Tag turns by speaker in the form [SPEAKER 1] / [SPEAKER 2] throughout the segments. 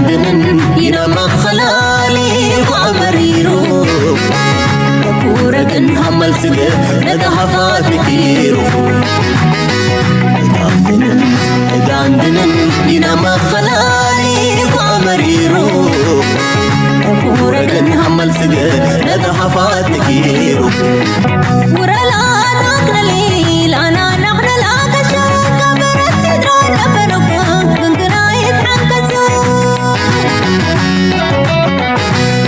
[SPEAKER 1] دندن ينام خلالي وعمريرو وكورة همال سجى ندها فاتكيرو دندن ينام خلالي وعمريرو وكورة همال سجى ندها فاتكيرو ورلا نقنا ليل أنا نقنا لاقشة كبرت سدران أبنكو كنكنا يتحنكسو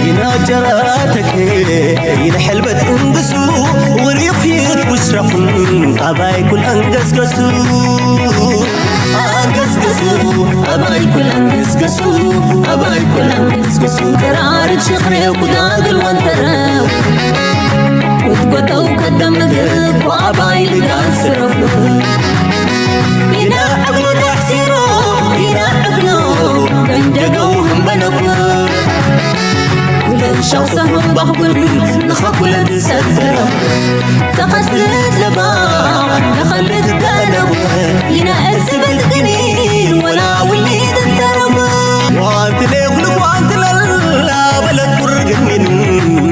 [SPEAKER 1] ينا جراتك ينا حلبة انقسو وريقيت وشرحن أباي كل أنقسقسو أنقسقسو أباي كل أنقسقسو أباي كل أنقسقسو قرار شخري وقداق الوانتراو وتقطو قدام ذب وعباي لقان سرفو ينا عقلو تحسيرو ينا عقلو بندقوهم بنقو ولن شخصهم بخبر نخبل تسدرو تقتلت لباع نخلت دانو ينا أرسبت قنين ولا وليد الدرب وانت ليخلق وانت للا بلد برقنين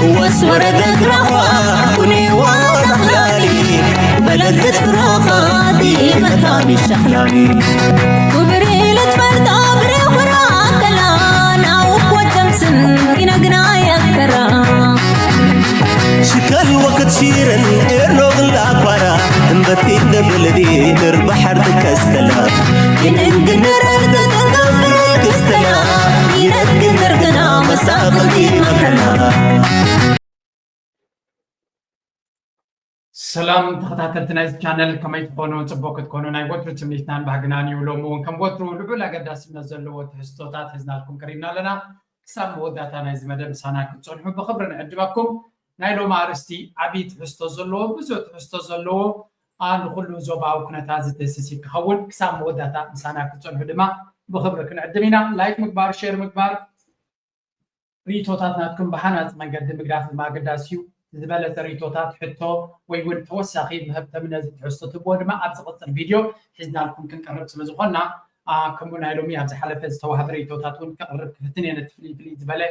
[SPEAKER 1] واسورة قرافة كوني واضح لالي بلدت فراخة دي مطامي الشحلاني وبريلة فرد أبري وراك الآن أوقوة تمسن ينقنا يكرا شكل وقت شيرا إرنوغ الأكبارا انبتين دبلدي نربحر تكستلا ينقنا رد تنقفر الكستلا ينقنا رقنا مساقل دي مكنا
[SPEAKER 2] سلام تخطاتلتنا إذا channel كما يتبونون تبوكت كونون أي وتر تمنيتنا بحقناني ولومون كم وترو لبلا قداس منزلو وتحستوتات هزنا لكم كريمنا لنا كسام وداتنا إذا مدام سانا كتصنحوا بخبرنا عندكم نايلو مارستي عبيد حستو زلو بزو تحستو زلو نخلو زوباو كنا تازي تسيسي كهون كسام وداتا سانا كتصنحوا دما بخبرك نعدمينا لايك مكبار شير مكبار ريتوتاتنا تكون بحانات من قدم مقراف ما قداسيو زبالة ريتوتات حتى ويقول توسخي بهبت من هذه الحصة تبون ما أبسط الفيديو حزنا لكم كن قربت مزخنا كمون هيلومي هذا حلقة استوى ريتوتاتون كقرب كفتني أنا تفلي زبالة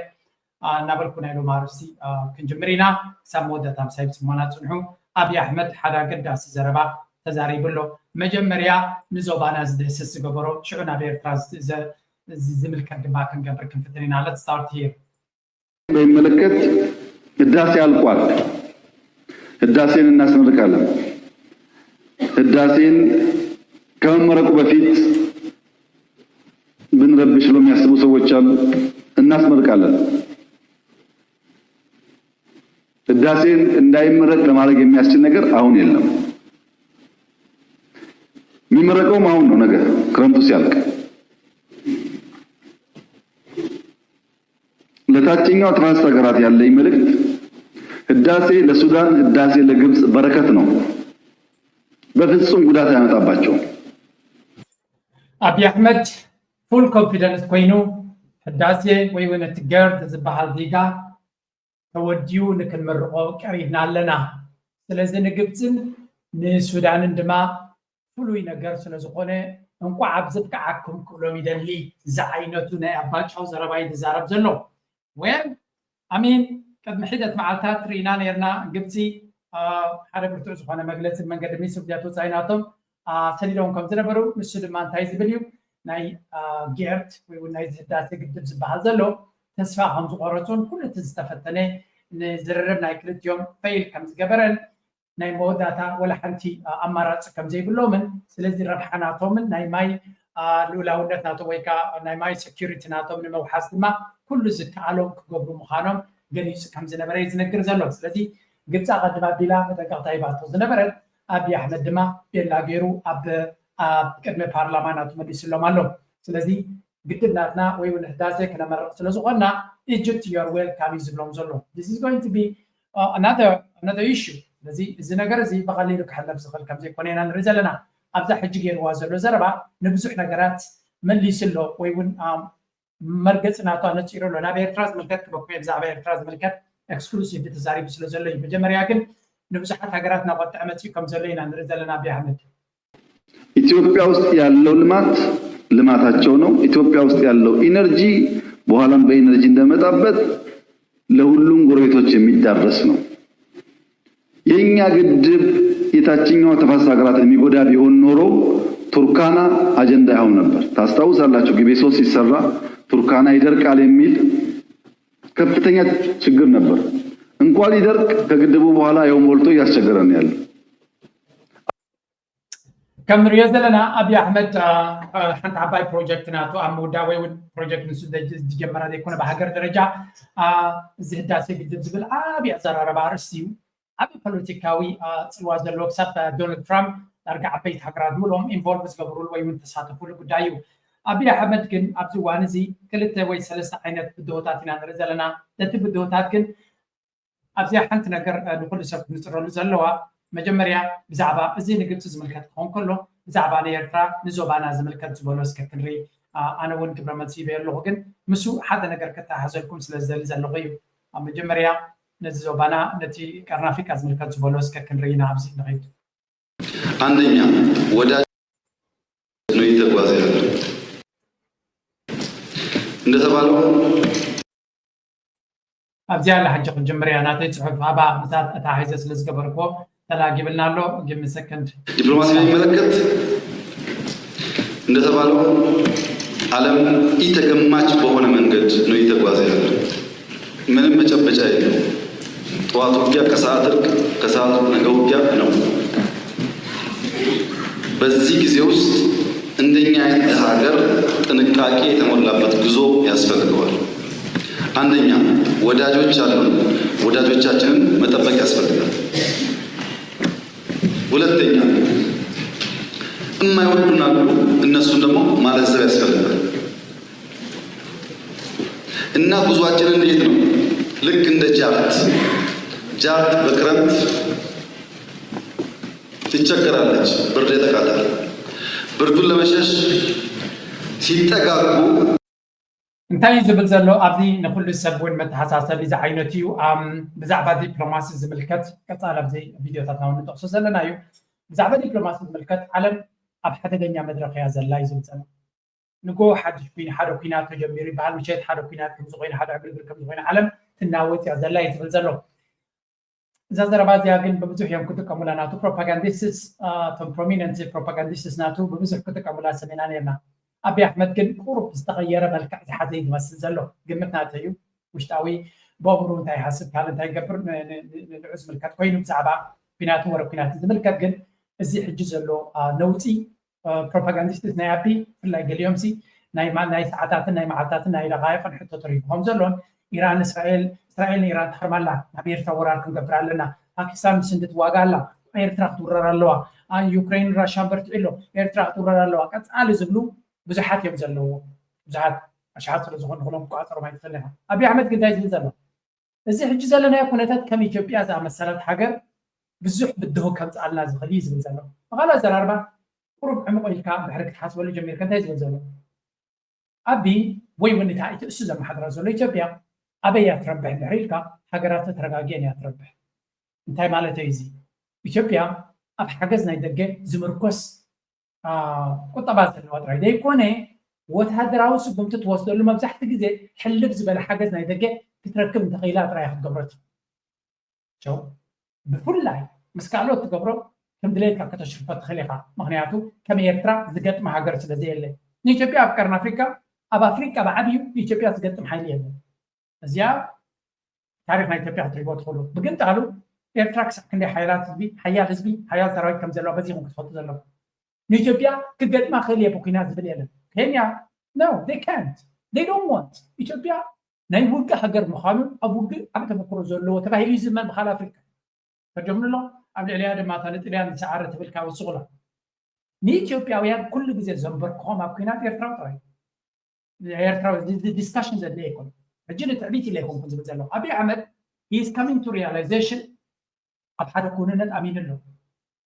[SPEAKER 2] نابلكون هيلو مارسي كنجمرينا سمودة تام سايب سمونات سنحو أبي أحمد حدا قداس زربا تزاري بلو مجمريا نزوبانا زده سس قبرو شعونا بيرتراز زمل كردما كن قبر كفتنينا let's start here
[SPEAKER 3] بملكت الداسي القوات الداسين الناس نركالهم الداسين كم مرقوا بفيت بنربش لهم يحسبوا سوتشال الناس نركالهم الداسين እንዳይም መረቅ ለማድረግ የሚያስችል ነገር አሁን የለም የሚመረቀውም አሁን ነው ነገር ክረምቱ ሲያልቅ ለታችኛው ትራንስ ሀገራት ያለኝ መልእክት ህዳሴ ለሱዳን ህዳሴ ለግብጽ በረከት ነው በፍጹም ጉዳት ያመጣባቸው
[SPEAKER 2] أبي أحمد full confidence كوينو ህዳሴ ወይ ወነ ትገር ተዝባሃል ዲጋ ተወዲው ንክን መርቆ ቀሪብና ኣለና ስለዚህ ንግብጽን ንሱዳንን ድማ ፍሉይ ነገር ስለዝኾነ እንኳ ኣብዝብቃዓኩም ክብሎም ይደሊ ዝዓይነቱ ናይ ኣባጫው ዘረባይ ዝዛረብ ዘሎ ወይም ኣሚን قد حدت معلتات رينا نيرنا قبتي حدا برتو زخونه مجلس منقد ميسو بياتو صايناتهم سليلهم كم زنبرو نسود ما انتايز بليو ناي جيرت وناي هداسه قدب زبحال زلو تسفاهم زقرتون كل تستفتنه نزررب ناي كلت يوم فيل كم زقبرن ناي موداتا ولا حنتي امارات كم زي بلومن سلازي ربحاناتهم ناي ماي لولاونتناتو ويكا ناي ماي سكيورتي ناتهم نموحاس دما كل زكالهم كقبرو مخانهم جنيس كم زنبرة يزنقر زلوا سلتي قبت أقدم بلا متقطعي بعض زنبرة أبي أحمد دما بيلا غيرو أب كدم برلمانات مدرس اللومالو سلتي قلت لنا ويون هدازة كنا مرة سلزو قلنا Egypt you are welcome يزبلون زلوا this is going to be another issue سلتي زنقر زي بقليلك حلب زخل كم زي كونينا نرجلنا أبدا حج غير وازلو زربا نبزح نجارات من اللي سلو ويون مرقصنا تو نصيرو لنا بإرتراز ملكت بقى بزعبة إرتراز ملكت إكسكلوسيف بتزاري بسلو زلي بجمريا كن نبزح نجارات نبض أمتي كم زلينا نرزلنا بيعمل
[SPEAKER 3] ኢትዮጵያ ውስጥ ያለው ልማታቸው ነው። ኢትዮጵያ ውስጥ ያለው ኢነርጂ በኋላም በኢነርጂ እንደመጣበት ለሁሉም ጎረቤቶች የሚዳረስ ነው። የኛ ግድብ የታችኛው ተፋሰስ ሀገራትን የሚጎዳ ቢሆን ኖሮ ቱርካና አጀንዳ ይሆን ነበር። ታስታውሳላችሁ ግቤ 3 ሲሰራ ቱርካና ይደርቃል የሚል ከፍተኛ ችግር ነበር። እንኳን ይደርቅ ከግድቡ በኋላ ያው ሞልቶ ያስቸገረን ያለው
[SPEAKER 2] كم ريزلنا أبي أحمد حنت عباي بروجكت ناتو أمودا وين بروجكت نسود دجمرة ديكونا بحجر درجة زهدا سيجد زبل أبي أزار ربع رسيو أبي بوليتيكاوي سواز اللوكسات دونالد ترامب أرجع بيت حجرات مولهم إنفولفز قبرول وين تساعدوا كل بدايو أبي أحمد كن أبي وانزي كلت وين سلسة عينات بدوتاتنا رزلنا تتب بدوتات كن أبي حنت نجر نقول سب نصر رزلوا مجمريا بزعبا زي نقلت زملكات هون كله بزعبا نيرترا نزوبانا زملكات زبولوس ككنري أنا وين كبرمتي بيرلوغن مسو حدا نقر كتا هزلكم سلزل زلغيو مجمريا نزوبانا نتي كرنافيك زملكات زبولوس ككنري نابزي نغيو
[SPEAKER 4] عندنا ودا نويت الوازير እንደተባለው
[SPEAKER 2] أبزي على حاجة مجمريا ناتي صحف هبا مسات أتاحيز سلز قبركو تلاقي بالنالو جيم سكند
[SPEAKER 4] ዲፕሎማሲ የሚመለከት እንደተባለው ዓለም ኢተገማች በሆነ መንገድ ነው እየተጓዘ ያለው። ምንም መጨበጫ የለው። ጠዋት ውጊያ ከሰዓት እርቅ ከሰዓት ነገ ውጊያ ነው። በዚህ ጊዜ ውስጥ እንደኛ አይነት ሀገር ጥንቃቄ የተሞላበት ጉዞ ያስፈልገዋል። አንደኛ ወዳጆች አሉ። ወዳጆቻችንን መጠበቅ ያስፈልጋል። ሁለተኛ የማይወዱን አሉ። እነሱን ደግሞ ማለዘብ ያስፈልጋል። እና ጉዟችንን እንዴት ነው? ልክ እንደ ጃርት በክረምት ትቸገራለች፣ ብርድ ይጠቃታል። ብርዱን ለመሸሽ ሲጠጋጉ
[SPEAKER 2] እንታይ ዝብል ዘሎ ኣብዚ ንኩሉ ሰብ እውን መተሓሳሰብ እዚ ዓይነት እዩ ብዛዕባ ዲፕሎማሲ ዝምልከት ቀፃል ኣብዚ ቪድዮታትና እውን ንጠቕሶ ዘለና እዩ ብዛዕባ ዲፕሎማሲ ዝምልከት ዓለም ኣብ ሓደገኛ መድረክ እያ ዘላ እዩ ዝብል ዘሎ ንጎ ሓድሽ ሓደ ኩናት ተጀሚሩ ይበሃል ምሸት ሓደ ኩናት ከምዚ ኮይኑ ሓደ ዕግርግር ከምዚ ኮይኑ ዓለም ትናወፅ እያ ዘላ እዩ ዝብል ዘሎ እዛ ዘረባ እዚኣ ግን ብብዙሕ እዮም ክጥቀሙላ ናቱ ፕሮፓጋንዲስትስ እቶም ፕሮሚነንት ፕሮፓጋንዲስትስ ናቱ ብብዙሕ ክጥቀሙላ ሰሚና ነርና أبي أحمد كن قرب استغير ملك حتى يمثل زلوا قمتنا تيو وشتاوي بأمره انتهي حسب كان انتهي قبر العزم الكات كوين بزعبا بيناتهم ورا بينات الملكات قن ازي حجز له نوتي بروباغانديست نايبي في اليوم سي ناي ساعات ناي معاتات ناي دقائق حتى طريقهم زلون إيران إسرائيل إيران تحرم الله نبير توراركم قبر لنا باكستان سندت واقالا إيرترا تورار الله يوكرين راشا برتعلو إيرترا تورار الله قد على زبلو بزحات يوم زلوا بزحات أشعات رزقون غلهم قاطر ما يتخليها أبي أحمد قد هاي زلوا إزاي حج زلنا يكون هتات كم يجيب يا زعم السلام حاجة بزح بده كم تعال غليظ من زلوا غلا زر أربعة قرب عمق الكعب بحركة حاسب ولا جميل كنت هاي زلوا أبي وين نتاعي تأسس ما حد رزقوا لي جبيا أبي يتربح بحركة حجرات ترجعين يتربح انتهي مالته يزي جبيا أب حجزنا يدقق زمركوس ቁጠባት الوضع ده يكون وتهدراو سبمت توصل له مبزحت جزء حلف زبل حاجه زي دقه تتركب تخيلات رايح قبرت شو بكل لاي مسكالو تقبرو كم دليل كتشرفات خليقه مغنياتو كم يرترا زقت مع هاجر سلازي اللي نيتوبيا افكارنا افريقيا بعبيو نيتوبيا زقت محليه ازيا تاريخ نيتوبيا تريبوت خلو بقنت قالوا يرتراكس عندي حيات حزبي حياه زراير كم زلوا بزي ممكن تحط زلوا نيتوبيا كقد ما خليه بوكينات باليلا كينيا no they can't they don't want إثيوبيا نايبولك حجر مخامم أبوك عم تفكروا زلوا تباهي زمان بخال أفريقيا فجمنا له عبد العليا ما ثالث اليوم سعرت بالكا والصغلة نيتوبيا ويا كل جزء زنبر قام بوكينات يرتراو the discussions that they يكون الجيل تعبيتي ليكون كنت بتزلوا أبي أحمد he is coming to realization أبحث كوننا أمين له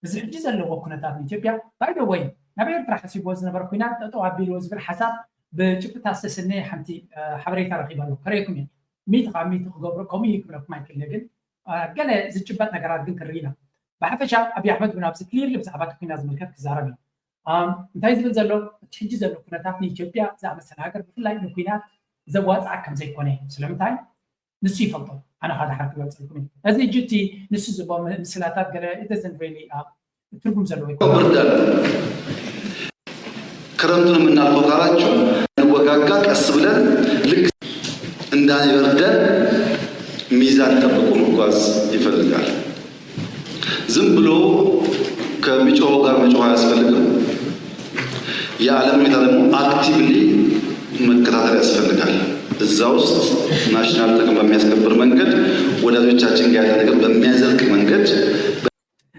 [SPEAKER 2] بزي حجي زلوا كونتات إثيوبيا باي ذا واي نبي راح يسيبوا زنا بركوينات تطو عبيل وزب الحساب بجبت أساسني حمتي حبريت رقيبة له كريكم يعني 100 قبر كومي يكملوا ما يمكن لكن قال زي جبت نقرات بين كرينا بحفشة أبي أحمد بن عبد كلير اللي بزعبات كوينات ملكات كزاربي انتي زلوا تحجي زلوا كونتات إثيوبيا زعما سناقر بفلاي نكوينات زوات عكم زي كوني سلامتاي نسي فضل أنا هذا حركة بسألكم هذه جتي نسي زبون مسلاتات قال it doesn't really ترجم زلوا
[SPEAKER 4] بردان كرمتنا من الفقراء نوقعك أسبلا لك عندنا بردان ميزان تبقون قاس يفرقال زنبلو كميجو غير ميجو يسفلقم يعلم يتعلم actively مكتاتر يسفلقال الزاوس ናሽናል ጥቅም በሚያስከብር መንገድ ወዳጆቻችን ጋር ያለ ነገር በሚያዘልቅ መንገድ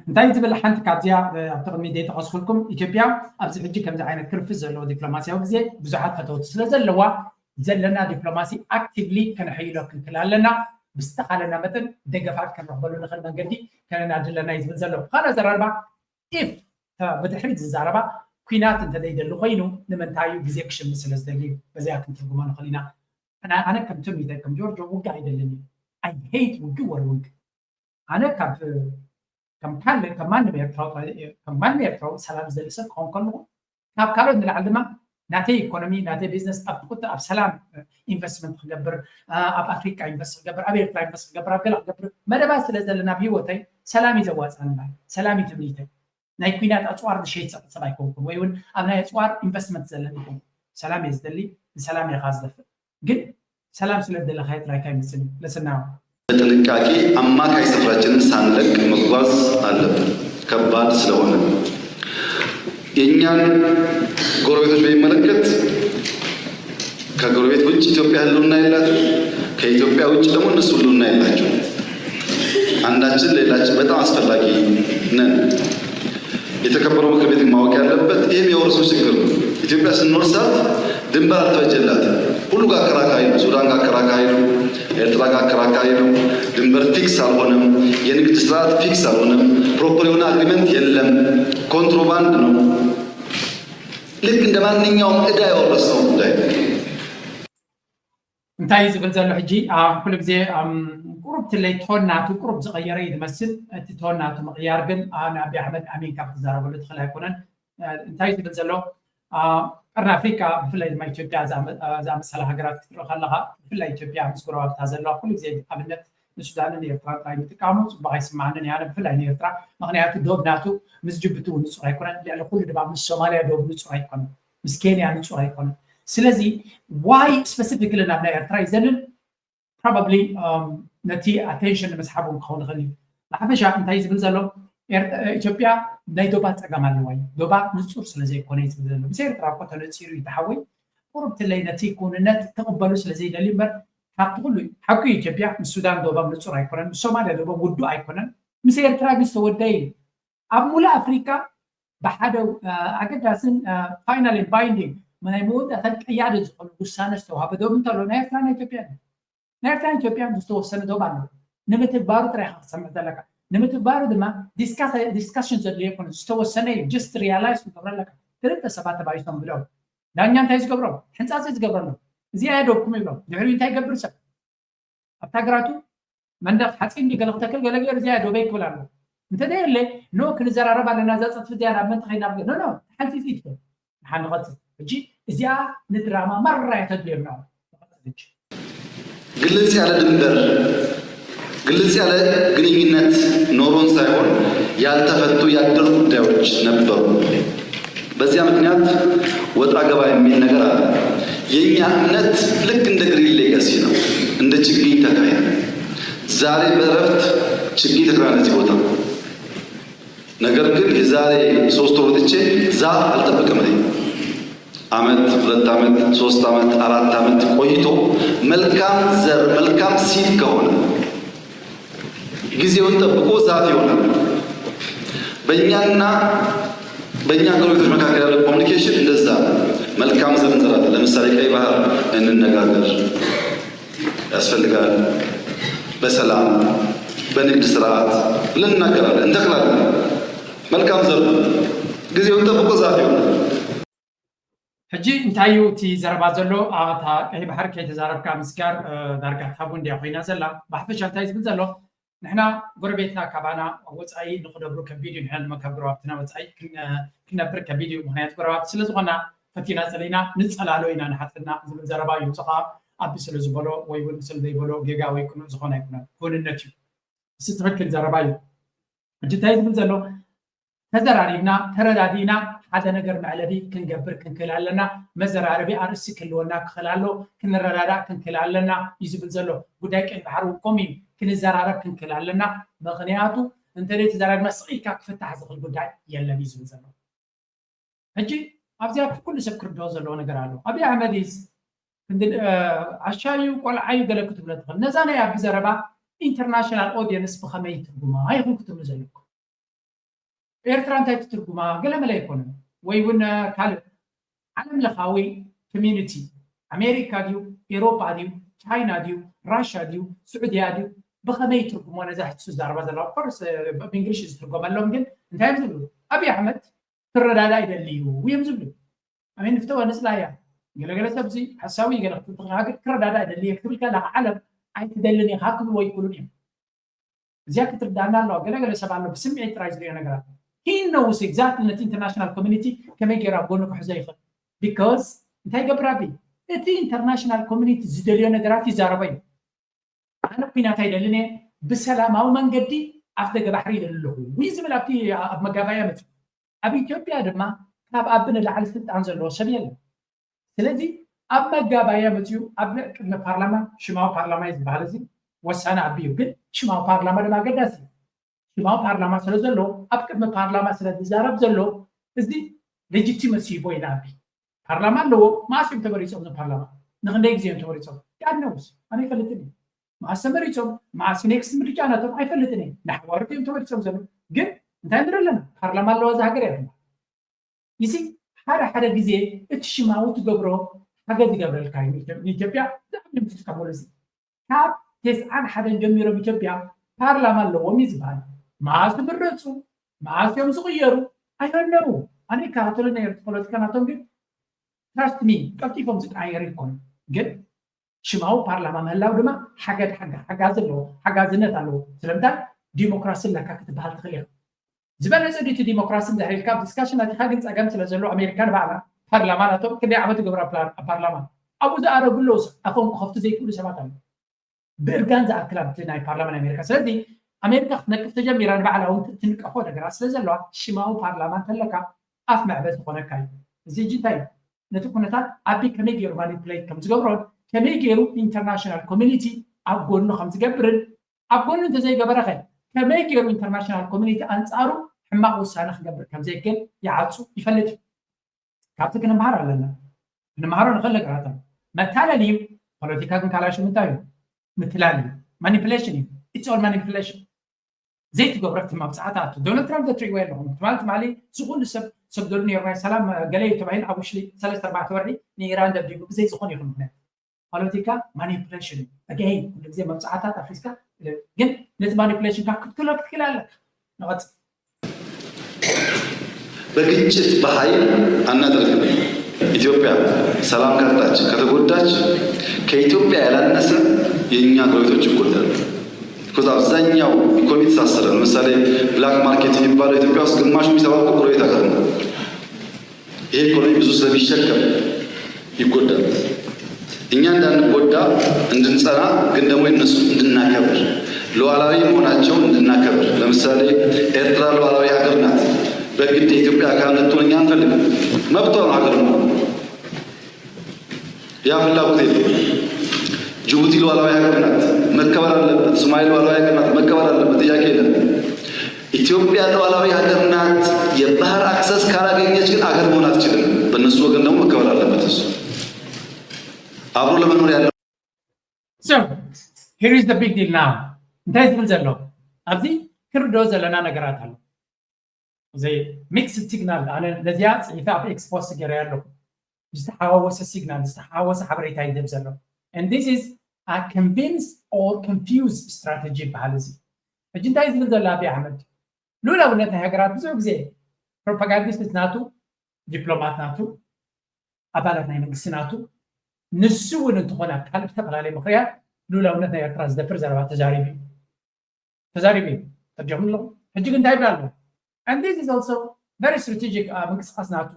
[SPEAKER 2] እንታይ ትብል ሓንቲ ካብዚያ ኣብ ጥቕሚ ደይ ተቐስኩልኩም ኢትዮጵያ ኣብዚ ሕጂ ከምዚ ዓይነት ክርፍስ ዘለዎ ዲፕሎማስያዊ ግዜ ብዙሓት ፈተውቲ ስለ ዘለዋ ዘለና ዲፕሎማሲ ኣክቲቭሊ ከነሕይሎ ክንክል ኣለና ብዝተኻለና መጠን ደገፋት ክንረኽበሉ ንኽእል መንገዲ ከነናድለና እዩ ዝብል ዘለዎ ካልእ ዘራርባ ኢፍ ብድሕሪት ዝዛረባ ኩናት እንተደይደሊ ኮይኑ ንምንታይ እዩ ግዜ ክሽምስ ስለ ዝደሊ እዩ በዚያ ክንትርጉሞ ንኽእል ኢና أنا كم تمي ذا كم جورج وقع يدلني I hate وقوة وقع أنا كمان بيرتراو سلام زي لسه كونكلو كارو من العلماء ناتي إيكونومي ناتي بيزنس أب سلام إنفستمنت خجبر أب أفريقيا إنفست خجبر أمريكا إنفست خجبر أبغى خجبر ما ده بس لازم لنا بيوتي سلامي زواج أنا سلامي تمنيته نايكوينات أسوار الشيء سبايكم ويقول أنا أسوار إنفستمنت زلنيكم سلامي زدلي سلامي غازدف ግን ሰላም ስለደለ ሀይት ላይ ካይመስል ለሰናው
[SPEAKER 4] በጥንቃቄ አማካይ ስፍራችንን ሳንለቅ መጓዝ አለብን ከባድ ስለሆነ የኛን ጎረቤቶች በሚመለከት ከጎረቤት ውጭ ኢትዮጵያ ህልውና የላት ከኢትዮጵያ ውጭ ደግሞ እነሱ ህልውና የላቸው አንዳችን ሌላችን በጣም አስፈላጊ ነን የተከበረው ምክር ቤት ማወቅ ያለበት ይሄም የወረሶች ችግር ነው ኢትዮጵያ ስንወርሳት ድንበር አልተበጀላትም ሁሉ ጋር ከራካይ ነው ሱዳን ጋር ከራካይ ነው ኤርትራ ጋር ከራካይ ነው ድንበር ፊክስ አልሆነም የንግድ ስርዓት ፊክስ አልሆነም ፕሮፐር የሆነ አግሪመንት የለም ኮንትሮባንድ ነው ልክ እንደ ማንኛውም ዕዳ የወረስነው ጉዳይ
[SPEAKER 2] እንታይ ዝብል ዘሎ ሕጂ ኩሉ ግዜ ቁሩብ ትለይ ትሆናቱ ቁሩብ ዝቐየረ እዩ ዝመስል እቲ ትሆናቱ ምቕያር ግን ንኣብዪ ኣሕመድ ኣሚን ካብ ትዛረበሉ ትኽእል ኣይኮነን እንታይ ዝብል ዘሎ ቀርኒ ኣፍሪካ ብፍላይ ድማ ኢትዮጵያ ዝኣመሰለ ሃገራት ክትርኢ ከለካ ብፍላይ ኢትዮጵያ ምስ ጎረባብታ ዘለዋ ኩሉ ግዜ ኣብነት ንሱዳንን ኤርትራ ጥራይ ምጥቃሙ ፅቡቅ ኣይስማዓንን ያነ ብፍላይ ንኤርትራ ምክንያቱ ዶብ ናቱ ምስ ጅቡቲ እውን ንፁር ኣይኮነን ልዕሊ ኩሉ ድማ ምስ ሶማልያ ዶብ ንፁር ኣይኮነን ምስ ኬንያ ንፁር ኣይኮነን ስለዚ ዋይ ስፔሲፊክሊ ናብ ናይ ኤርትራ ይዘልል ፕሮባብሊ ነቲ ኣቴንሽን ንምስሓቡ ክኸውን ይኽእል እዩ ብሓፈሻ እንታይ ዝብል ዘሎ ኢትዮጵያ ናይ ዶባ ፀገም ኣለዋ እዩ ዶባ ንፁር ስለዘይኮነ እዩ ዝብል ዘሎ ምስ ኤርትራ እኮ ተነፂሩ ይተሓወይ ቁሩብ ትለይ ነቲ ኩንነት ተቕበሉ ስለዘይደልዩ እምበር ካብቲ ኩሉ ሓቂ ኢትዮጵያ ምስ ሱዳን ዶባም ንፁር ኣይኮነን ምስ ሶማልያ ዶባም ውዱእ ኣይኮነን ምስ ኤርትራ ግን ዝተወደየ እዩ ኣብ ሙሉእ ኣፍሪካ ብሓደ ኣገዳስን ፋይናል ባይንዲንግ ናይ መወዳእታን ቀያዲ ዝኾኑ ውሳነ ዝተዋሃበ ዶብ እንተሎ ናይ ኤርትራ ናይ ኢትዮጵያ ናይ ኤርትራ ኢትዮጵያ ዝተወሰነ ዶብ ኣሎ ንምትግባሩ ጥራይ ክትሰምዕ ዘለካ ንምትግባሩ ድማ ዲስካሽን ዘድልዮ ይኮነ ዝተወሰነ እዩ ጀስት ሪያላይዝ ክገብረለካ ክልተ ሰባት ተባይቶም ብሎም ዳኛ እንታይ ዝገብሮም ሕንፃፅ ዝገብረሎ እዚኣ የደብኩም ይብሎም ድሕሪኡ እንታይ ይገብር ሰብ ኣብታ ሃገራቱ መንደቕ ሓፂን ገለ ክተክል ገለ ገይሩ እዚኣ ዶበይ ክብል ኣሎ እንተደየለ ኖ ክንዘራረብ ኣለና እዛ ፀጥፊ እዚኣ ናብ መን ተኸይድና ኖ ኖ ሓንቲ ፊት ንሓን ንቐፅል ሕጂ እዚኣ ንድራማ መራያ ተድልዮም ነው
[SPEAKER 4] ግልጽ ያለ ድንበር ግልጽ ያለ ግንኙነት ኖሮን ሳይሆን ያልተፈቱ ያደሩ ጉዳዮች ነበሩ በዚያ ምክንያት ወጣ ገባ የሚል ነገር አለ የኛ እምነት ልክ እንደ ግሪን ሌጋሲ ነው እንደ ችግኝ ተካይ ዛሬ በረፍት ችግኝ ተክራን እዚህ ቦታ ነገር ግን የዛሬ 3 ወር ወጥቼ ዛፍ አልጠበቅም ነኝ አመት 2 አመት 3 አመት 4 አመት ቆይቶ መልካም ዘር መልካም ሲድ ከሆነ ጊዜውን ጠብቆ ዛፍ ይሆናል በእኛና በእኛ ጎረቤቶች መካከል ያለው ኮሙኒኬሽን እንደዛ መልካም ዘር እንዘራለን ለምሳሌ ቀይ ባህር እንነጋገር ያስፈልጋል በሰላም በንግድ ስርዓት ልንናገራለን እንተክላለን መልካም ዘር ጊዜውን ጠብቆ ዛፍ ይሆናል።
[SPEAKER 2] ሕጂ እንታዩ እቲ ዘረባ ዘሎ ኣታ ቀይ ባሕሪ ከይተዛረብካ ምስጋር ዳርጋ ካብ ወንድያ ኮይና ዘላ ብሓፈሻ እንታይ ዝብል ዘሎ ንሕና ጎረቤትና ካባና ወፃኢ ንክነብሩ ከቢድ እዩ ንሕና ድማ ካብ ጎረባብትና ወፃኢ ክነብር ከቢድ እዩ ምክንያቱ ጎረባብቲ ስለ ዝኾና ፈቲና ፀለይና ንፀላሎ ኢና ንሓትና ዝብል ዘረባ እዩ እዚ ከዓ ኣቢ ስለ ዝበሎ ወይ እውን ስለ ዘይበሎ ጌጋ ወይ ቅኑዕ ዝኾነ ኣይኮነን ኩንነት እዩ እስ ትክክል ዘረባ እዩ ሕጂ እንታይ ዝብል ዘሎ ተዘራሪብና ተረዳዲና ሓደ ነገር መዕለቢ ክንገብር ክንክእል ኣለና መዘራረቢ ኣርእስቲ ክህልወና ክኽእል ኣሎ ክንረዳዳእ ክንክእል ኣለና እዩ ዝብል ዘሎ ጉዳይ ቀይ ባሕሪ ውቆም እዩ ክንዘራረብ ክንክእል ኣለና ምክንያቱ እንተደይ ተዘራሪብና ስቂልካ ክፍታሕ ዝኽእል ጉዳይ የለን እዩ ዝብል ዘሎ ሕጂ ኣብዚኣ ኩሉ ሰብ ክርድኦ ዘለዎ ነገር ኣሎ ኣብይ ኣሕመድ ዓሻዩ ቆልዓዩ ገለ ክትብሎ ትኽእል ነዛ ናይ ኣቢ ዘረባ ኢንተርናሽናል ኦዲየንስ ብኸመይ ትርጉማ ይኹን ክትብሉ ዘለኩም ኤርትራ እንታይ ትትርጉማ ገለመለ ኣይኮነን ወይ እውን ካልእ ዓለም ለኻዊ ኮሚኒቲ ኣሜሪካ ድዩ ኤሮጳ ድዩ ቻይና ድዩ ራሽያ ድዩ ስዑድያ ድዩ ብኸመይ ትርጉሞ ነዛ ሕቱ ዝዛረባ ዘላ ኮርስ ብእንግሊሽ ዝትርጎመሎም ግን እንታይ እዮም ዝብሉ ኣብይ ኣሕመድ ክረዳዳ ይደልዩ እዮም ዝብሉ ኣሜን ፍተወ ንፅላ እያ ገለገለ ሰብ እዚ ሓሳዊ ገለ ክትተኸናግር ክረዳዳ ይደልየ ክትብል ከላ ዓለም ኣይትደልን ኢኻ ክብልዎ ይክእሉን እዮም እዚኣ ክትርዳእና ኣለዋ ገለገለ ሰብ ኣሎ ብስምዒት ጥራይ ዝሪኦ ነገራት he knows exactly that international community ከመይ ጌራ ጎኑ ክሕዞ ይኽእል because እንታይ ገብር ኣቢ እቲ ኢንተርናሽናል ኮሚኒቲ ዝደልዮ ነገራት ይዛረበ እዩ ኣነ ኩናት ኣይደልን እየ ብሰላማዊ መንገዲ ኣፍ ደገ ባሕሪ ይደሊ ኣለኹ ወይ ዝብል ኣብቲ ኣብ መጋባእያ መፅኡ ኣብ ኢትዮጵያ ድማ ካብ ኣቢ ንላዕሊ ስልጣን ዘለዎ ሰብ የለን ስለዚ ኣብ መጋባእያ መፅኡ ኣብ ቅድሚ ፓርላማ ሽማዊ ፓርላማ እዩ ዝበሃል እዚ ወሳነ ኣቢ እዩ ግን ሽማዊ ፓርላማ ድማ ኣገዳሲ እዩ ሽማዊ ፓርላማ ስለ ዘሎ ኣብ ቅድሚ ፓርላማ ስለ ዝዛረብ ዘሎ እዚ ሌጂቲመሲ ይቦ ኢና ኣቢ ፓርላማ ኣለዎ ማስ እዮም ተመሪፆም ዞም ፓርላማ ንክንደይ ግዜ እዮም ተመሪፆም ያነውስ ኣነ ኣይፈልጥን እየ ማስ ተመሪፆም ማስ ኔክስት ምርጫ ናቶም ኣይፈልጥን እየ ናሕዋርት እዮም ተመሪፆም ዘሎ ግን እንታይ ንርኢ ኣለና ፓርላማ ኣለዎ እዚ ሃገር እያ ይሲ ሓደ ግዜ እቲ ሽማዊ ትገብሮ ሓገዝ ይገብረልካ እዩ ንኢትዮጵያ ብጣዕሚ ምስትቀበሉ እዚ ካብ 91 ጀሚሮም ኢትዮጵያ ፓርላማ ኣለዎም እዩ ዝበሃል ማስ ምረፁ ማስ እዮም ዝቕየሩ ኣይፈነሩ ኣነ ይከታተሉ ነይርቲ ፖለቲካ ናቶም ግን ትራስት ሚ ቀልጢፎም ዝቀያየሩ ይኮኑ ግን ሽማዊ ፓርላማ ምህላው ድማ ሓጋዝ ኣለዎ ሓጋዝነት ኣለዎ ስለምንታይ ዲሞክራሲ ለካ ክትበሃል ትኽእል ኢኻ ዝበለፀ ድቲ ዲሞክራሲ እንድሕሪልካ ኣብ ዲስካሽን ናቲኻ ግን ፀገም ስለ ዘሎ ኣሜሪካ ንባዕላ ፓርላማ ናቶም ክንደይ ዓመት ገብሩ ኣብ ፓርላማ ኣብኡ ዝኣረጉሎ ኣፎም ክኸፍቱ ዘይክእሉ ሰባት ኣሎ ብእርጋን ዝኣክል ኣብቲ ናይ ፓርላማ ናይ ኣሜሪካ ስለዚ ኣሜሪካ ክትነቅፍ ተጀሚራ ንባዕላ እውን ትንቀፎ ነገራት ስለ ዘለዋ ሽማዊ ፓርላማ እንተለካ ኣፍ መዕበል ዝኾነካ እዩ እዚ እጂ እንታይ እዩ ነቲ ኩነታት ኣቢ ከመይ ገይሩ ማኒፕሌት ከም ዝገብሮን ከመይ ገይሩ ኢንተርናሽናል ኮሚኒቲ ኣብ ጎኑ ከም ዝገብርን ኣብ ጎኑ እንተዘይገበረ ኸ ከመይ ገይሩ ኢንተርናሽናል ኮሚኒቲ ኣንፃሩ ሕማቅ ውሳነ ክገብር ከም ዘይክእል ይዓፁ ይፈልጥ ካብቲ ክንምሃር ኣለና ክንምሃሮ ንኽእል ነገራት ኣሎ መታለል እዩ ፖለቲካ ግን ካላሽ ምንታይ እዩ ምትላል እዩ ማኒፕሌሽን እዩ ኢትስ ኦል ማኒፕሌሽን ዘይትገብረክ ማብፃዕታት ዶናልድ ትራምፕ ትሪእዎ ኣለኹም ትማልቲ ማሊ ዝኩሉ ሰብ ሰግደሉ ነይሩ ናይ ሰላም ገለዩ ተባሂሉ ኣብ ውሽጢ 3-4 ወርሒ ንኢራን ደብዲቡ ብዘይ ዝኾነ ይኹን ምክንያት ፖለቲካ ማኒፕሌሽን እዩ ኣገይ ኩሉ ግዜ መብፃዕታት ኣፍሪካ ግን ነቲ ማኒፕሌሽን ካብ ክትክሎ ክትክል ኣለካ ንቐፅል
[SPEAKER 4] በግጭት በኃይል አናደርግም። ኢትዮጵያ ሰላም ካጣች ከተጎዳች ከኢትዮጵያ ያላነሰ የኛ ጎረቤቶች ይጎዳሉ። because አብዛኛው ኢኮኖሚ ተሳሰረ። ለምሳሌ ብላክ ማርኬት የሚባለው ኢትዮጵያ ውስጥ ግማሽ የሚሰራው ጎረቤት ሀገር ነው። ይሄ ኢኮኖሚ ብዙ ስለሚሸከም ይጎዳል። እኛ እንዳንጎዳ እንድንጸና ግን ደግሞ እነሱ እንድናከብር ሉዓላዊ መሆናቸውን እንድናከብር ለምሳሌ ኤርትራ ሉዓላዊ ሀገር ናት። በግድ የኢትዮጵያ አካል እንድትሆን እኛ አንፈልግም። መብቷ ነው ሀገር ነው። ያ ፍላጎት የለም። ጅቡቲ ሉዓላዊ ሀገር ናት፣ መከበር አለበት። ሶማሌ ሉዓላዊ ሀገር ናት፣ መከበር አለበት። ጥያቄ የለም። ኢትዮጵያ ሉዓላዊ ሀገር ናት። የባህር አክሰስ ካላገኘች ግን ሀገር መሆን አትችልም። በእነሱ ወገን ደግሞ መከበር አለበት። እሱ አብሮ ለመኖር ያለው
[SPEAKER 2] So here is the big deal now. እንታይ ዝብል ዘሎ ኣብዚ ክርድኦ ዘለና ነገራት ኣሎ ዘይ ሚክስድ ሲግናል ኣነ ነዚያ ፅሒፈ ኣብ ኤክስፖስ ገይረ ኣለኹ ዝተሓዋወሰ ሲግናል ዝተሓዋወሰ ሓበሬታ ይድብ ዘሎ and this is a convinced or confused strategy በሃል እዚ ሕጂ እንታይ ዝብል ዘሎ ኣብይ ኣሕመድ ሉላውነት ናይ ሃገራት ብዙሕ ግዜ ፕሮፓጋንዲስት ናቱ ዲፕሎማት ናቱ ኣባላት ናይ መንግስቲ ናቱ ንሱ እውን እንትኾነ ካልእ ዝተፈላለየ ምክንያት ሉላውነት ናይ ኤርትራ ዝደፍር ዘረባ ተዛሪቡ እዩ ተርጀሙ ኣለኹ ሕጂ ግን እንታይ ይብላ ኣሎ and this is also very strategic ምንቅስቃስ ናቱ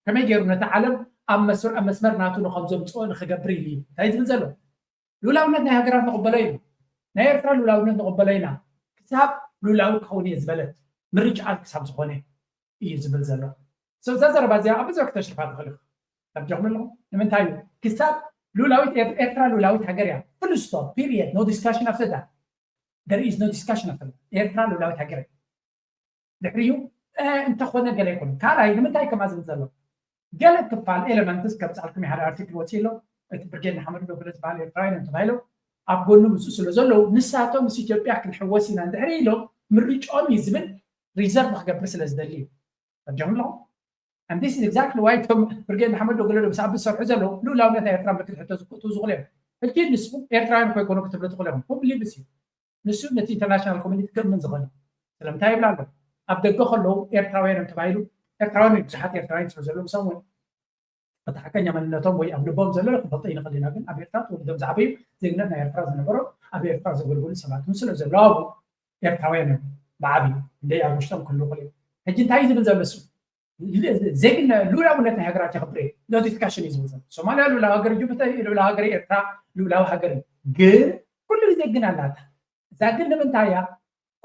[SPEAKER 2] ከመይ ገይሩ ነቲ ዓለም ኣብ መስመር ናቱ ንከም ዘምፅኦ ንክገብር ኢሉ እንታይ ዝብል ዘሎ ሉላውነት ናይ ሃገራት ንቕበሎ ኢና ናይ ኤርትራ ሉላውነት ንቕበሎ ኢና ክሳብ ሉላዊ ክኸውን እየ ዝበለት ምርጫት ክሳብ ዝኾነ እዩ ዝብል ዘሎ እዛ ዘረባ እዚኣ ኣብ ብዙሕ ክተሽርፋ ትኽእል ተርጀሙ ኣለኹ ንምንታይ እዩ ክሳብ ሉላዊት ኤርትራ ሉላዊት ሃገር እያ full stop period no discussion after that there is no discussion after that ኤርትራ ሉላዊት ሃገር እያ ድሕሪኡ እንተኾነ ገለ ይኮነ ካልኣይ ንምንታይ ከማ ዝብል ዘሎ ገለ ክፋል ኤሌመንትስ ከም ፃልኩም ሓደ ኣርቲክል ወፂሎ እቲ ብርጌድ ሓመድ ዶክተር ዝበሃል ኤርትራውያን ተባሂሉ ኣብ ጎኑ ምስኡ ስለ ዘለዉ ንሳቶም ምስ ኢትዮጵያ ክንሕወስ ኢና እንድሕሪ ኢሎም ምርጭኦም እዩ ዝብል ሪዘርቭ ክገብር ስለ ዝደሊ እዩ ተርጀሙ ኣለኹ and this is exactly why ቶም ብርጌድ ሓመድ ዶክተር ብሳብ ዝሰርሑ ዘለዉ ሉላውነት ናይ ኤርትራ ምልክት ሕቶ ዝክእቱ ዝኽእሉ እዮም ሕጂ ንስኹ ኤርትራውያን ኮይኮኑ ክትብሉ ትኽእሉ ኢኹም ፕሊብስ እዩ ንሱ ነቲ ኢንተርናሽናል ኮሚኒቲ ክእምን ዝኽእል ስለምንታይ ይብላ ኣሎ ኣብ ደገ ከለዉ ኤርትራውያን ተባሂሉ ኤርትራውያን ብዙሓት ኤርትራውያን ስለ ዘለዉ ሰም እውን እቲ ሓቀኛ መንነቶም ወይ ኣብ ልቦም ዘሎ ክንፈልጦ ይንኽእል ኢና ግን ኣብ ኤርትራ ተወሊዶም ዝዓበዩ ዜግነት ናይ ኤርትራ ዝነበሮ ኣብ ኤርትራ ዘገልግሉ ሰባት ስለ ዘለዉ ኤርትራውያን እዮም ብዓብዩ እንደይ ኣብ ውሽጦም ክህሉ ይኽእል እዩ ሕጂ እንታይ እዩ ዝብል ዘሎ እሱ ዜግነት ሉላውነት ናይ ሃገራት የኽብር እየ ኖቲፊካሽን እዩ ዝብል ዘሎ ሶማልያ ሉላዊ ሃገር ጅቡቲ ሉላዊ ሃገር ኤርትራ ሉላዊ ሃገር እዩ ግን ኩሉ ግዜ ግን ኣላታ እዛ ግን ንምንታይ እያ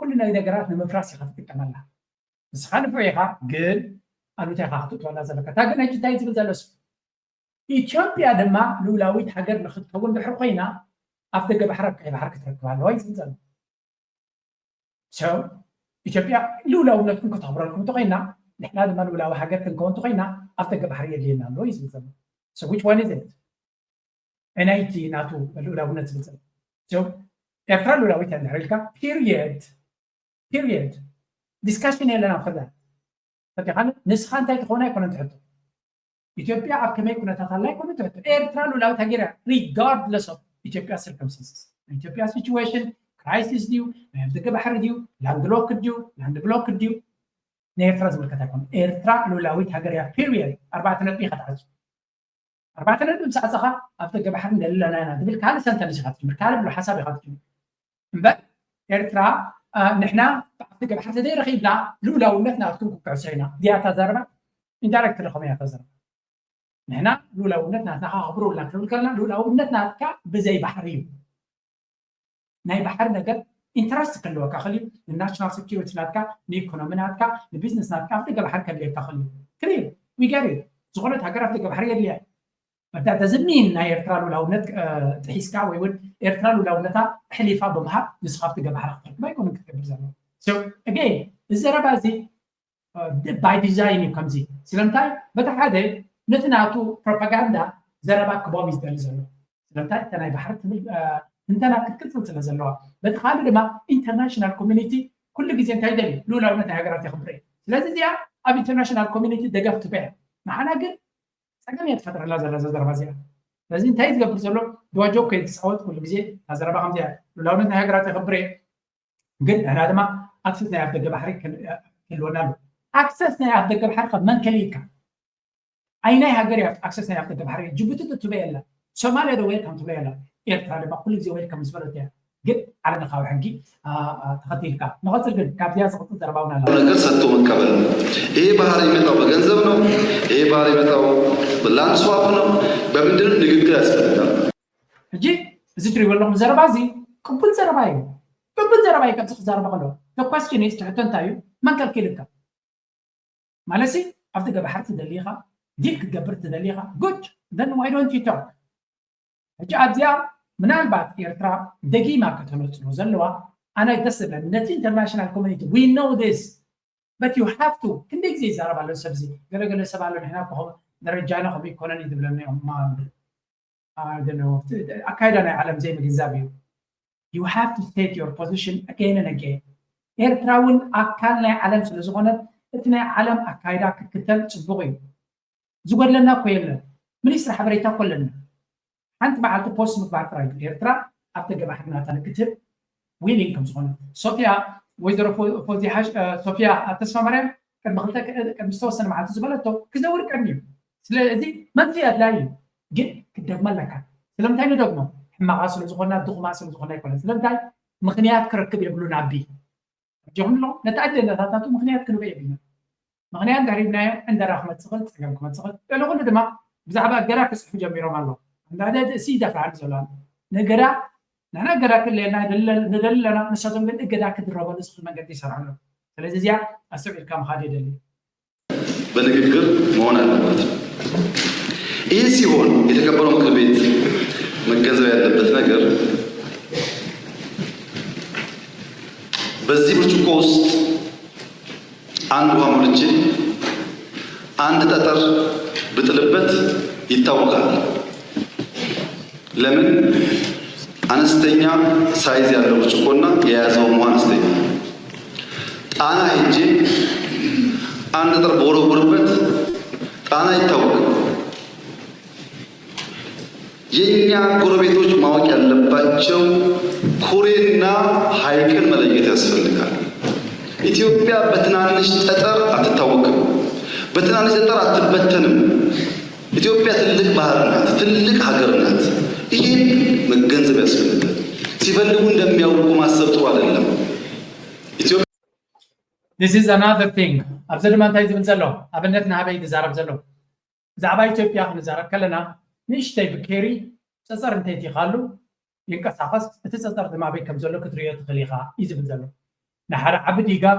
[SPEAKER 2] ኩሉ ናይ ነገራት ንምፍራስ ኢኻ ትጥቀመላ ንስኻ ንፍዑ ኢኻ ግን ኣሉታ ኢኻ ክትእትወላ ዘለካ እታ ግን ሕጂ እንታይ ዝብል ዘሎ እሱ ኢትዮጵያ ድማ ሉላዊት ሃገር ንክትከውን ድሕሪ ኮይና ኣብ ደገ ባሕሪ ኣብ ቀይ ባሕሪ ክትረክብ ኣለዋ እዩ ዝብል ዘሎ ሰው ኢትዮጵያ ሉላውነትኩም ከተኽብረልኩም እንተኮይና ንሕና ድማ ሉላዊ ሃገር ክንከውን እንተኮይና ኣብ ደገ ባሕሪ የድልየና ኣለዎ እዩ ዝብል ዘሎ so which one is it ናይቲ ናቱ ሉላውነት ዝብል ዘሎ so ኤርትራ ሉላዊት እያ እንድሕር ኢልካ period discussion የለና ኣብከዛ ፈቲኻነ ንስኻ እንታይ ትኾነ ኣይኮነ ትሕቶ ኢትዮጵያ ኣብ ከመይ ኩነታት ኣላ ኣይኮነ ትሕቶ ኤርትራ ሉላዊት ሃገር እያ regardless of ኢትዮጵያ circumstances ኢትዮጵያ situation crisis ድዩ ናይ ደገ ባሕሪ ድዩ ላንድ ብሎክ ድዩ ናይ ኤርትራ ዝምልከት ኣይኮነ ኤርትራ ሉላዊት ሃገር እያ period 4 ነጥቢ ኢኻ ትሓዝ 4 ነጥቢ ምሳዕፅኻ ኣብ ደገ ባሕሪ ንደለና ኢና ትብል ካልእ ሰንተንስ ኢኻ ትጅምር ካልእ ብሎ ሓሳብ ኢኻ ትጅምር እምበር ኤርትራ ንሕና ኣብ ደገ ባሕሪ ተዘይረኺብና ሉላውነት ናትኩም ክክዕሶ ኢና ድያ ተዛረባ ኢንዳይሬክት ረኸመ እያ ተዛረባ ንሕና ሉላውነት ናትና ከኽብሩልና ክንብል ከለና ሉላውነት ናትካ ብዘይ ባሕሪ እዩ ናይ ባሕሪ ነገር ኢንተረስት ክህልወካ ክእል እዩ ንናሽናል ሴኪሪቲ ናትካ ንኢኮኖሚ ናትካ ንቢዝነስ ናትካ ኣብ ደገ ባሕሪ ከድልየካ ክእል እዩ ክሊር ዊጋር እዩ ዝኾነት ሃገር ኣብ ደገ ባሕሪ የድልያ በታ ተዝሚን ናይ ኤርትራ ሉላውነት ጥሒስካ ወይ እውን ኤርትራ ሉላውነታ ሕሊፋ ብምሃብ ንስኻ ኣብ ደገ ባሕሪ ክትረክባ ኣይኮነ ክትገብር ዘለዎ so again الزربة زي باي ديزاين كمزي سلامتاي بتحدى نتناتو بروباغندا زربة كباب يزدل زلوا سلامتاي تناي بحر انت انا كتكتل زلوا بتخالد ما انترناشونال كوميونيتي كل جزء انت يدلي لولا ونتا هاجرات يخبري لازم دي اب انترناشونال كوميونيتي دغفت بها معنا قال سقم يتفتر لا زربة زي لازم انت يتقبل زلوا دواجو كيتصاوت كل جزء زربة خمسه لولا ونتا هاجرات يخبري قل انا دما اكسس ناي افدق بحري كلونا اكسس ناي افدق بحري قد من كليكا ايناي هاجري اكسس ناي افدق بحري جيبوتي تبيلا سوماليا دو ويلكم تبيلا ايرترا لما كل زي ويلكم زبلتها قل على نخاو حقي تخطيلكا نغسل قل كافيا سقط درباونا
[SPEAKER 4] ነገር ሰጥቶ መቀበል ነው። ይሄ ባህሪ የመጣው በገንዘብ ነው። ይሄ ባህሪ የመጣው በላንድ ስዋፕ ነው። በምንድን ንግግር ያስፈልጋል
[SPEAKER 2] እጂ እዚ ትሪ ወለኩም ዘረባዚ ቅቡል ዘረባዩ ቅቡል ዘረባይ ከብጽ ዘረባ ቀሎ the question is to تنتايو من كلكلك مالسي افتك بحرت دليخه ديك قبرت دليخه good then why don't you talk اجي ابزيا ምናልባት ኤርትራ ደጊማ ከተመጽ ነው ዘለዋ አና ይተሰለ ነቲ ኢንተርናሽናል ኮሚኒቲ we know this but you have to ክንደ ጊዜ ይዛረባሉ ሰብዚ ገለገለ ሰባሉ ነና ኮ ደረጃና ኮ ኢኮኖሚ ድብለና ማ I don't know አካይዳና ዓለም ዘይ መግዛብ you have to state your position again and again ኤርትራውን አካል ናይ ዓለም ስለ ዝኾነ እቲ ናይ ዓለም አካይዳ ክትከተል ጽቡቕ እዩ ዝጎለና እኮ የለን ሚኒስትር ሓበሬታ ኮለና አንተ ባዓልቲ ፖስት ምግባር ጥራይ ኤርትራ ኣብ ደገ ባሕርና ተንክትብ ዊሊንግ ከም ዝኾነ ሶፊያ ويزرو فوزي حاج صوفيا تسمع مريم كان بخلتها كان مستوصل مع تزبلته كزور كرنيو سلازي ما في أدلاي جد كده ملكا سلام تاني دغمو حما غاسل زخنا دغما سل زخنا يكون سلام تاي مخنيات كركب يبلون عبي جون له نتعدى نتاتو مخنيات كنو بيبينا مخنيات دريبنا عند رحمة صغل تسلمكم صغل لو قلنا دما بزعبا جراك سحب جميرهم الله هذا سيدا فعل زلان نجرا نحن جرا كلنا ندلنا نشاطهم من إجدا كدرابا نسخ المجد يسرعنا فلذا زيا أستوعب كم خالد اللي
[SPEAKER 4] በንግግር መሆን አለበት። ይህ ሲሆን የተከበረው ምክር ቤት መገንዘብ ያለበት ነገር በዚህ ብርጭቆ ውስጥ አንድ ውሃ ሞልቼ አንድ ጠጠር ብጥልበት ይታወቃል። ለምን? አነስተኛ ሳይዝ ያለው ብርጭቆና የያዘው ውሃ አነስተኛ። ጣና ሄጄ አንድ ጠጠር በወረወርበት ጣና ይታወቃል። የኛ ጎረቤቶች ማወቅ ያለባቸው ኩሬና ሐይቅን መለየት ያስፈልጋል። ኢትዮጵያ በትናንሽ ጠጠር አትታወቅም፣ በትናንሽ ጠጠር አትበተንም። ኢትዮጵያ ትልቅ ባህር ናት፣ ትልቅ ሀገር ናት። ይህን መገንዘብ ያስፈልጋል። ሲፈልጉ እንደሚያውቁ ማሰብ ጥሩ አይደለም።
[SPEAKER 2] This is another thing. أبزر ما تايز من زلوا. أبنتنا هبي تزارب زلوا. زعباي إثيوبيا نزارب كلنا نشتي بكيري. تصدر أنت تيخالو. ينكس عفس. تصدر دم عبي كم زلوا كتريات خليقة. إذا من زلوا. نحر عبديجا.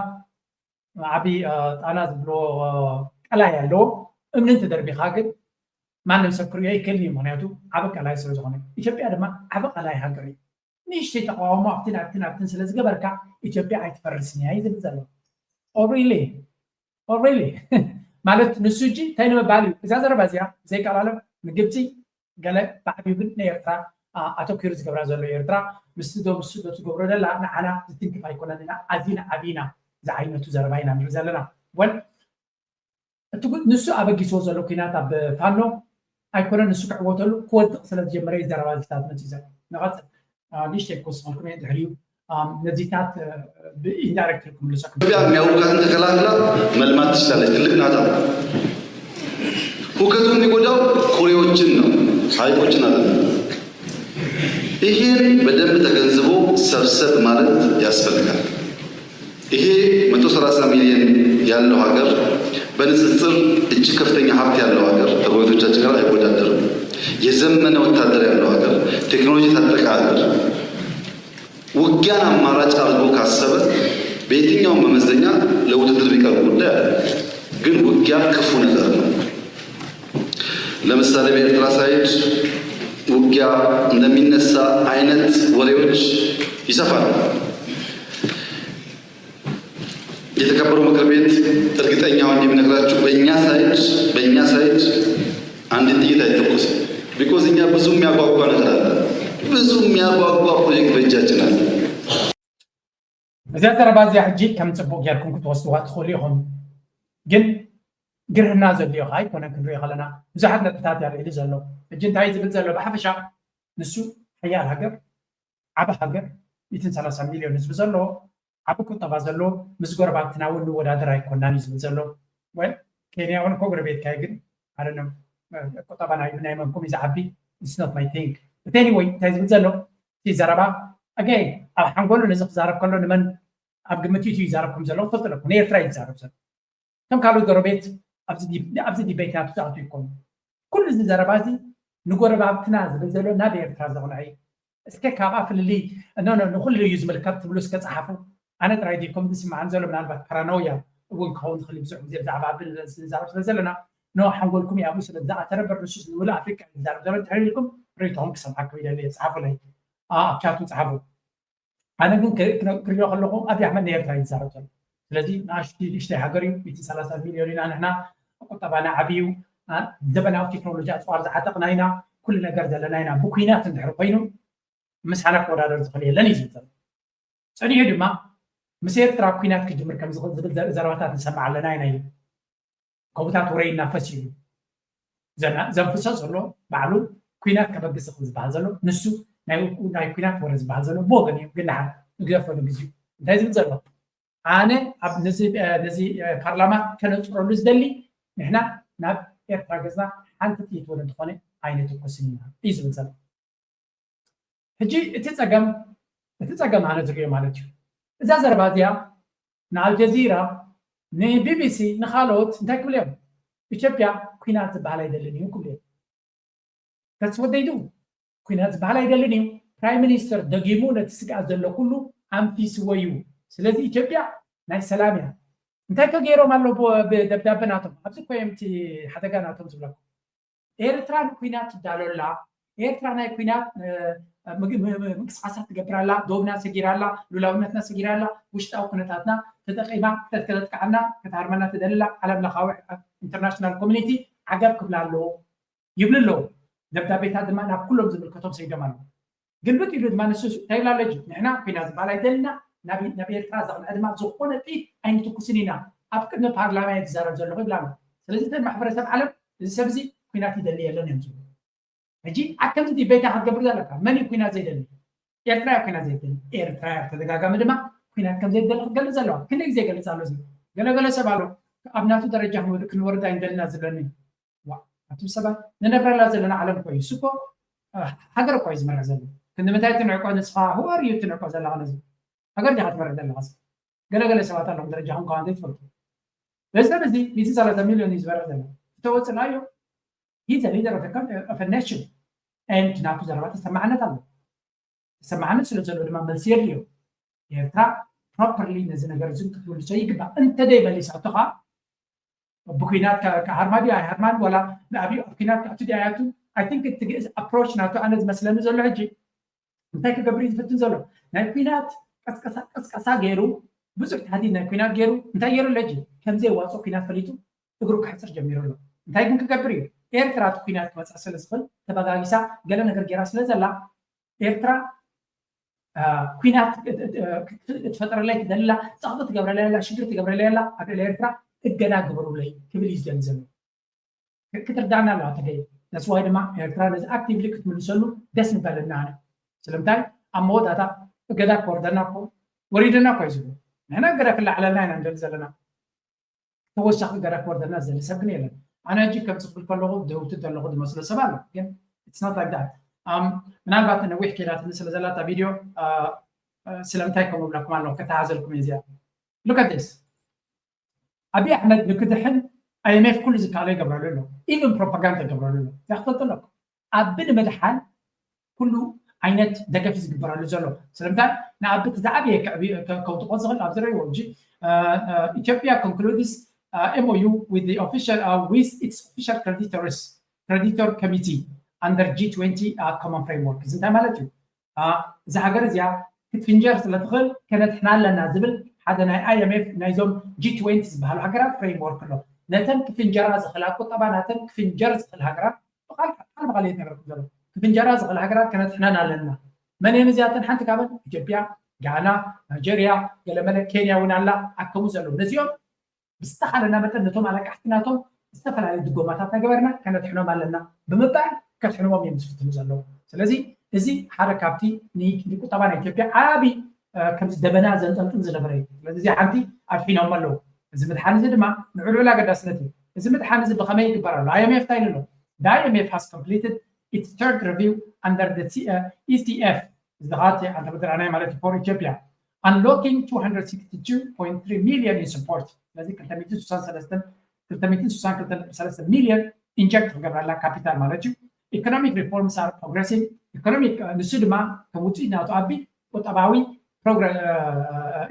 [SPEAKER 2] عبي أنا زبلو كلا يلو. من أنت دربي خاجد. ما نمسكريه كلني منياتو. عبك على يسوع زغني. إثيوبيا دم عبك على هاجري. نشتي تقاوم عبتنا سلز جبركا. إثيوبيا عيتفرسني هاي زي زلوا. Oh really? ማለት ንሱጂ ታይነ ባሉ እዛ ዘረባዚያ ዘይ ቃላለም ንግብቲ ገለ ባዕቢብን ነርታ አተኩሩ ዝገብራ ዘሎ ኤርትራ ምስዶ ዝገብሮ ደላ ንዓና ዝትንክፍ ኣይኮነና ኣዚና ዓቢና ዝዓይነቱ ዘረባይና ንርኢ ዘለና ወል እቱ ንሱ ኣበጊሶ ዘሎ ኩናት ኣብ ፋኖ ኣይኮነ ንሱ ክዕወተሉ ክወድቕ ስለ ዝጀመረ ዘረባዚታት ነቲ ዘ ንቐጥ ንሽተይ ኮስኩም ድሕሪዩ ነዚታት በኢንዳይሬክት ልኩምልሰክ
[SPEAKER 4] የሚያውቃትን ተከላክላ መልማት ትችላለች። ትልቅ ናታ። ሁከቱ የሚጎዳው ኩሬዎችን ነው፣ ሐይቆችን አለ። ይህን በደንብ ተገንዝቦ ሰብሰብ ማለት ያስፈልጋል። ይሄ 130 ሚሊዮን ያለው ሀገር በንጽጽር እጅግ ከፍተኛ ሀብት ያለው ሀገር ከጎረቤቶቻችን ጋር አይወዳደርም። የዘመነ ወታደር ያለው ሀገር፣ ቴክኖሎጂ የታጠቀ ሀገር ውጊያን አማራጭ አድርጎ ካሰበ በየትኛውም መመዘኛ ለውድድር ቢቀርብ ጉዳይ አለ። ግን ውጊያ ክፉ ነገር ነው። ለምሳሌ በኤርትራ ሳይድ ውጊያ እንደሚነሳ አይነት ወሬዎች ይሰፋሉ። የተከበረው ምክር ቤት እርግጠኛ ሆኜ የምነግራችሁ በእኛ ሳይድ አንድ ጥይት አይተኮስም። ቢኮዝ እኛ ብዙ የሚያጓጓ ነገር አለ። ብዙ የሚያጓጓ ፕሮጀክት በእጃችን አለ።
[SPEAKER 2] እዚያ ዘረባዚያ ሕጂ ከም ፅቡቅ ጌርኩም ክትወስድዋ ትኽእሉ ኢኹም። ግን ግርህና ዘድልዮ ኸ ኣይኮነ ክንሪኦ ከለና ብዙሓት ነጥብታት የርእሉ ዘሎ ሕጂ እንታይ ዝብል ዘሎ ብሓፈሻ ንሱ ሓያል ሃገር ዓበ ሃገር 130 ሚልዮን ህዝቢ ዘለዎ ዓበ ቁጠባ ዘለዎ ምስ ጎረባትና እውን ንወዳደር ኣይኮናን እዩ ዝብል ዘሎ ወይ ኬንያ እውን እኮ ጎረቤትካ ግን ኣደለም ቁጠባ ናይ መንኩም እዩ ዝዓቢ ኢትስ ኖት ማይ ቲንግ But anyway, እንታይ ዝብል ዘሎ እቲ ዘረባ ኣገይ ኣብ ሓንጎሉ ነዚ ክዛረብ ከሎ ንመን ኣብ ግምት እዩ ይዛረብ ከም ዘሎ ትፈልጡ ኣለኩም ንኤርትራ እዩ ይዛረብ ዘሎ ከም ካልኦት ጎረቤት ኣብዚ ዲቤት ናቱ ተኣቱ ይኮኑ ኩሉ እዚ ዘረባ እዚ ንጎረባብትና ዝብል ዘሎ ናብ ኤርትራ ዘቕንዐ እዩ እስከ ካብኣ ፍልሊ ንኩሉ እዩ ዝምልከት ትብሉ እስከ ፀሓፉ ኣነ ጥራይ ዲኮም ዝስማዓን ዘሎ ምናልባት ፓራኖያ እውን ክኸውን ዝኽእል ብዙሕ ግዜ ብዛዕባ ብል ዝዛረብ ስለ ዘለና ኖ ሓንጎልኩም እዩ ኣብኡ ስለ ዝኣተረ በርንሱ ንውሉእ ኣፍሪካ ዝዛረብ ዘሎ ድሕሪ ኢልኩም ريتهم كسمعك ويا اللي يصحفوا لي كاتو صحفوا انا ግን ክሪኦ ከለኹ ኣብ ኣሕመድ ነርታ ይዛረብ ስለዚህ ናሽቲ እሽተይ ሃገር እዩ 130 ሚልዮን ኢና ንሕና ቁጠባና ዓብዩ ዘበናዊ ቴክኖሎጂ ኣፅዋር ዝዓጠቕና ኢና ኩሉ ነገር ዘለና ኢና ብኩናት እንድሕር ኮይኑ ምስ ሓና ክወዳደር ዝኽእል የለን እዩ ዝብል ፀኒሑ ድማ ምስ ኤርትራ ኩናት ክጅምር ከም ዝኽእል ዝብል ዘረባታት ንሰማዕ ኣለና ኢና እዩ ከቡታት ወረይ እናፈስ እዩ ዘንፍሶ ዘሎ ባዕሉ ኩናት ከበግስ ዝኽእል ዝበሃል ዘሎ ንሱ ናይ ኩናት ወረ ዝበሃል ዘሎ ብወገን እዩ ግን ንሓን ንግደፈሉ ግዜኡ እንታይ ዝብል ዘሎ أنا أب نزي برلمان كانوا تقولوا لزدلي نحنا ناب إرترا جزنا حنت يتولد خانة عينة القسمية إيش بنزل هجي تتساقم أنا تقول مالتي إذا زرباديا نا الجزيرة نا بي بي سي نخالوت نتاك بليهم إثيوبيا كوينات بعلى يدلنيو كلهم that's what they do كوينات بعلى يدلنيو prime minister دقيمو نتسقع زلو كله عم في سويو سلازي إثيوبيا ناي سلاميا نتاك غيرو مالو بدبداب ناتهم أبسي كويمتي حتى كاناتهم زبلكم إيرتران كوينات دالولا إيرتران ناي كوينات مقصاصات تقبرالا دوبنا سجيرالا لولاونتنا سجيرالا وشتاو كنتاتنا تدقيما تتكلت عنا كتعرمنا تدللا على ملخاوح انترناشنال كوميونيتي عقب كبلالو يبللو دبدابيت هذا ما كلهم زي الكتب سيدمانو قلبت يريد ما نسوس تايلا لجي نحنا كنا زبالا يدلنا نبي التازق الأدماء زقونة في أين تكسنينا أبكرنا بارلمان يتزارب زلو غيبلانا سلازي المحبرة سب عالم السبزي كنا تدلي يلا نمزو هجي أكمل دي بيتا حد قبل ذلك من يكون زي دلني إيرترا كنا زي دلني إيرترا تدقاقا مدما كنا كم زي دلني قال زلوا كنا زي قال زلوا زي قال سبالو أبناتو درجة مود كن وردا عندنا زلني وا أتم سبا ننبر لازلنا عالم كويس سكو حجر كويس مرة زلنا كنا متى تنعقوا نصفا هو أريد تنعقوا زلنا غنزل حجر جهات مرة زلنا غصب قال سبات لهم درجة هم قاعدين يتفرقوا بس دي 3 مليون يزبر زلنا توصل أيو he's a leader of a nation and ناكو زربات سمعنا طلع سمعنا سلسلة لما بنسيريو يرترا properly نزنا جرزون كل شيء كبا أنت دايما اللي سأتقع بكينات كهرمادي هرمان ولا أبي بكينات أتدي آياته I think it approach ناتو أنا مثلا نزل هجي أنت كبريد فتنزلوا ناكينات كسكسا غيرو بزرت هذه ناكينات غيرو أنت غيرو لجي كم زي واسو كينات فريتو تقولك حسر جميرو له أنت يمكن كبريد إيرترا تكوينات كمسألة سفل تبغى قالنا نقدر جراس لزلا إيرترا كوينات تفتر لي تدللا صعدت قبل لا شجرة قبل لا قبل إيرترا الجنا قبروا لي كبليز جنزل كتر دعنا لا تجي ناس وايد ما إيرترا ناس أكتيفلي كنت منسلو دسم بالنا سلمتاي أمود هذا قدا كوردنا كو وريدنا كويسو هنا قدا كل على لنا ننزلنا توسخ قدا كوردنا نزل سبني لنا أنا أجي كم تقول كل لغة دوت اللغة المصرية سبالة يعني it's not like that من البعض إنه ويحكي لات مثل زلات فيديو سلامتكم وبلاكم عنه كتعزلكم يزيد look at this أبي أحمد نكدحن IMF كل ذكر عليه قبل له even propaganda قبل له يخطط لك أبن مدحان كله عينت دقفز قبل له زلوا سلامتك نعبت زعبي كوت قصغل أبزري وجي Ethiopia concludes MOU with the official with its official creditor committee under G20 common framework. زين مالتي زهجر زيا كتفنجر سلتخل كانت حنا لنا زبل حدا ناي IMF نايزوم G20 بهالو حجرات framework له نتن كفنجر زخلاكو طبعا نتن كفنجر زخل حجرات قال بغالي نقول كفنجر زخل حجرات كانت حنا لنا من هنا زياتن حنت كابل إثيوبيا غانا نيجيريا يلمنا كينيا ونالا أكمل زلوا نزيوم بستخلنا مثلا نتوم على كحتناتهم استفل على الدقومات جبرنا كانت حنوم على بمبع كانت حنوم يمسفت مزلوا سلازي إزي حركاتي نيكو طبعا إثيوبيا عابي كم دبنا زنتم تنزل بري لذي عندي أرحينهم ملو إذا متحنز دما نقول ولا قد أسنتي إذا متحنز بخمية كبار لا IMF تايلو the IMF has completed its third review under the ECF زغاتي عند بدر أنا مالتي for Ethiopia unlocking 262.3 million in support لذلك 363 مليون inject قبل capital مالتي economic reforms are progressing economic نسودما كموتي ناتو أبي وطبعوي program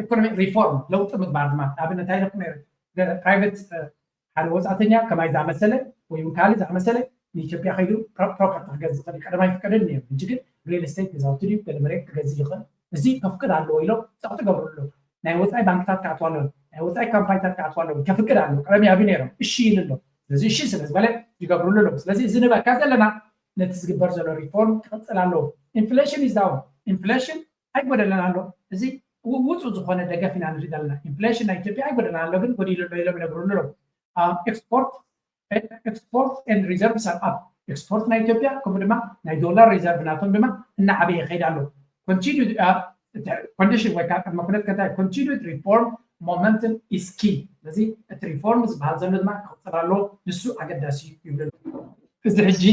[SPEAKER 2] economic reform لو تمت بعد ما أبنا تايلو كمير private حلوز أتنيا كما إذا مسألة ويمكن إذا مسألة نيجي خيلو proper تجهز طريق أنا ما يفكر إني نجيك real estate نزاوتري بالمريك تجهز يخل زي تفكر على لويلو تعطي قبل له نايوت أي بنكات كاتوالو نايوت أي كامباينات كاتوالو كفكر على كلامي أبي نيرم الشيء لله لذي الشيء سلسلة بله يقبلوا له بس لذي زين بكذا لنا نتسجل برضه الريفورم خلص له inflation is down inflation أكبر لنا له زي ووتو زخانة دقة فينا نريد لنا inflation أكتبي أكبر لنا له بن بدي له بنقول له export and reserves are up export na Ethiopia كمدما na dollar reserve ناتهم بما إن عبيه خير له continued condition وكان ما كنت كذا continued reform momentum is key ስለዚህ እቲ ሪፎርም ዝበሃል ዘሎ ድማ ክቕፅል ኣሎ ንሱ ኣገዳሲ ይብሉ እዚ ሕጂ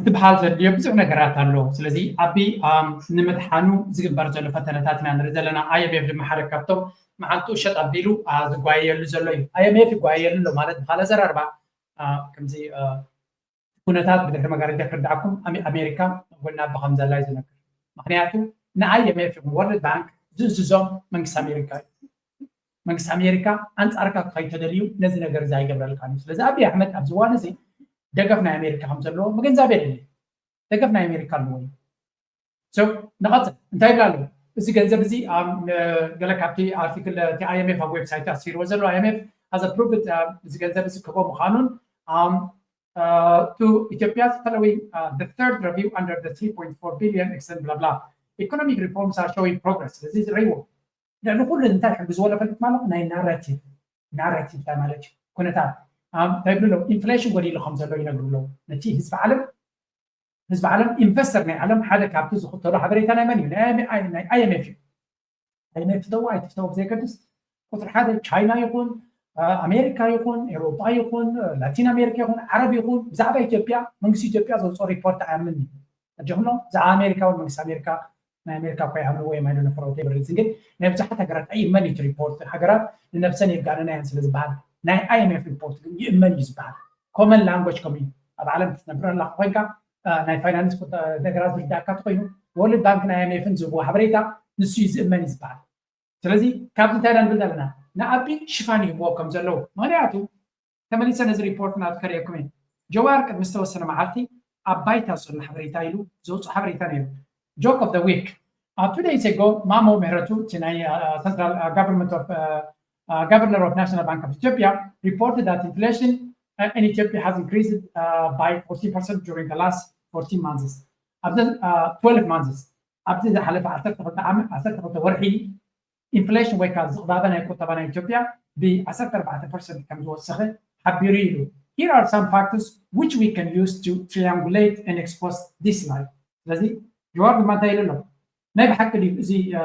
[SPEAKER 2] ዝብሃል ዘድልዮ ብዙሕ ነገራት ኣሎ ስለዚ ኣቢ ንምድሓኑ ዝግበር ዘሎ ፈተነታት ኢና ንርኢ ዘለና IMF ድማ ሓደ ካብቶም መዓልቱ ሸጥ ኣቢሉ ዝጓየሉ ዘሎ እዩ IMF ይጓየሉ ኣሎ ማለት ብካልእ ኣዘራርባ ከምዚ ኩነታት ብድሕሪ መጋረጃ ክርዳዕኩም ኣሜሪካ ጎና ብከም ዘላ እዩ ዝነግር ምክንያቱ ንIMF ወርልድ ባንክ ዝእዝዞም መንግስቲ ኣሜሪካ እዩ መንግስቲ ኣሜሪካ ኣንጻርካ ከይተደልዩ ነዚ ነገር እዚ ኣይገብረልካን ስለዚ ኣብይ ኣሕመድ ኣብዚ እዋን እዚ ደገፍ ናይ ኣሜሪካ ከም ዘለዎ ምግንዛብ የድሊ ደገፍ ናይ ኣሜሪካ ኣለዎ እዩ ንቐፅል እንታይ ይብላ ኣለዎ እዚ ገንዘብ እዚ ገለ ካብቲ ኣርቲክል እቲ IMF ኣብ ዌብሳይት ኣስፊርዎ ዘሎ IMF has approved እዚ ገንዘብ እዚ ክቦ ምዃኑን to Ethiopia's following the third review under the 3.4 billion extend blah blah economic reforms are showing progress this is real لأنه كل انتاج بزوله فلت ماله ناي ناراتيف تمالك كنتا طيب له inflation ودي له 5 له ينقول له نتي حزب عالم انفستر من عالم حدا كابتو زخط له حبريتنا مني IMF تفتو زي كدس قطر حدا تشاينا يكون امريكا يكون اوروبا يكون لاتين امريكا يكون عربي يكون بزعبه اثيوبيا منكس اثيوبيا زو ريبورت عاملني اجهلهم زع امريكا ومنكس امريكا ما امريكا كوي عملوا وين ما لنا فروتي بريزنج نبصح حاجات اي ماني ريبورت حاجات لنفسنا يبقى لنا ينسل زبال ناي IMF ريبورت يمن يزبال كومن لانجويج كومين اب عالم تنبر لا خوينكا ناي فاينانس كنت دغراز داكات كوينو وورلد بانك ناي IMF نزبو حبريتا نسو يزمن يزبال ስለዚህ ካብቲ ታይላንድ ብልዳለና ንኣቢ ሽፋን ይህብዎ ከም ዘለዎ ምክንያቱ ተመሊሰ ነዚ ሪፖርት ናትከርየኩም እየ ጀዋር ቅድሚ ዝተወሰነ መዓልቲ ኣብ ባይታ ዘሎ ሓበሬታ ኢሉ ዘውፅኡ ሓበሬታ ነይሩ ጆክ ኦፍ ደ ዊክ 2 days ago ማሞ ምህረቱ እቲ ናይ central governor of National Bank of Ethiopia reported that inflation in Ethiopia has increased by 40% during the last 14 months after 12 months after the حلف 10 ወርሒ inflation way كان زغبابنا يكتبنا إثيوبيا ب 14% كم توسخه حبيريلو here are some factors which we can use to triangulate and expose this line لذي جواب ما تايل له ناي حق لي زي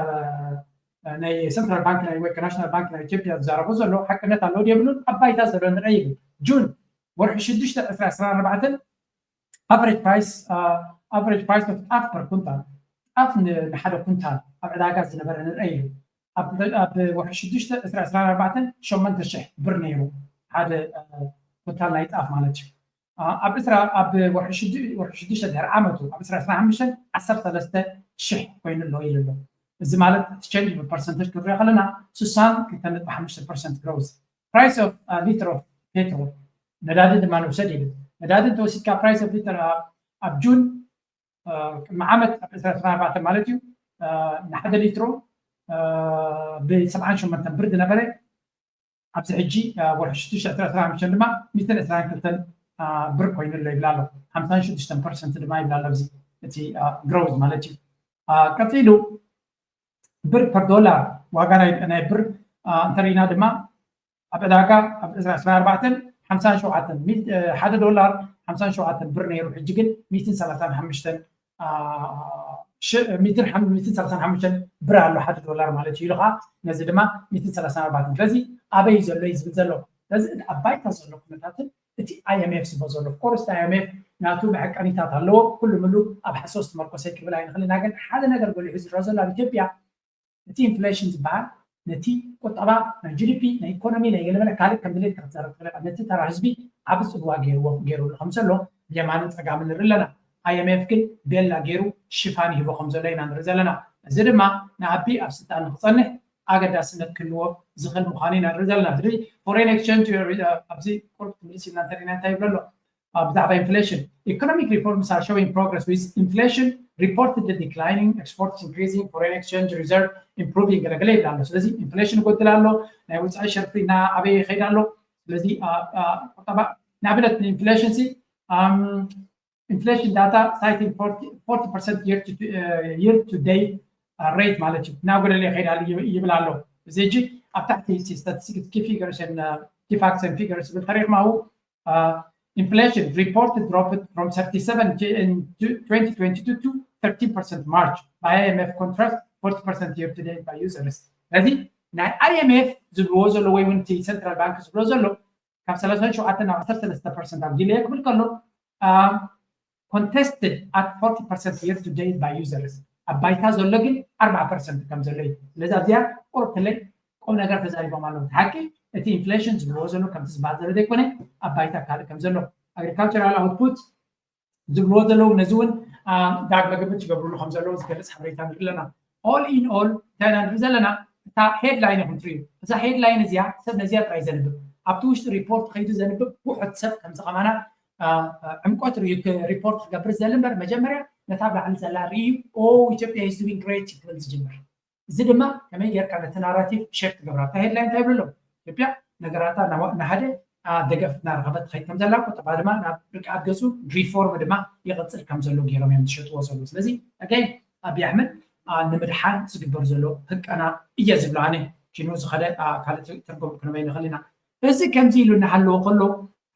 [SPEAKER 2] ناي سنترال بانك ناي ويك ناشونال بانك ناي إثيوبيا زاربو زلو حق نتا لو يبلون أبايتا زلون رأيه جون ورح شدش 14 average price of per كنتال أفن نحدو كنتال أبعد عجز نبرن رأيه اب وحشدش 14 شمنت الشح برنيرو هذا كنتال لا يتقاف مالتش اب اسرا اب وحشدش دهر عامته اب اسرا 15 13 شح كوين له يلو እዚ ማለት تشينج بالبرسنتج كبر خلنا 60 كنت 5% growth price of a liter of petrol نداد ما نوصل له نداد توسيت كا price of liter اب جون معامت اب اسرا 14 مالتي نحد لترو ب 7 برد نبره ابز حجي ورحشتش 13 دما 222 بر كوين اللي يبلالو 56% دما يبلالو بزي تي جروز مالتي كتيلو بر بر دولار واغانا انا بر انترينا دما ابداكا اب 14 50 شوعه 1 دولار 50 شوعه بر نيرو حجي 235 235 ብር ኣሎ ሓደ ዶላር ማለት እዩ ኢሉኻ ነዚ ድማ 134 ስለዚ ኣበይ ዘሎ ይዝብል ዘሎ ስለዚ ኣባይታ ዘሎ ኩነታትን እቲ IMF ዝቦ ዘሎ ኮርስ IMF ናቱ መዕቀኒታት ኣለዎ ኩሉ ምሉ ኣብ ሓሶስት መርኮሰይ ክብል ኣይንኽእልና ግን ሓደ ነገር ገሊሑ ዝረአ ዘሎ ኣብ ኢትዮጵያ እቲ ኢንፍሌሽን ዝበሃል ነቲ ቁጠባ ናይ GDP ናይ ኢኮኖሚ ናይ ገለመለ ካልእ ከም ድሌት ክትዛረብ ትኽእል ነቲ ተራ ህዝቢ ኣብ ፅልዋ ገይሩሉ ከም ዘሎ ብየማንን ፀጋምን ንርኢ ኣለና IMF ግን ቤላ ገይሩ ሽፋን ይህቦ ከም ዘሎ ኢና ንርኢ ዘለና እዚ ድማ ንኣቢ ኣብ ስልጣን ንክፀንሕ ኣገዳስነት ክህልዎ ዝኽእል ምዃኑ ኢና ንርኢ ዘለና ስለዚ ፎሬን ኤክስቼንጅ ኣብዚ ቁርብ ትምልስ ኢልና እንተሪእና እንታይ ይብሎ ኣሎ ብዛዕባ ኢንፍሌሽን ኢኮኖሚክ ሪፎርምስ are showing progress with inflation reported declining exports increasing foreign exchange reserve improving ገለገለ ይብላ ኣሎ ስለዚ ኢንፍሌሽን ይጎድል ኣሎ ናይ ወፃኢ ሸርፊ ኣበይ ይኸይድ ኣሎ ስለዚ ቁጠባ ንኣብነት ኢንፍሌሽን inflation data citing 40% year to date rate مالتي نقول اللي خير على يبلالو زيجي أبتحتي statistics key figures and key facts and figures بالتاريخ ما هو inflation reported dropped from 37 in 2022 to 13% March by IMF contrast 40% year to date by users هذه ናይ IMF ዝብልዎ ዘሎ ወይ እውን እቲ ሰንትራል ባንክ ዝብልዎ ዘሎ ካብ 37 ናብ 13% ኣብ ዲሌይ ክብል ከሎ contested at 40% year to date by users ኣባይታ ዘሎ ግን 40% ከም ዘሎ እዩ ስለዚ ኣብዚኣ ቁርብተለይ ቁም ነገር ተዛሪቦም ኣለዉ ሓቂ እቲ ኢንፍሌሽን ዝብልዎ ዘሎ ከምቲ ዝበሃል ዘሎ ዘይኮነ ኣባይታ ካልእ ከም ዘሎ agricultural output ዝብልዎ ዘለዉ ነዚ እውን ዳግመ ግብት ይገብርሉ ከም ዘለዉ ዝገልፅ ሓበሬታ ንርኢ ኣለና all in all እንታይና ንርኢ ዘለና እታ ሄድላይን ኢኹም ትርእዩ እዛ ሄድላይን እዚኣ ሰብ ነዚኣ ጥራይ ዘንብብ ኣብቲ ውሽጢ ሪፖርት ከይዱ ዘንብብ ውሑድ ሰብ ከምዚ ኸማና ዕምቆት ሪፖርት ክገብር ዘለ እምበር መጀመርያ ነታ ባዕሊ ዘላ ርእዩ ኢትዮጵያ is doing great ክብል ዝጅምር እዚ ድማ ከመይ ጌርካ ነቲ ናራቲቭ ሼፕ ትገብራ እታ ሄድላይን እንታይ ይብሎ ኢትዮጵያ ነገራታ ንሓደ ደገፍ እናረኸበት ትኸይድ ከም ዘላ ቁጠባ ድማ ናብ ርግኣት ገፁ ሪፎርም ድማ ይቕፅል ከም ዘሎ ገይሮም እዮም ዝሸጥዎ ዘሎ ስለዚ ኣገይ ኣብዪ ኣሕመድ ንምድሓን ዝግበር ዘሎ ህቀና እየ ዝብሎ ኣነ ሽኑ ዝኸደ ካልእ ትርጉም ክንበይ ንኽእል ኢና እዚ ከምዚ ኢሉ እናሃለዎ ከሎ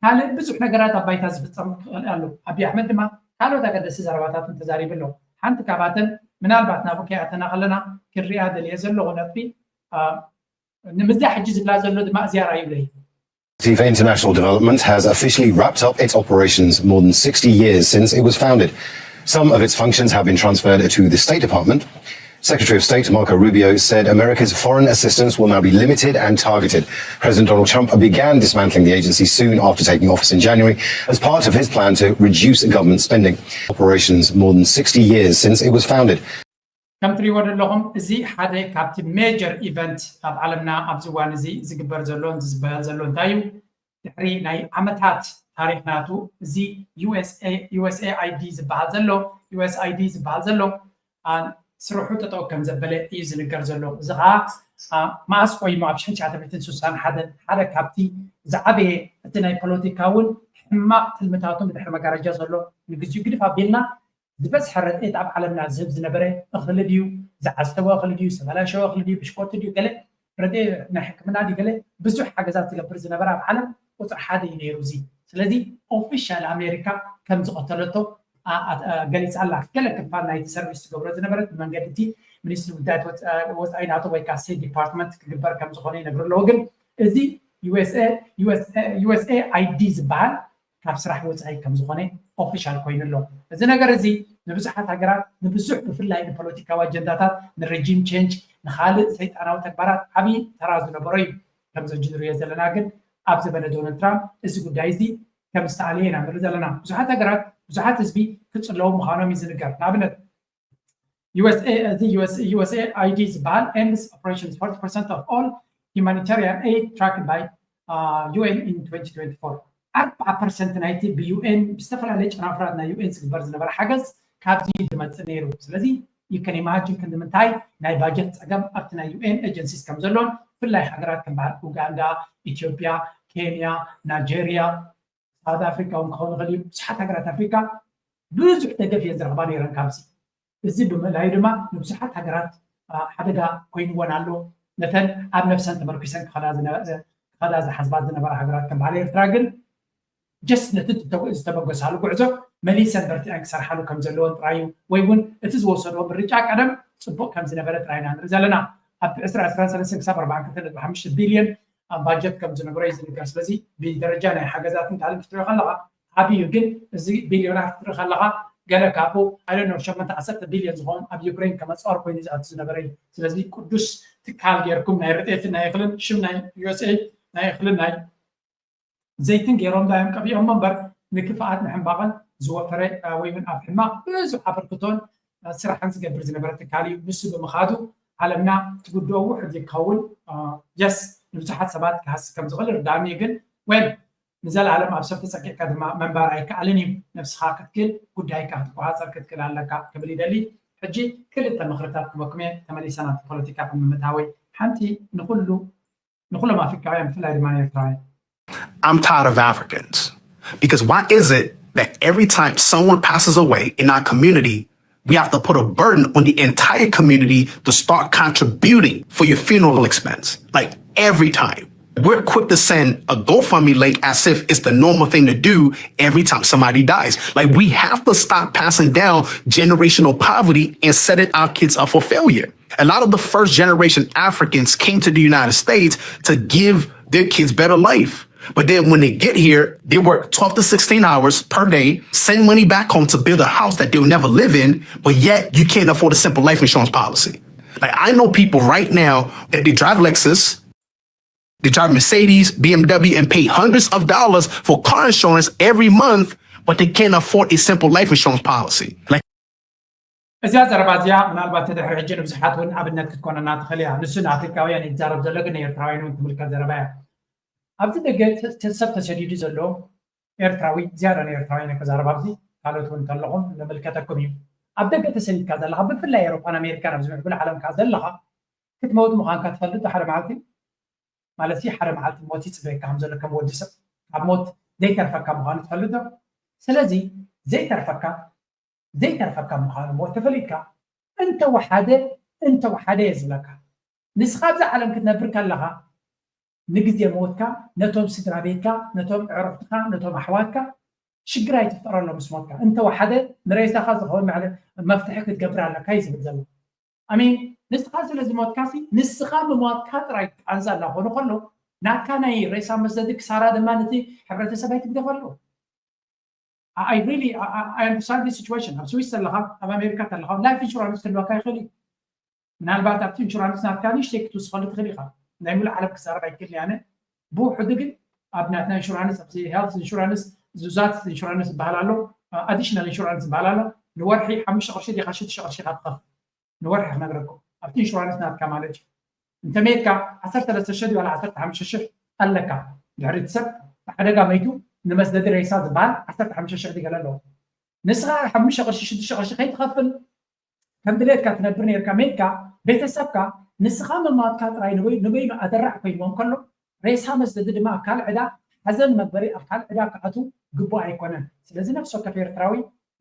[SPEAKER 2] ካልእ ብዙሕ ነገራት ኣብ ባይታ ዝፍፀም ክኽእል ኣሎ ኣብዪ ኣሕመድ ድማ ካልኦት ኣገደሲ ዘረባታትን ተዛሪቡ ኣሎ ሓንቲ ካብኣተን ምናልባት ናብኡ ከይኣተና ከለና ክሪኣ ደልየ ዘለኹ ነጥቢ ንምዛ ሕጂ ዝብላ ዘሎ ድማ ዝያራ ይብለይ
[SPEAKER 5] for International Development has officially wrapped up its operations more than 60 years since it was founded. Some of its functions have been transferred to the State Department. Secretary of State Marco Rubio said America's foreign assistance will now be limited and targeted. President Donald Trump began dismantling the agency soon after taking office in January as part of his plan to reduce government spending. Operations more than 60 years since it was founded.
[SPEAKER 2] ከም ትሪእዎ ዘለኹም እዚ ሓደ ካብቲ ሜጀር ኢቨንት ኣብ ዓለምና ኣብዚ እዋን እዚ ዝግበር ዘሎን ዝበሃል ዘሎ እንታይ እዩ ድሕሪ ናይ ዓመታት ታሪክ ናቱ እዚ USAID ዝበሃል ዘሎ ስርሑ ጠጠው ከም ዘበለ እዩ ዝንገር ዘሎ እዚ ከዓ ማእስ ኮይኑ ኣብ 1961 ሓደ ካብቲ ዝዓበየ እቲ ናይ ፖለቲካ እውን ሕማቕ ትልምታቱን ብድሕሪ መጋረጃ ዘሎ ንግዚኡ ግድፍ ኣቢልና ዝበዝሐ ረድኤት ኣብ ዓለምና ዝህብ ዝነበረ እኽሊ ድዩ ዝዓስተወ እኽሊ ድዩ ዝተበላሸወ እኽሊ ድዩ ብሽኮቲ ድዩ ገለ ረድኤት ናይ ሕክምና ድዩ ገለ ብዙሕ ሓገዛት ዝገብር ዝነበረ ኣብ ዓለም ቁፅሪ ሓደ እዩ ነይሩ እዚ ስለዚ ኦፊሻል ኣሜሪካ ከም ዝቐተለቶ ገሊፃ ኣላ ገለ ክፋል ናይቲ ሰርቪስ ዝገብሮ ዝነበረት ብመንገዲ እቲ ሚኒስትሪ ጉዳያት ወፃኢ ናቶ ወይ ከዓ ስቴት ዲፓርትመንት ክግበር ከም ዝኾነ ይነግሩ ኣለዎ ግን እዚ USAID ዝበሃል ካብ ስራሕ ወፃኢ ከም ዝኾነ ኦፊሻል ኮይኑ ኣሎ እዚ ነገር እዚ ንብዙሓት ሃገራት ንብዙሕ ብፍላይ ንፖለቲካዊ ኣጀንዳታት ንሬጂም ቼንጅ ንካልእ ሰይጣናዊ ተግባራት ዓብዪ ተራ ዝነበሮ እዩ ከምዚ ሕጂ ንሪኦ ዘለና ግን ኣብ ዘበነ ዶናልድ ትራምፕ እዚ ጉዳይ እዚ ከም ዝተኣለየ ኢና ንርኢ ዘለና ብዙሓት ሃገራት ብዙሓት ህዝቢ ክፅለዉ ምዃኖም እዩ ዝንገር ንኣብነት USAID ዝበሃል ends operations 40% of all humanitarian aid tracked by UN in 2024 4% ናይቲ ብዩኤን ብዝተፈላለየ ጨናፍራት ናይ ዩኤን ዝግበር ዝነበረ ሓገዝ ካብዚ ዝመፅእ ነይሩ ስለዚ ይከን ኢማጂን ክንምንታይ ናይ ባጀት ፀገም ኣብቲ ናይ ዩኤን ኤጀንሲስ ከም ዘሎን ብፍላይ ሃገራት ከም በዓል ኡጋንዳ ኢትዮጵያ ኬንያ ናይጀርያ ሳውት ኣፍሪካ እውን ክኸውን ይኽእል እዩ ብዙሓት ሃገራት ኣፍሪካ ብዙሕ ደገፍ እየን ዝረኽባ ነይረን ካብዚ እዚ ብምእላዩ ድማ ንብዙሓት ሃገራት ሓደጋ ኮይኑዎን ኣሎ ነተን ኣብ ነፍሰን ተመርኪሰን ክኸዳ ዝሓዝባት ዝነበራ ሃገራት ከም በዓል ኤርትራ ግን ጀስት ነቲ ዝተበገሳሉ ጉዕዞ መሊሰን በርቲዐን ክሰርሓሉ ከም ዘለዎን ጥራዩ ወይ እውን እቲ ዝወሰድዎ ምርጫ ቀደም ፅቡቅ ከም ዝነበረ ጥራይና ንርኢ ዘለና ኣብ 2023 ክሳብ 4.5 ቢልዮን ባጀት ከም ዝነበረ እዩ ዝንገር ስለዚ ብደረጃ ናይ ሓገዛትን ካልእ ክትሪኦ ከለካ ዓብዩ ግን እዚ ቢልዮናት ክትርኢ ከለካ ገለ ካብኡ ኣይዶኖ 10 ቢልዮን ዝኾኑ ኣብ ዩክሬን ከመፅዋር ኮይኑ ዝኣቱ ዝነበረ እዩ ስለዚ ቅዱስ ትካል ጌርኩም ናይ ርድኤትን ናይ እኽልን ሽም ናይ USA ናይ እኽልን ናይ ዘይትን ገይሮም ዳዮም ቀቢኦም እምበር ንክፍኣት ንሕምባቐን ዝወፈረ ወይ እውን ኣብ ሕማቕ ብዙሕ ኣበርክቶን ስራሕን ዝገብር ዝነበረ ትካል እዩ ንሱ ብምኻዱ ዓለምና ትጉድኦ ውሕድ ይከውን ጀስ ንብዙሓት ሰባት ክሃስብ ከም ዝኽእል ርዳእኒ ግን ወይ ንዘለዓለም ኣብ ሰብ ተፀቂዕካ ድማ መንባር ኣይከኣልን እዩ ነብስኻ ክትክል ጉዳይካ ክትቆፃፀር ክትክል ኣለካ ክብል ይደሊ ሕጂ ክልተ ምክርታት ክበኩም እየ ተመሊሰና ፖለቲካ ብምምታወይ ሓንቲ ንኩሎም ኣፍሪካውያን ብፍላይ ድማ ኤርትራውያን
[SPEAKER 6] I'm tired of Africans because why is it that every time someone passes away in our community, we have to put a burden on the entire community to start contributing for your funeral expense? Like every time. We're quick to send a GoFundMe link as if it's the normal thing to do every time somebody dies. Like we have to stop passing down generational poverty and setting our kids up for failure. A lot of the first generation Africans came to the United States to give their kids better life. But then when they get here, they work 12 to 16 hours per day, send money back home to build a house that they'll never live in, but yet you can't afford a simple life insurance policy. Like I know people right now that they drive Lexus, they drive Mercedes, BMW, and pay hundreds of dollars for car insurance every month, but they can't afford a simple life insurance policy. Like
[SPEAKER 2] እዚያ ዘረባዝያ ምናልባት ተድሕሪ ሕጂ ንብዙሓት እውን ኣብነት ክትኮነና ትኽእል እያ ንሱን ኣፍሪካውያን ይዛረብ ዘሎ ግን ኤርትራውያን እውን ትምልከት ዘረባ እያ ኣብዚ ደገ ሰብ ተሰዲዱ ዘሎ ኤርትራዊ ዝያዳ ንኤርትራውያን ክዛረብ ኣብዚ ካልኦት እውን ከለኹም ንምልከተኩም እዩ ኣብ ደገ ተሰዲድካ ዘለካ ብፍላይ ኤውሮፓን ኣሜሪካን ኣብ ዝምዕብል ዓለምካ ዘለካ ክትመውት ምዃንካ ትፈልጥ ሓደ መዓልቲ ማለት ሓደ መዓልቲ ሞት ይፅበየካ ከም ዘሎ ከም ወዲ ሰብ ኣብ ሞት ዘይተርፈካ ምዃኑ ትፈልጥ ስለዚ ዘይተርፈካ ምዃኑ ሞት ተፈሊጥካ እንተ ወሓደ የዝብለካ ንስኻ ኣብዛ ዓለም ክትነብር ከለኻ ንግዜ ሞትካ ነቶም ስድራ ቤትካ ነቶም ዕሩኽትካ ነቶም ኣሕዋትካ ሽግር ኣይትፍጠረሎም ምስ ሞትካ እንተ ወሓደ ንሬሳኻ ዝኸውን መፍትሒ ክትገብር ኣለካ እዩ ዝብል ዘሎ ኣሚን ንስኻ ስለዚ ሞትካሲ ንስኻ ምሟትካ ጥራይ ኣንዛ እናኾኑ ከሎ ናትካ ናይ ሬሳ መስደዲ ክሳራ ድማ ነቲ ሕብረተሰብ ኣይትግደፈሉ I understand this situation. ኣብ ስዊስ ዘለኻ ኣብ ኣሜሪካ ዘለኻ ላይፍ ኢንሹራንስ ክህልወካ ይኽእል እዩ ምናልባት ኣብቲ ኢንሹራንስ ናትካ ንእሽተይ ክትውስኸሉ ትኽእል ኢኻ ናይ ሙሉእ ዓለም ክዛረብ ኣይክእልን ኣነ ብውሕዱ ግን ኣብ ናትና ኢንሹራንስ ኣብዚ ሄልት ኢንሹራንስ ዙዛት ኢንሹራንስ ዝበሃል ኣሎ ኣዲሽናል ኢንሹራንስ ዝበሃል ኣሎ ንወርሒ 5 ቅርሺ ዲኻ 6 ቅርሺ ኢኻ ትኸፍል ንወርሒ ክነግረኩም ኣብቲ ኢንሹራንስ ናትካ ማለት እዩ እንተሜትካ 13,000 ወላ 15,000 ኣለካ ድሕሪ እቲ ሰብ ብሓደጋ መይቱ ንመስደዲ ሬሳ ዝበሃል 15,000 ዲገለ ኣለዎ ንስኻ 5 ቅርሺ 6 ቅርሺ ከይትኸፍል ከም ድሌትካ ትነብር ነርካ ሜትካ ቤተሰብካ ንስኻ ምሟትካ ጥራይ ንበይኑ ኣደራዕ ኮይንዎም ከሎ ሬሳ መስደዲ ድማ ኣብ ካልእ ዕዳ ሓዘን መግበሪ ኣብ ካልእ ዕዳ ክኣቱ ግቡእ ኣይኮነን ስለዚ ነፍሲ ወከፍ ኤርትራዊ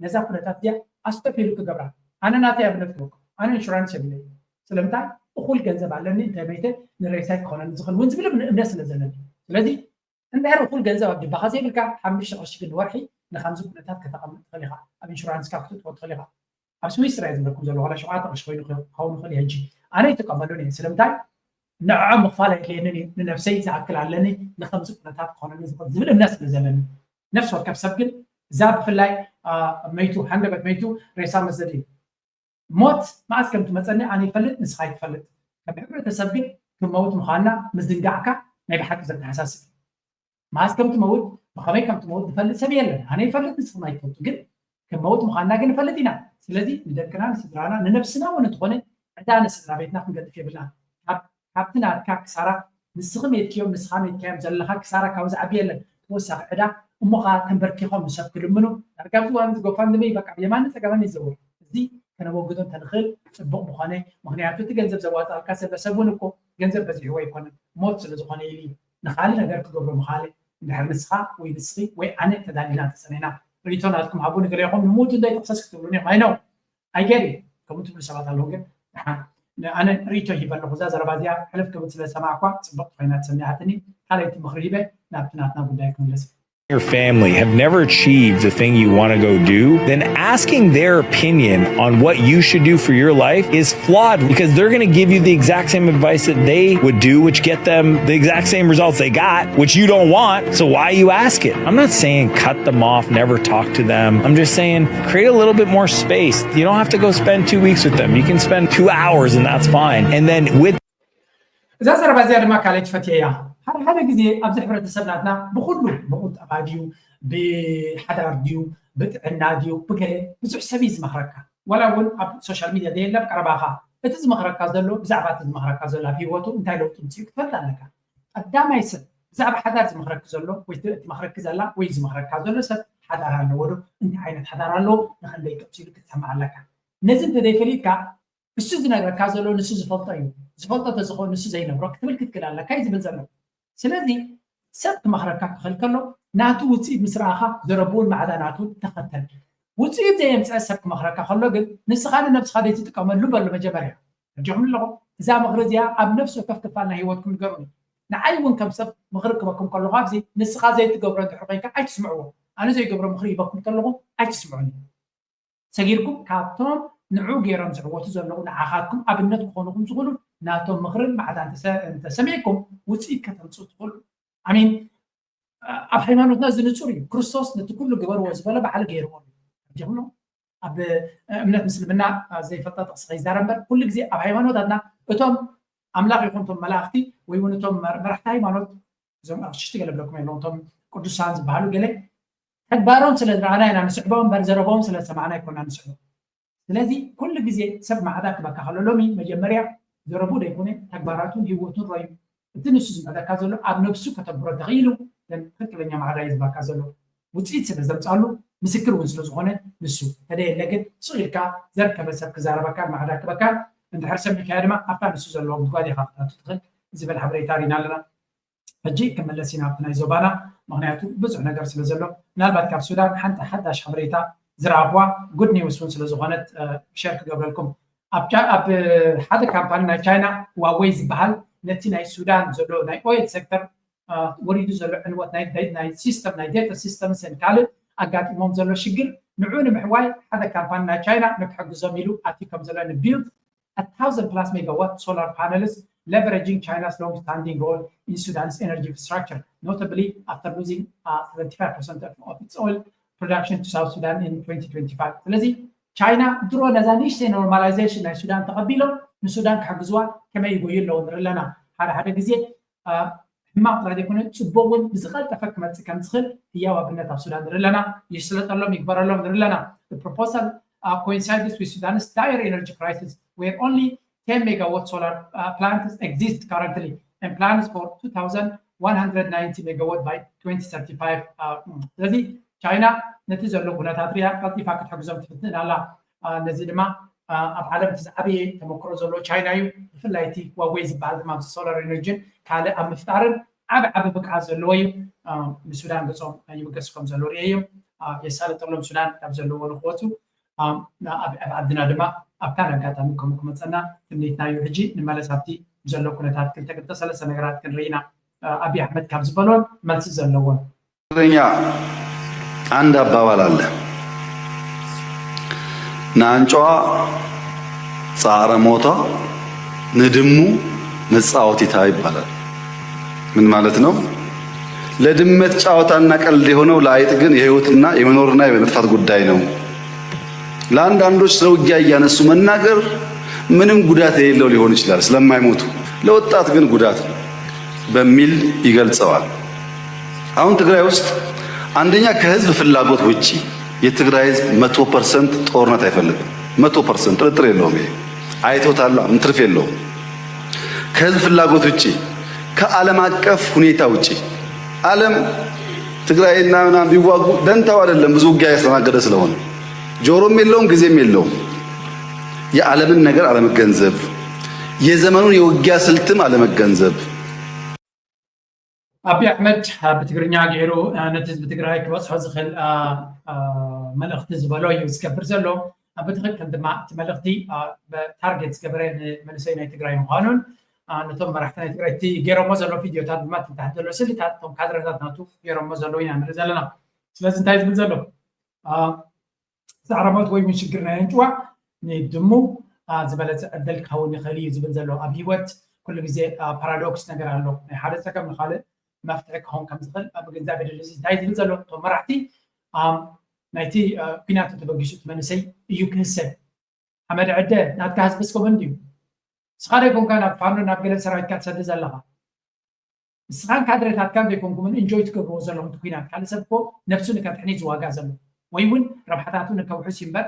[SPEAKER 2] ነዛ ኩነታት እዚኣ ኣስተፊሉ ክገብራ ኣነ ናተይ ኣብነት ክበኩም ኣነ ኢንሹራንስ የብለይ ስለምንታይ እኹል ገንዘብ ኣለኒ እንታይ መይተ ንሬሳይ ክኾነኒ ዝኽእል እውን ዝብል እምነት ስለ ዘለኒ ስለዚ እንድሕር እኹል ገንዘብ ኣብ ጅባኻ ዘይብልካ 5 ቅርሺ ግን ወርሒ ንከምዚ ኩነታት ከተቐምጥ ትኽእል ኢኻ ኣብ ኢንሹራንስካ ክትእትዎ ትኽእል ኢኻ ኣብ ስዊስ ራይ ዝብለኩም ዘሎ ዋላ 7 ቅርሺ ኮይኑ ክኸውን ይኽእል ሕጂ ኣነ ይጥቀመሉን እየ ስለምንታይ ንዕዖም ምኽፋል ኣይድልየንን እዩ ንነፍሰይ ዝኣክል ኣለኒ ንከምዚ ኩነታት ክኾነኒ ዝኽእል ዝብል እምነት ስለ ዘለኒ ነፍሲ ወከፍ ሰብ ግን እዛ ብፍላይ መይቱ ሃንደበት መይቱ ሬሳ መስደዲ እዩ ሞት መዓዝ ከም ትመፀኒ ኣነ ይፈልጥ ንስኻ ይትፈልጥ ከም ሕብረተሰብ ግን ክመውት ምዃንና ምዝንጋዕካ ናይ ብሓቂ ዘተሓሳስብ መዓዝ ከም ትመውት ብኸመይ ከም ትመውት ዝፈልጥ ሰብ የለን ኣነ ይፈልጥ ንስኹም ኣይትፈልጡ ግን ክመውት ምዃንና ግን ንፈልጥ ኢና ስለዚ ንደቅና ንስድራና ንነብስና እውን እንትኾነ ዕዳ ንስድራ ቤትና ክንገድፍ የብልና ካብቲ ናትካ ክሳራ ንስኹም የትክዮም ንስኻ የትክዮም ዘለካ ክሳራ ካብዚ ዓቢ የለን ተወሳኺ ዕዳ እሞኻ ተንበርኪኾም ንሰብ ክልምኑ ዳርጋ ኣብዚ እዋን እዚ ጎፋንድመይ በቃ የማንን ፀገማን ይዘውር እዚ ከነወግዶ እንተንኽእል ፅቡቕ ምኾነ ምክንያቱ እቲ ገንዘብ ዘዋፅኣልካ ሰበሰብ እውን እኮ ገንዘብ በዚሕዎ ኣይኮነን ሞት ስለዝኾነ ኢሉ ንኻልእ ነገር ክገብሮ ምኻልእ እንድሕር ንስኻ ወይ ንስኺ ወይ ኣነ ተዳሊና ተፀኒዕና ሪቶ ናትኩም ሃቡ ንገለ ኢኹም ንሞት እንታይ ጥቕሰስ ክትብሉኒ ኢኹም ኣይነው ኣይገሪ ከምኡ ትብሉ ሰባት ኣለዉ ግን ኣነ ሪቶ ሂበ ኣለኹ እዛ ዘረባ እዚኣ ሕልፍ ክብል ስለሰማዕ እኳ ፅቡቅ ኮይና ተሰሚዓትኒ ካልኣይቲ ምክሪ ሂበ ናብቲ ናትና ጉዳይ ክምለስ
[SPEAKER 7] your family have never achieved the thing you want to go do, then asking their opinion on what you should do for your life is flawed because they're going to give you the exact same advice that they would do, which get them the exact same results they got, which you don't want. So why you ask it? I'm not saying cut them off, never talk to them. I'm just saying create a little bit more space. You don't have to go spend 2 weeks with them. You can spend 2 hours and that's fine. And then with
[SPEAKER 2] እዛ ዘረባ እዚኣ ድማ ካልእት ፈትየ እያ ሓደ ግዜ ኣብዚ ሕብረተሰብ ናትና ብኩሉ ብቁጠባ ድዩ ብሓዳር ድዩ ብጥዕና ድዩ ብገለ ብዙሕ ሰብ እዩ ዝመክረካ ዋላ እውን ኣብ ሶሻል ሚድያ ዘየለ ኣብ ቀረባኻ እቲ ዝመክረካ ዘሎ ብዛዕባ እቲ ዝመክረካ ዘሎ ኣብ ሂወቱ እንታይ ለውጢ ምፅኡ ክትፈልጥ ኣለካ ቀዳማይ ሰብ ብዛዕባ ሓዳር ዝመክረክ ዘሎ ወይ ትመክረክ ዘላ ወይ ዝመክረካ ዘሎ ሰብ ሓዳር ኣለዎ ዶ እንታይ ዓይነት ሓዳር ኣለዎ ንክንደይ ቀፂሉ ክትሰማዕ ኣለካ ነዚ እንተዘይፈሊጥካ እሱ ዝነገረካ ዘሎ ንሱ ዝፈልጦ እዩ ዝፈልጦ ተዝኾን ንሱ ዘይነብሮ ክትብል ክትክእል ኣለካ እዩ ዝብል ዘሎ ስለዚ ሰብ ክመክረካ ክኽእል ከሎ ናቱ ውፅኢት ምስ ረኣኻ ዘረብውን ማዕዳናቱ ተኸተል ውፅኢት ዘየምፅአ ሰብ ክመክረካ ከሎ ግን ንስኻ ንነብስኻ ዘይትጥቀመሉ በሎ መጀመርያ እጅኹም ኣለኹ እዛ ምክሪ እዚኣ ኣብ ነፍሲ ወከፍ ክፋልና ሂወትኩም ንገሩኒ ንዓይ እውን ከም ሰብ ምክሪ ክበኩም ከለኹ ኣብዚ ንስኻ ዘይትገብሮ እንድሕር ኮይንካ ኣይትስምዕዎ ኣነ ዘይገብሮ ምክሪ ይበኩም ከለኹ ኣይትስምዑኒ ሰጊርኩም ካብቶም ንዑ ገይሮም ዝዕወቱ ዘለዉ ንዓኻትኩም ኣብነት ክኾኑኩም ዝኽእሉ ናቶም ምኽርን ባዕዳ እንተሰሚዕኩም ውፅኢት ከተምፅኡ ትኽእሉ ኣሚን ኣብ ሃይማኖትና ዝንጹር እዩ ክርስቶስ ነቲ ኩሉ ግበርዎ ዝበለ በዓል ገይርዎ ጀምሎ ኣብ እምነት ምስልምና ዘይፈልጣ ጥቕሲ ከይዛረብ እምበር ኩሉ ግዜ ኣብ ሃይማኖታትና እቶም ኣምላኽ ይኹን እቶም መላእኽቲ ወይ እውን እቶም መራሕቲ ሃይማኖት እዞም ሽቲ ገለ ብለኩም የለዎም እቶም ቅዱሳን ዝበሃሉ ገለ ተግባሮም ስለ ዝረኣና ኢና ንስዕቦም እምበር ዘረቦም ስለ ሰማዕና ይኮና ንስዕቦ ስለዚ ኩሉ ግዜ ሰብ ማዕዳ ክበካ ከሎ ሎሚ መጀመርያ ዘረቡ ደይኮነ ተግባራቱን ህይወቱን ረዩ እቲ ንሱ ዝምዕደካ ዘሎ ኣብ ነብሱ ከተግብሮ ተኽኢሉ ትክክለኛ ማዕዳ እዩ ዝበካ ዘሎ ውፅኢት ስለ ዘምፃሉ ምስክር እውን ስለ ዝኾነ ንሱ ተደየለ ግን ስኢልካ ዘርከበ ሰብ ክዛረበካ ማዕዳ ክበካ እንድሕር ሰሚዕካዮ ድማ ኣብታ ንሱ ዘለዎ ጉድጓድ ኢኻ ክትኣቱ ትኽእል ዝብል ሓበሬታ ሪና ኣለና ሕጂ ክመለስ ኢና ኣብቲ ናይ ዞባና ምክንያቱ ብዙሕ ነገር ስለ ዘሎ ምናልባት ካብ ሱዳን ሓንቲ ሓዳሽ ሓበሬታ ዝረኣኽዋ ጉድ ኒውስ እውን ስለ ዝኾነት ሸር ክገብረልኩም ኣብ ሓደ ካምፓኒ ናይ ቻይና ዋዌይ ዝበሃል ነቲ ናይ ሱዳን ዘሎ ናይ ኦይል ሴክተር ወሪዱ ዘሎ ዕንወት ናይ ሲስተም ናይ ዴታ ሲስተምስን ካልእ ኣጋጢሞም ዘሎ ሽግር ንዑ ንምሕዋይ ሓደ ካምፓኒ ናይ ቻይና ንክሕግዞም ኢሉ ኣትዩ ከም ዘሎ ንቢልድ 1000+ megawatt solar panels leveraging China's long-standing role in Sudan's energy infrastructure, notably after losing 75% of its oil production to South Sudan in 2025. ስለዚህ ቻይና ድሮ ነዛ ንእሽተይ ኖርማላይዜሽን ናይ ሱዳን ተቐቢሎም ንሱዳን ክሕግዝዋ ከመይ ይጎዩ ኣለዎ ንርኢ ኣለና ሓደ ግዜ ሕማቅ ጥራሕ ዘይኮነ ፅቡቅ እውን ብዝቐልጠፈ ክመፅእ ከም ዝኽእል ህያው ኣብነት ኣብ ሱዳን ንርኢ ኣለና ይስለጠሎም ይግበረሎም ንርኢ ኣለና proposal coincides with Sudan's dire energy crisis where only 10 megawatt solar plants exist currently and plans for 2,190 megawatt by 2035. ስለዚህ ቻይና ነቲ ዘሎ ኩነታት ሪያ ቀልጢፋ ክትሕግዞም ትፍትን ኣላ ነዚ ድማ ኣብ ዓለም እቲ ዝዓበየ ተመክሮ ዘሎ ቻይና እዩ ብፍላይ እቲ ዋዌይ ዝበሃል ድማ ሶላር ኤነርጂን ካልእ ኣብ ምፍጣርን ዓብ ብቅዓት ዘለዎ እዩ ንሱዳን ገፆም ይምገሱ ከም ዘሎ ርአ እዮም የሳለጠሎም ሱዳን ካብ ዘለዎ ንክወቱ ኣብ ዓድና ድማ ኣብ ካን ኣጋጣሚ ከምኡ ክመፀና ትምኒትና እዩ ሕጂ ንመለስ ኣብቲ ዘሎ ኩነታት ክልተ ሰለስተ ነገራት ክንርኢና ኣብይ ኣሕመድ ካብ ዝበሎን መልሲ ዘለዎን
[SPEAKER 4] አንድ አባባል አለ ናንጫዋ ጻረ ሞታ ንድሙ መጻወቲታ ይባላል ምን ማለት ነው ለድመት ጫወታና ቀልድ የሆነው ለአይጥ ግን የህይወትና የመኖርና የመጥፋት ጉዳይ ነው ለአንዳንዶች ለውጊያ እያነሱ መናገር ምንም ጉዳት የሌለው ሊሆን ይችላል ስለማይሞቱ ለወጣት ግን ጉዳት በሚል ይገልጸዋል አሁን ትግራይ ውስጥ አንደኛ ከህዝብ ፍላጎት ውጪ የትግራይ ህዝብ 100% ጦርነት አይፈልግም 100% ጥርጥር የለውም አይቶታል እንትርፍ የለውም ከህዝብ ፍላጎት ውጪ ከዓለም አቀፍ ሁኔታ ውጪ ዓለም ትግራይና ምናምን ቢዋጉ ደንታው አይደለም ብዙ ውጊያ ያስተናገደ ስለሆነ ጆሮም የለውም ጊዜም የለውም የዓለምን ነገር አለመገንዘብ የዘመኑን የውጊያ ስልትም አለመገንዘብ
[SPEAKER 2] ኣብይ ኣሕመድ ብትግርኛ ገይሩ ነቲ ህዝቢ ትግራይ ክበፅሖ ዝኽእል መልእኽቲ ዝበሎ እዩ ዝገብር ዘሎ ብትክክል ድማ እቲ መልእኽቲ ታርጌት ዝገበረ ንመንእሰይ ናይ ትግራይ ምዃኑን ነቶም መራሕቲ ናይ ትግራይ እቲ ገይሮሞ ዘሎ ቪድዮታት ድማ ትታሕት ዘሎ ስልታት እቶም ካድረታት ናቱ ገይሮሞ ዘሎ ኢና ንርኢ ዘለና ስለዚ እንታይ ዝብል ዘሎ ዛዕራ ሞት ወይ ሽግር ናይ ኣንጭዋ ንድሙ ዝበለፀ ዕድል ክኸውን ይኽእል እዩ ዝብል ዘሎ ኣብ ሂወት ኩሉ ግዜ ፓራዶክስ ነገር ኣሎ ናይ ሓደ ፀገም ንካልእ መፍትሒ ክኸውን ከም ዝኽእል ኣብ ግንዛቤ ድልዚ እንታይ ዝብል ዘሎ እቶም መራሕቲ ናይቲ ኩናት ተበጊሱ መንእሰይ እዩ ክህሰብ ሓመድ ዕደ ናትካ ህዝብስ ኮመንድ እዩ ንስኻ ደይኮንካ ናብ ፋኖ ናብ ገለ ሰራዊትካ ትሰድድ ዘለኻ ንስኻን ካድሬታትካ ዘይኮንኩምን እንጆይ ትገብርዎ ዘለኹም እቲ ኩናት ካልእ ሰብ እኮ ነብሱ ንከትሕኒ ዝዋጋእ ዘሎ ወይ እውን ረብሓታቱ ንከውሕስ እምበር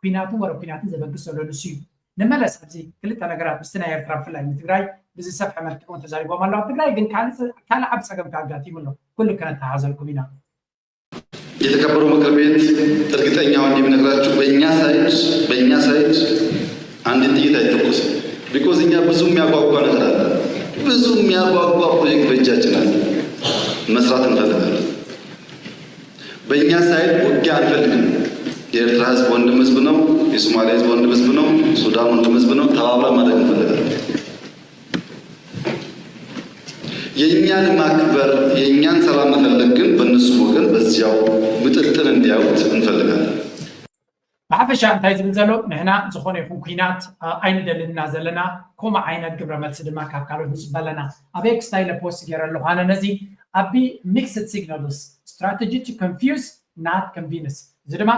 [SPEAKER 2] ኩናቱን ወረ ኩናትን ዘበግስ ዘሎ ንሱ እዩ ንመለስ ኣብዚ ክልተ ነገራት ምስቲ ናይ ኤርትራ ብፍላይ ንትግራይ ብዝሰፍሐ መልክዕ እውን ተዛሪቦም ኣለዉ ኣብ ትግራይ ግን ካልእ ዓብ ፀገም ካጋጢሙ ኣሎ ኩሉ ከነተሓዘልኩም ኢና
[SPEAKER 4] የተከበረው ምክር ቤት እርግጠኛ ሆኜ የምነግራችሁ በእኛ ሳይድ አንድ ጥይት አይተኮስም ቢኮዝ እኛ ብዙ የሚያጓጓ ነገር አለ ብዙ የሚያጓጓ ፕሮጀክት በእጃችን አለ መስራት እንፈልጋለን በእኛ ሳይድ ውጊያ አንፈልግም የኤርትራ ህዝብ ወንድም ህዝብ ነው የሶማሊያ ህዝብ ወንድም ህዝብ ነው ሱዳን ወንድም ህዝብ ነው ተባብረን ማድረግ እንፈልጋለን የእኛን ማክበር የእኛን ሰላም መፈለግ ግን በእነሱ ወገን በዚያው ምጥጥን እንዲያዩት እንፈልጋለን
[SPEAKER 2] ብሓፈሻ እንታይ ዝብል ዘሎ ንሕና ዝኾነ ይኹን ኩናት ኣይንደልልና ዘለና ከምኡ ዓይነት ግብረ መልሲ ድማ ካብ ካልኦት ንፅበለና ኣብ ኤክስ ስታይለ ፖስት ገይረ ኣለኹ ኣነ ነዚ ኣቢ ሚክስድ ሲግናልስ ስትራቴጂ ቱ ኮንፊውዝ ናት ኮንቪንስ እዚ ድማ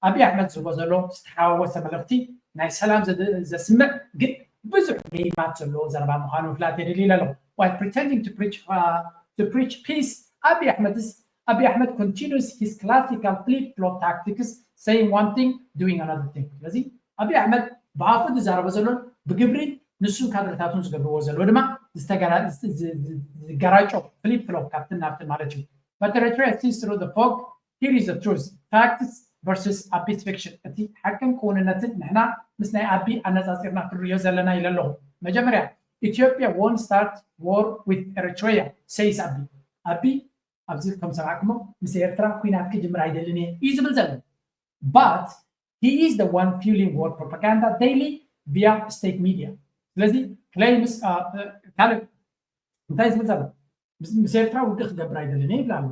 [SPEAKER 2] ኣብይ ኣሕመድ ዝህቦ ዘሎ ዝተሓዋወሰ መልእኽቲ ናይ ሰላም ዘስምዕ ግን ብዙሕ ጌማት ዘለዎ ዘረባ ምዃኑ ምፍላጥ የደሊል ኣለኹ while pretending to preach peace Abiy Ahmed continues his classical flip-flop tactics saying one thing doing another thing ስለዚህ Abiy Ahmed ብኣፉ ዝዛረበ ዘሎ ብግብሪ ንሱን ካድረታቱን ዝገብርዎ ዘሎ ድማ ዝገራጮ flip-flop ካብትን ናብትን ማለት እዩ but the Eritrea sees through the fog here is the truth facts versus Abiy's fiction እቲ ሓቅን ክውንነትን ንሕና ምስ ናይ ኣቢ ኣነፃፂርና ክንሪኦ ዘለና ኢለ ኣለኹ መጀመርያ Ethiopia won't start war with Eritrea says Abiy ኣብዚ ከም ሰማዕክሞ ምስ ኤርትራ ኩናት ክጅምር ኣይደልን እዩ ዝብል ዘሎ but he is the one fueling war propaganda daily via state media ስለዚ claims ካልእ እንታይ ዝብል ዘሎ ምስ ኤርትራ ውግእ ክገብር ኣይደልን እዩ ይብላ ኣሎ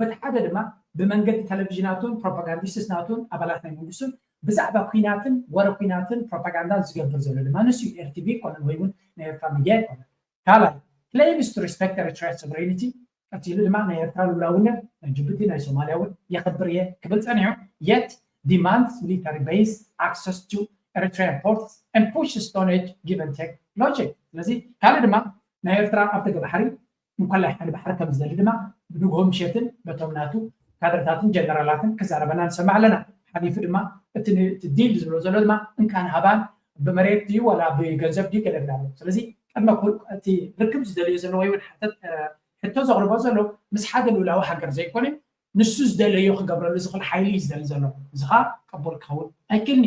[SPEAKER 2] በቲ ሓደ ድማ ብመንገዲ ቴሌቪዥናቱን ፕሮፓጋንዲስትናቱን ኣባላት ናይ መንግስቱን ብዛዕባ ኩናትን ወረ ኩናትን ፕሮፓጋንዳን ዝገብር ዘሎ ድማ ንሱ ኤርቲቪ ኮነን ወይ እውን ናይ ኤርትራ ሚድያ ይኮነን ካልኣይ claims to respect Eritrea's sovereignty ቀፂሉ ድማ ናይ ኤርትራ ልኡላውነት ናይ ጅቡቲ ናይ ሶማልያ እውን የኽብር እየ ክብል ፀኒዑ yet demands military base access to Eritrean ports and pushes Stone Age give and take logic ስለዚ ካልእ ድማ ናይ ኤርትራ ኣብ ደገ ባሕሪ እንኳላይ ሓደ ባሕሪ ከም ዝደሊ ድማ ብንግሆም ምሸትን በቶምናቱ ካድረታትን ጀነራላትን ክዛረበና ንሰማዕ ኣለና ሓሊፉ ድማ እቲ ዲል ዝብሎ ዘሎ ድማ እንካን ሃባን ብመሬት ድዩ ወላ ብገንዘብ ድዩ ገለግላ ኣሎ ስለዚ ቅድመ እቲ ርክብ ዝደልዮ ዘሎ ወይ እውን ሕቶ ዘቕርቦ ዘሎ ምስ ሓደ ልኡላዊ ሃገር ዘይኮነ ንሱ ዝደለዮ ክገብረሉ ዝኽእል ሓይሊ እዩ ዝደሊ ዘሎ እዚ ኸ ቅቡል ክኸውን ኣይክእልኒ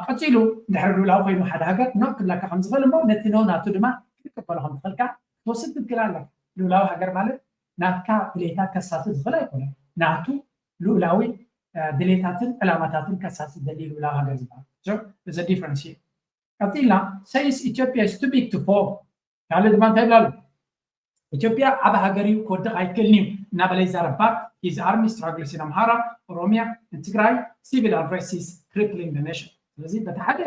[SPEAKER 2] ቀፂሉ እንድሕሪ ልኡላዊ ኮይኑ ሓደ ሃገር ኖ ክብለካ ከም ዝኽእል እሞ ነቲ ኖ ናቱ ድማ ክትቀበሎ ከም ትኽእልካ ትወስድ ትክእል ኣለካ ልኡላዊ ሃገር ማለት ናትካ ድሌታት ከሳስብ ዝኽእል ኣይኮነን ናቱ ልኡላዊ ድሌታትን ዕላማታትን ከሳስብ ዝደሊ ልኡላዊ ሃገር ዝበሃል so there's a difference here ቀፂልና says Ethiopia is too big to fall ካልእ ድማ እንታይ ይብላ ኣሎ ኢትዮጵያ ዓብ ሃገር እዩ ክወድቕ ኣይክእልን እዩ እናበለ ይዛረብ his army struggles in Amhara, Oromia, and Tigray civil unrest is crippling the nation ስለዚ በቲ ሓደ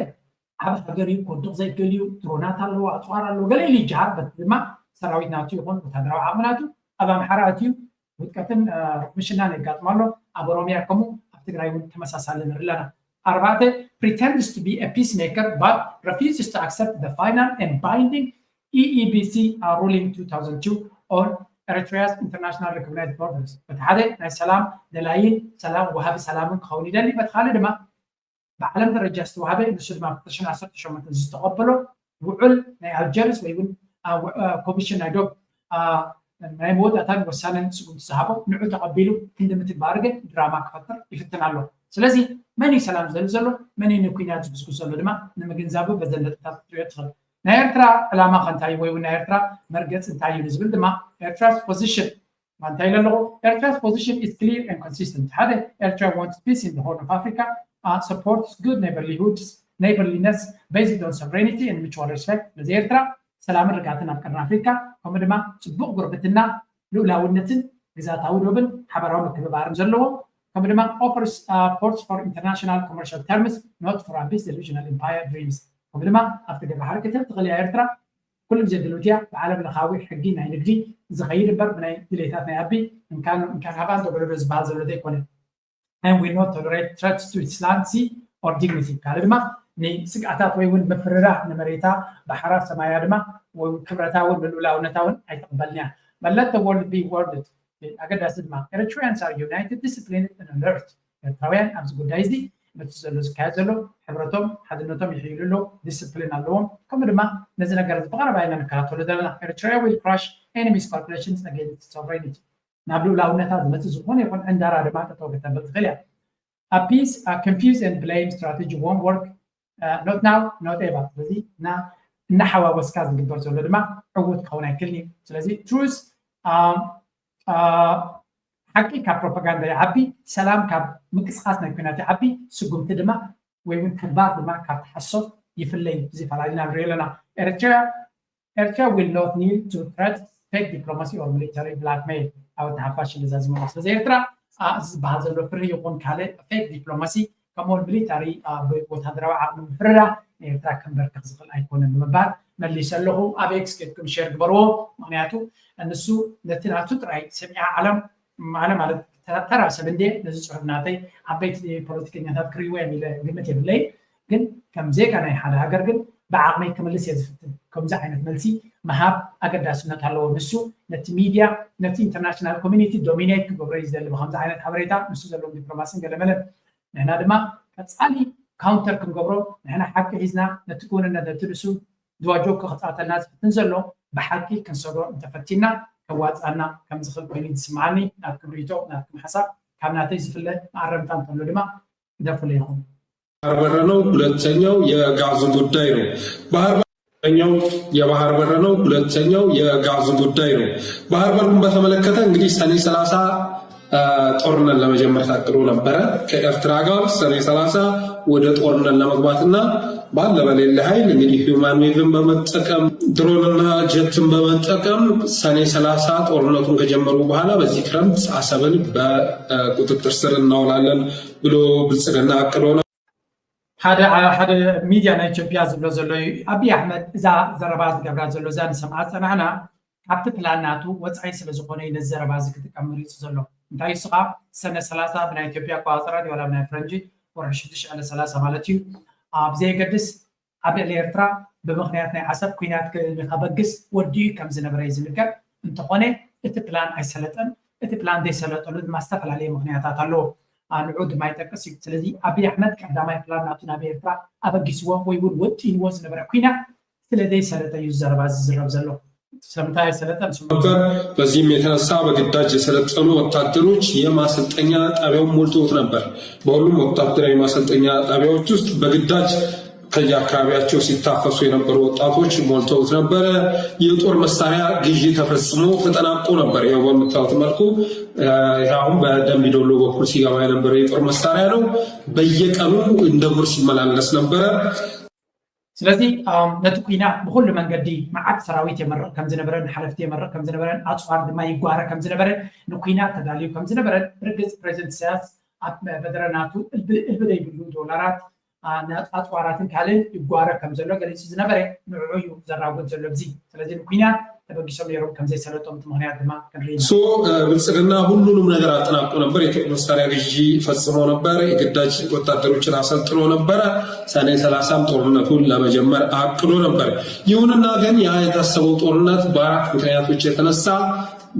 [SPEAKER 2] ዓብ ሃገር እዩ ክወድቕ ዘይክእል እዩ ድሮናት ኣለዎ ኣፅዋር ኣለዎ ገለ ኢሉ ይጀሃር በቲ ድማ ሰራዊት ናቱ ይኹን ወታደራዊ ዓቕሚ ናቱ ኣብ ኣምሓራ ኣትዩ ውድቀትን ምሽናን የጋጥሞ ኣሎ ኣብ ኦሮሚያ ከምኡ ኣብ ትግራይ እውን ተመሳሳሊ ንርኢ ኣለና ኣርባዕተ pretends to be a peacemaker but refuses to accept the final and binding EEBC ruling 2002 on Eritrea's international recognized borders በቲ ሓደ ናይ ሰላም ደላይን ሰላም ወሃቢ ሰላምን ክኸውን ይደሊ በቲ ካልእ ድማ ብዓለም ደረጃ ዝተዋሃበ ንሱ ድማ 2018 ዝተቐበሎ ውዕል ናይ ኣልጀርስ ወይ እውን ኮሚሽን ናይ ዶብ ናይ መወዳእታን ወሳነን ስጉምቲ ዝሃቦ ንዑ ተቐቢሉ ክንዲ ምትግባር ግን ድራማ ክፈጥር ይፍትን ኣሎ ስለዚ መን እዩ ሰላም ዝደሊ ዘሎ መን እዩ ንኩናት ዝግዝግዝ ዘሎ ድማ ንምግንዛቡ በዘለጥታት ትሪኦ ትኽእል ናይ ኤርትራ ዕላማ ከንታይ ወይ እውን ናይ ኤርትራ መርገፅ እንታይ እዩ ዝብል ድማ ኤርትራ's position እንታይ ኢለ ኣለኹ ኤርትራ's position is clear and consistent ሓደ ኤርትራ wants peace in the Horn of Africa supports good neighborliness based on sovereignty and mutual respect ነዚ ኤርትራ ሰላምን ርግኣትን ኣብ ቀርኒ ኣፍሪካ ከምኡ ድማ ፅቡቅ ጉርብትና ልኡላውነትን ግዛታዊ ዶብን ሓበራዊ ምክብባርን ዘለዎ ከምኡ ድማ offers ports for international commercial terms not for Abiy's delusional empire dreams ከምኡ ድማ ኣብቲ ገ ባሕሪ ክትብል ትኽእል እያ ኤርትራ ኩሉ ግዜ ድልውትያ ብዓለም ለኻዊ ሕጊ ናይ ንግዲ ዝኸይድ እምበር ብናይ ድሌታት ናይ ኣቢ እንካን ሃባን ተገለዶ ዝበሃል ዘሎ ዘይኮነን and we not tolerate threats to its land, sea or dignity ካልእ ድማ ንስግኣታት ወይ እውን ምፍርራህ ንመሬታ ባሕራ ሰማያ ድማ ወይ ክብረታ እውን ንልኡላውነታ እውን ኣይተቕበልን እያ but let the world be worded ኣገዳሲ ድማ Eritreans are united, disciplined and alert ኤርትራውያን ኣብዚ ጉዳይ እዚ ነቲ ዘሎ ዝካየድ ዘሎ ሕብረቶም ሓድነቶም ይሕይሉሎ ዲስፕሊን ኣለዎም ከምኡ ድማ ነዚ ነገር ብቐረባ ኢና ንከታተሎ ዘለና Eritrea will crush enemies calculations against sovereignty ናብ ልኡላውነታ ዝመፅእ ዝኾነ ይኹን ዕንዳራ ድማ ጠጠው ከተብል ትኽእል እያ a peace confuse and blame strategy won't work not now not ever ስለዚ እናሓዋወስካ ዝግበር ዘሎ ድማ ዕዉት ክኸውን ኣይክእልን እዩ ስለዚ truth ሓቂ ካብ ፕሮፓጋንዳ ይዓቢ ሰላም ካብ ምንቅስቃስ ናይ ኩናት ይዓቢ ስጉምቲ ድማ ወይ እውን ተግባር ድማ ካብ ተሓሶብ ይፍለይ ዝተፈላለዩ ንሪኦ ኣለና ኤርትራ will not need to threat fake diplomacy or military blackmail ኣብ ተሓፋሽ ንዛዝሞ ስለዚ ኤርትራ ዝበሃል ዘሎ ፍሪ ይኹን ካልእ ፌክ ዲፕሎማሲ كمون ميليتاري وتدروا عقل فردا ኤርትራ ክንበርክክ ዝኽእል ኣይኮነን ብምባል መሊሰ ኣለኹ ኣብ ኤክስ ከድኩም ሼር ግበርዎ ምክንያቱ እነሱ ነቲ ናቱ ጥራይ ሰሚዓ ዓለም ማለት ተራ ሰብ እንዴ ነዚ ፅሑፍ ናተይ ዓበይቲ ፖለቲከኛታት ክሪእዎ የሚል ግምት የብለይ ግን ከም ዜጋ ናይ ሓደ ሃገር ግን ብዓቕመይ ክምልስ እየ ዝፍትን ከምዚ ዓይነት መልሲ መሃብ ኣገዳስነት ኣለዎ ንሱ ነቲ ሚድያ ነቲ ኢንተርናሽናል ኮሚኒቲ ዶሚኔት ክገብሮ እዩ ዝደሊ ብከምዚ ዓይነት ሓበሬታ ንሱ ዘለዎም ዲፕሎማሲን ገለመለን ንሕና ድማ ቀፃሊ ካውንተር ክንገብሮ ንሕና ሓቂ ሒዝና ነቲ ኩንነት ነቲ ንሱ ድዋጆ ክኽፃተልና ዝፍትን ዘሎ ብሓቂ ክንሰግሮ እንተፈቲና ከዋፃና ከም ዝኽእል ኮይኑ ዝስምዓኒ ናብ ክብሪቶ ናብኩም ሓሳብ ካብ ናተይ ዝፍለ ማዕረምታ እንተሎ ድማ ደፍለ ይኹን
[SPEAKER 8] ባህር በር ነው። ሁለተኛው የጋዝ ጉዳይ ነው። የባህር በር ነው። ሁለተኛው የጋዝ ጉዳይ ነው። ባህር በሩን በተመለከተ እንግዲህ ሰኔ 30 ጦርነት ለመጀመር ታቅዶ ነበረ ከኤርትራ ጋር ሰኔ 30 ወደ ጦርነት ለመግባትና ባለ በሌለ ኃይል እንግዲህ ሂውማን ዌቭን በመጠቀም ድሮንና ጀትን በመጠቀም ሰኔ 30 ጦርነቱን ከጀመሩ በኋላ በዚህ ክረምት አሰብን በቁጥጥር ስር እናውላለን ብሎ ብልጽግና አቅዶ ነው።
[SPEAKER 2] ሓደ ሚድያ ናይ ኢትዮጵያ ዝብሎ ዘሎ አብይ አሕመድ እዛ ዘረባ ዝገብራ ዘሎ እዛ ንሰምዓ ፀናሕና ካብቲ ፕላናቱ ወፃኢ ስለ ዝኾነ ነዚ ዘረባ እዚ ክጥቀም መሪፁ ዘሎ እንታይ ስኻ ሰነ 30 ብናይ ኢትዮጵያ ኣቆፃፅራ ወላ ብናይ ፈረንጂ ወርሒ 2030 ማለት እዩ ብዘይገድስ ኣብ ልዕሊ ኤርትራ ብምክንያት ናይ ዓሰብ ኩናት ንኸበግስ ወዲኡ ከም ዝነበረ እዩ ዝንገር እንተኾነ እቲ ፕላን ኣይሰለጠን እቲ ፕላን ዘይሰለጠሉ ድማ ዝተፈላለየ ምክንያታት ኣለዎ ንዑ ድማ ይጠቅስ እዩ ስለዚ አብይ አሕመድ ቀዳማይ ፕላናቱ ናብ ኤርትራ ኣበጊስዎ ወይ እውን ወጢንዎ ዝነበረ ኩናት ስለዘይሰለጠ እዩ ዘረባ ዝዝረብ ዘሎ
[SPEAKER 8] በዚህም የተነሳ በግዳጅ የሰለጠኑ ወታደሮች የማሰልጠኛ ጣቢያውን ሞልቶት ነበር። በሁሉም ወታደራዊ ማሰልጠኛ ጣቢያዎች ውስጥ በግዳጅ ከየአካባቢያቸው ሲታፈሱ የነበሩ ወጣቶች ሞልተውት ነበረ። የጦር መሳሪያ ግዢ ተፈጽሞ ተጠናቆ ነበር። ያው በምታዩት መልኩ አሁን በደምቢ ዶሎ በኩል ሲገባ የነበረ የጦር መሳሪያ ነው። በየቀኑ እንደ ጉር ሲመላለስ ነበረ።
[SPEAKER 2] ስለዚህ ነቲ ኩናት ብኩሉ መንገዲ መዓት ሰራዊት የመርቕ ከም ዝነበረን ሓለፍቲ የመርቕ ከም ዝነበረን ኣፅዋር ድማ ይጓረ ከም ዝነበረን ንኩናት ተዳልዩ ከም ዝነበረን ብርግፅ ፕሬዚደንት ኢሳያስ ኣብ በደረናቱ እልቢ ዘይብሉ ዶላራት ኣፅዋራትን ካልእ ይጓረ ከም ዘሎ ገሊፁ ዝነበረ ንዕዑ እዩ ዘራጎት ዘሎ ብዚ ስለዚ ንኩናት ተበጊሶም ነይሮም ከም ዘይሰለጦም ምክንያት ድማ ክንርኢ
[SPEAKER 8] ብልጽግና ሁሉንም ነገር አጠናቆ ነበር። የጦር መሳሪያ ግዢ ፈጽሞ ነበር። የግዳጅ ወታደሮችን አሰልጥኖ ነበረ። ሰኔ 30 ጦርነቱን ለመጀመር አቅዶ ነበር። ይሁንና ግን ያ የታሰበው ጦርነት በአራት ምክንያቶች የተነሳ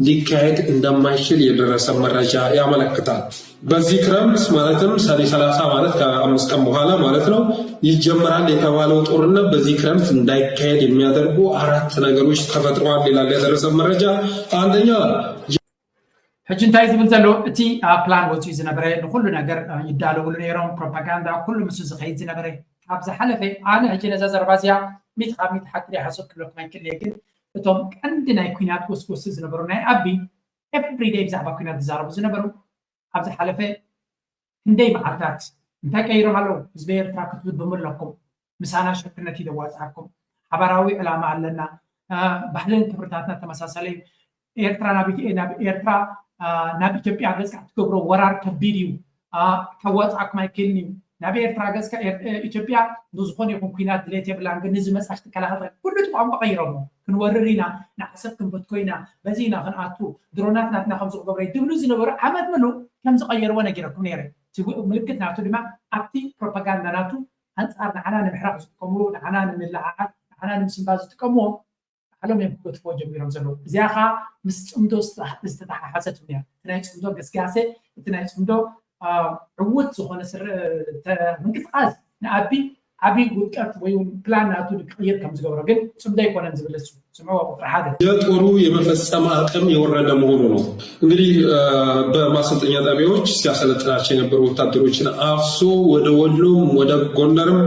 [SPEAKER 8] ሊካሄድ እንደማይችል የደረሰ መረጃ ያመለክታል። በዚህ ክረምት ማለትም ሰኔ 30 ማለት ከ5 ቀን በኋላ ማለት ነው ይጀምራል የተባለው ጦርነት በዚህ ክረምት እንዳይካሄድ የሚያደርጉ አራት ነገሮች ተፈጥረዋል ይላል የደረሰ መረጃ። አንደኛ
[SPEAKER 2] ሕጂ እንታይ ዝብል ዘሎ እቲ ፕላን ወፂኡ ዝነበረ ንኩሉ ነገር ይዳለውሉ ነይሮም ፕሮፓጋንዳ ኩሉ ምስ ዝኸይድ ዝነበረ ኣብ ዝሓለፈ ኣነ ሕጂ ነዛ ዘረባ እዚኣ ሚት ካብ ሚት ሓቂ ሓሶብ ክብለኩም ኣይክእል ግን እቶም ቀንዲ ናይ ኩናት ጎስጎስ ዝነበሩ ናይ ኣቢ ኤቭሪዴይ ብዛዕባ ኩናት ዝዛረቡ ዝነበሩ ኣብ ዝሓለፈ ክንደይ መዓልታት እንታይ ቀይሮም ኣለዉ ህዝቢ ኤርትራ ክትብብሙ ኣለኩም ምሳና ሽርክነት ይደዋፅዓኩም ሓበራዊ ዕላማ ኣለና ባህልን ክብርታትና ተመሳሰለ ኤርትራ ናብ ኢትዮጵያ ገዝካ ትገብሮ ወራር ከቢድ እዩ ከዋፅዓኩም ኣይክእልን እዩ ናብ ኤርትራ ገዝካ ኢትዮጵያ ብዝኾነ ይኹን ኩናት ድሌት የብላን ግን ንዚ መፅሓፍ ትከላኸል ኩሉ እቲ ቋንቋ ቀይሮሞ ክንወርር ኢና ንዓሰብ ክንበትኮ ኢና በዚ ኢና ክንኣቱ ድሮናት ናትና ከምዚ ክገብረ ድብሉ ዝነበሩ ዓመት ምሉ ከም ዝቀየርዎ ነጊረኩም ነይረ ምልክት ናቱ ድማ ኣብቲ ፕሮፓጋንዳ ናቱ አንጻር ንዓና ንምሕራቅ ዝጥቀምሉ ንዓና ንምልዓዓል ንዓና ንምስንባ ዝጥቀምዎ ዓለም የብጎትፎ ጀሚሮም ዘለዉ እዚኣ ኸ ምስ ፅምዶ ዝተተሓሓሰት እያ እቲ ናይ ፅምዶ ገስጋሴ እቲ ናይ ፅምዶ ዕውት ዝኾነ ምንቅስቃስ ንኣቢ ዓብይ ውድቀት ወይ ፕላን ናቱ ክቅይር ከም ዝገብሮ ግን ፅምዶ ኣይኮነን ዝብለሱ ስምዑ ቁጥሪ ሓደ
[SPEAKER 8] የጦሩ የመፈጸም አቅም የወረደ መሆኑ ነው። እንግዲህ በማሰልጠኛ ጣቢያዎች ሲያሰለጥናቸው የነበሩ ወታደሮችን አፍሶ ወደ ወሎም ወደ ጎንደርም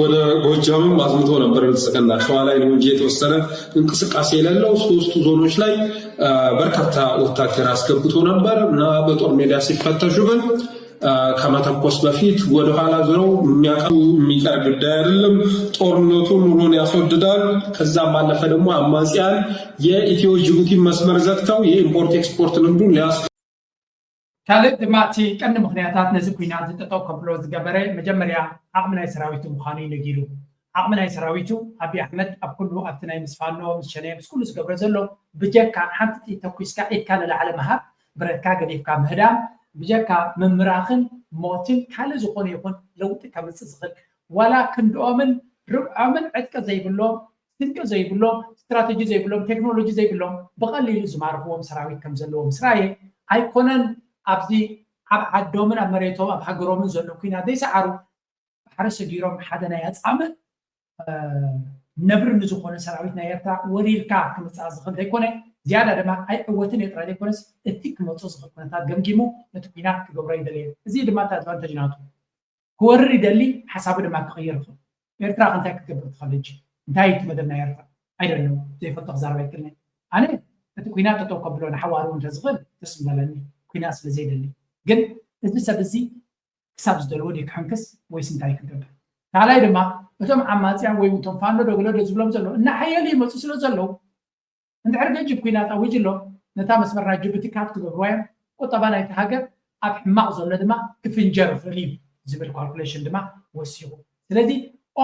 [SPEAKER 8] ወደ ጎጃምም አዝምቶ ነበር ብልጽግና። ሸዋ ላይ ነው እንጂ የተወሰነ እንቅስቃሴ የሌለው ሶስቱ ዞኖች ላይ በርካታ ወታደር አስገብቶ ነበር እና በጦር ሜዳ ሲፈተሹ ግን ከመተኮስ በፊት ወደ ኋላ ዞረው የሚቀር ጉዳይ አይደለም። ጦርነቱ ኑሮን ያስወድዳል። ከዛም ባለፈ ደግሞ አማጺያን የኢትዮ ጅቡቲ መስመር ዘግተው የኢምፖርት ኤክስፖርት ንግዱን
[SPEAKER 2] ካልእ ድማ እቲ ቀንዲ ምክንያታት ነዚ ኩናት ዝጠጠው ከብሎ ዝገበረ መጀመርያ ዓቕሚ ናይ ሰራዊቱ ምዃኑ ነጊሩ ዓቕሚ ናይ ሰራዊቱ ኣብይ ኣሕመድ ኣብ ኩሉ ኣብቲ ናይ ምስ ፋኖ ምስ ሸነ ምስ ኩሉ ዝገብሮ ዘሎ ብጀካ ሓንቲ ጥይት ተኩስካ ኢድካ ንላዕለ ምሃብ ብረትካ ገዲፍካ ምህዳም ብጀካ ምምራኽን ሞትን ካልእ ዝኾነ ይኹን ለውጢ ከምፅእ ዝኽእል ዋላ ክንድኦምን ርብዖምን ዕጥቂ ዘይብሎም ስንቂ ዘይብሎም ስትራቴጂ ዘይብሎም ቴክኖሎጂ ዘይብሎም ብቐሊሉ ዝማርኽዎም ሰራዊት ከም ዘለዎም ስራየ ኣይኮነን ኣብዚ ኣብ ዓዶምን ኣብ መሬቶም ኣብ ሃገሮምን ዘሎ ኩናት ዘይሰዓሩ ባሕሪ ሰጊሮም ሓደ ናይ ኣፃምእ ነብሪ ንዝኾነ ሰራዊት ናይ ኤርትራ ወሪርካ ክምፃእ ዝኽእል ዘይኮነ ዝያዳ ድማ ኣይዕወትን ኤርትራ ዘይኮነስ እቲ ክመፅእ ዝኽእል ኩነታት ገምጊሙ ነቲ ኩናት ክገብሮ ይደልየ እዚ ድማ እቲ ኣድቫንተጅ ናቱ ክወርር ይደሊ ሓሳቡ ድማ ክቕይር ይኽእል ኤርትራ ክንታይ ክትገብር ትኽእል ሕጂ እንታይ እቲ መደብ ናይ ኤርትራ ኣይደለም ዘይፈልጦ ክዛረብ ኣይክእልኒ ኣነ እቲ ኩናት ጠጠው ከብሎ ንሓዋሩ እንተዝኽእል ደስ በለኒ ኩናት ስለ ዘይደሊ ግን እዚ ሰብ እዚ ክሳብ ዝደልዎ ዲ ክሕንክስ ወይስ እንታይ ክገብር ካልኣይ ድማ እቶም ዓማፅያን ወይ እቶም ፋኖ ደገለዶ ዝብሎም ዘሎ እናሓየሉ ይመፁ ስለ ዘለው እንድሕር ገጅብ ኩናት ኣውጅሎ ነታ መስመር ናይ ጅቡቲ ካብ ትገብርዋ እዮም ቁጠባ ናይቲ ሃገር ኣብ ሕማቕ ዘሎ ድማ ክፍንጀር ይኽእል እዩ ዝብል ካልኩሌሽን ድማ ወሲኹ ስለዚ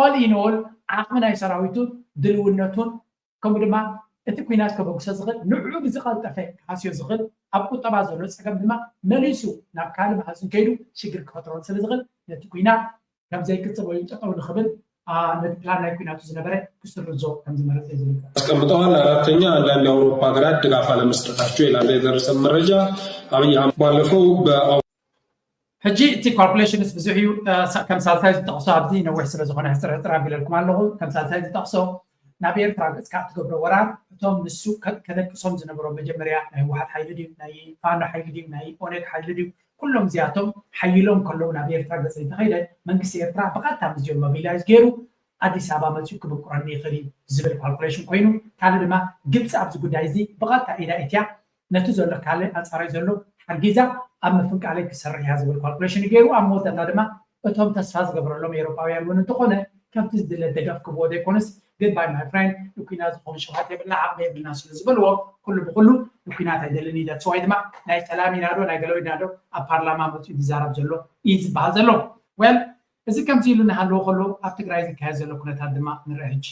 [SPEAKER 2] ኦል ኢን ኦል ዓቕሚ ናይ ሰራዊቱን ድልውነቱን ከምኡ ድማ እቲ ኩናት ከበግሶ ዝኽእል ንዕኡ ብዝቐልጠፈ ክሓስዮ ዝኽእል ኣብ ቁጠባ ዘሎ ፀገም ድማ መሊሱ ናብ ካልእ ማሕዝን ከይዱ ሽግር ክፈጥሮ ስለ ዝኽእል ነቲ ኩናት ከም ዘይቅፅል ወይ ጠጠው ንኽብል ነቲ ፕላን ናይ ኩናቱ ዝነበረ ክስርዞ ከም ዝመረፀ ይዝልካ
[SPEAKER 8] አስቀምጠዋል። አራተኛ አንዳንድ የአውሮፓ ሀገራት ድጋፍ አለመስጠታቸው ይላል የደረሰን መረጃ። አብይ አህመድ ባለፈው
[SPEAKER 2] ሕጂ እቲ ካልኩሌሽንስ ብዙሕ እዩ ከም ሳልሳይ ዝጠቕሶ ኣብዚ ነዊሕ ስለ ዝኾነ ሕፅር ኣቢለልኩም ኣለኹ ከም ሳልሳይ ዝጠቕሶ ናብ ኤርትራ ገፅካ እትገብሮ ወራር እቶም ንሱ ከደቅሶም ዝነበሮም መጀመርያ ናይ ህወሓት ሓይሊ ድዩ ናይ ፋኖ ሓይሊ ድዩ ናይ ኦነግ ሓይሊ ድዩ ኩሎም እዚኣቶም ሓይሎም ከለዉ ናብ ኤርትራ ገፅ እንተኸይደ መንግስቲ ኤርትራ ብቐጥታ ምስኦም ሞቢላይዝ ገይሩ ኣዲስ ኣበባ መፅኡ ክብቁረኒ ይኽእል እዩ ዝብል ካልኩሌሽን ኮይኑ ካልእ ድማ ግብፂ ኣብዚ ጉዳይ እዚ ብቐጥታ ኢዳ እትያ ነቲ ዘሎ ካልእ ኣንፃራይ ዘሎ ሓጊዛ ኣብ ምፍንቃለይ ክሰርሕ እያ ዝብል ካልኩሌሽን ገይሩ ኣብ መወዳእታ ድማ እቶም ተስፋ ዝገብረሎም ኤውሮጳውያን እውን እንተኾነ ከምቲ ዝድለ ደገፍ ክብዎ ዘይኮነስ goodbye my friend ንኩናት ዝኾኑ ሸውሃት የብልና ዓቕሚ የብልና ስለ ዝበልዎ ኩሉ ብኩሉ ንኩናት ኣይደልን እዩ ደስ ዋይ ድማ ናይ ሰላም ኢና ዶ ናይ ገለው ኢና ዶ ኣብ ፓርላማ መፅኡ ዝዛረብ ዘሎ እዩ ዝበሃል ዘሎ ወል እዚ ከምዚ ኢሉ እናሃለዎ ከሎ ኣብ ትግራይ ዝካየድ ዘሎ ኩነታት ድማ ንርኢ ሕጂ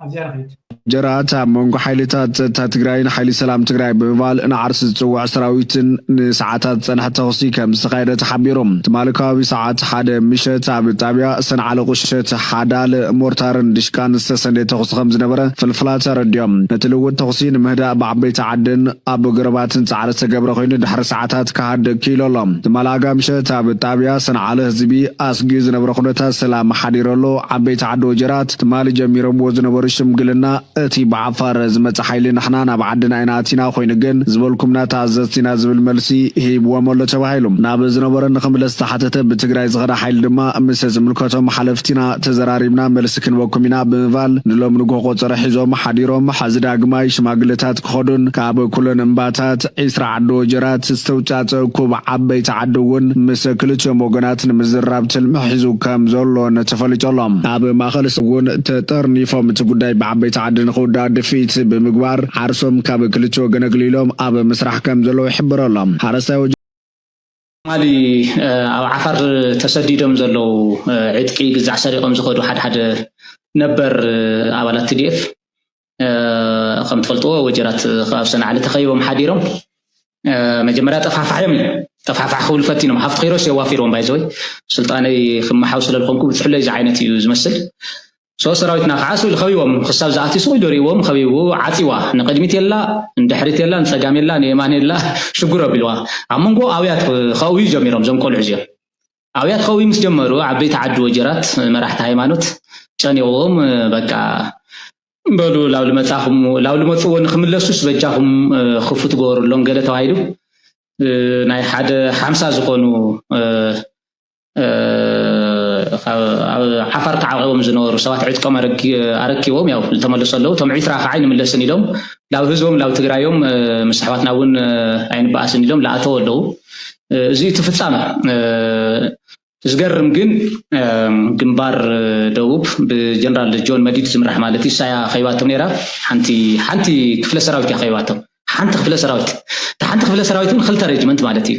[SPEAKER 2] ኣብዚያ ንኸይድ
[SPEAKER 9] ጀራት ኣብ መንጎ ሓይልታት ጸጥታ ትግራይን ሓይሊ ሰላም ትግራይ ብምባል ንዓርሲ ዝፅዋዕ ሰራዊትን ንሰዓታት ፀንሐ ተኽሲ ከም ዝተኻየደ ተሓቢሮም ትማሊ ከባቢ ሰዓት 1 ምሸት ኣብ ጣብያ ሰንዓለ ቁሸት ሓዳል ሞርታርን ድሽቃን ዝተሰንደየ ተኽሲ ከም ዝነበረ ፍልፍላት ተረዲዮም ነቲ ልውጥ ተኽሲ ንምህዳእ ብዓበይቲ ዓድን ኣብ ገረባትን ፃዕሪ ዝተገብረ ኮይኑ ድሕሪ ሰዓታት ካሃድ ኪሎሎም ትማሊ ምሸት ኣብ ጣብያ ሰንዓለ ህዝቢ ኣስጊ ዝነበረ ኩነታት ሰላም ሓዲረሎ ዓበይቲ ዓዲ ወጀራት ትማሊ ጀሚሮምዎ ዝነበሩ ሽምግልና እቲ ብዓፋር ዝመፀ ሓይሊ ንሕና ናብ ዓድና ኢና ኣቲና ኮይኑ ግን ዝበልኩምና ተኣዘዝቲና ዝብል መልሲ ሂብዎም ኣሎ ተባሂሉ ናብ ዝነበረ ንክምለስ ተሓተተ ብትግራይ ዝኸዳ ሓይሊ ድማ ምስ ዝምልከቶም ሓለፍቲና ተዘራሪብና መልሲ ክንበኩም ኢና ብምባል ንሎም ንጎ ቆፅረ ሒዞም ሓዲሮም ሓዚ ዳግማይ ሽማግለታት ክኸዱን ካብ ኩለን እምባታት 20 ዓዲ ወጀራት ዝተውፃፀ እኩብ ዓበይቲ ዓዲ እውን ምስ ክልቲኦም ወገናት ንምዝራብ ትልሚ ሒዙ ከም ዘሎ ተፈሊጦሎም ኣብ ማእኸል እውን ተጠርኒፎም እቲ ጉዳይ ብዓበይቲ ዓዲ ንኽውዳእ ድፊት ብምግባር ዓርሶም ካብ ክልተ ወገን ኣግሊሎም ኣብ ምስራሕ ከም ዘለዎ ይሕብረሎም ሓረስታይ
[SPEAKER 10] ማሊ ኣብ ዓፋር ተሰዲዶም ዘለው ዕጥቂ ግዛዕ ሰሪቆም ዝኸዱ ሓደ ነበር ኣባላት TDF ከም ትፈልጥዎ ወጀራት ካብ ሰንዓለ ተኸይቦም ሓዲሮም መጀመርያ ጠፋፋሕዮም ጠፋፋሕ ክብል ፈቲኖም ሃፍቲ ኺሮስ የዋፊሮም ባይዘወይ ስልጣነይ ክመሓው ስለልኾንኩ ብትሕለይ እዚ ዓይነት እዩ ዝመስል ሰራዊትና ከዓሱ ልኸቢቦም ክሳብ ዝኣቲሱ ይደሪቦም ኸቢቡ ዓፂዋ ንቅድሚት የላ ንድሕሪት የላ ንፀጋም የላ ንየማን የላ ሽጉር ኣቢልዋ ኣብ መንጎ ኣብያት ከእዊ ጀሚሮም ዞም ቆልዑ እዚኦም ኣብያት ከእዊ ምስ ጀመሩ ዓበይቲ ዓዲ ወጀራት መራሕቲ ሃይማኖት ጨኒዎም በቃ በሉ ላብ ልመፃኹም ላብ ልመፅዎ ንክምለሱስ በጃኹም ክፉት ትገበሩሎም ገለ ተባሂሉ ናይ ሓደ 50 ዝኾኑ ዓፋር ተዓቂቦም ዝነበሩ ሰባት ዕጥቆም ኣረኪቦም ያው ተመለሱ ኣለዉ ቶም ዒስራ ከዓ ይንምለስን ኢሎም ላብ ህዝቦም ላብ ትግራዮም ምስ ኣሕዋትና እውን ኣይንበኣስን ኢሎም ለኣተው ኣለዉ እዚ ትፍፃመ ዝገርም ግን ግንባር ደቡብ ብጀነራል ጆን መዲድ ዝምራሕ ማለት ኢሳያ ኸይባቶም ነይራ ሓንቲ ክፍለ ሰራዊት እያ ኸይባቶም ሓንቲ ክፍለ ሰራዊት ሓንቲ ክፍለ ሰራዊት እውን ክልተ ሬጅመንት ማለት እዩ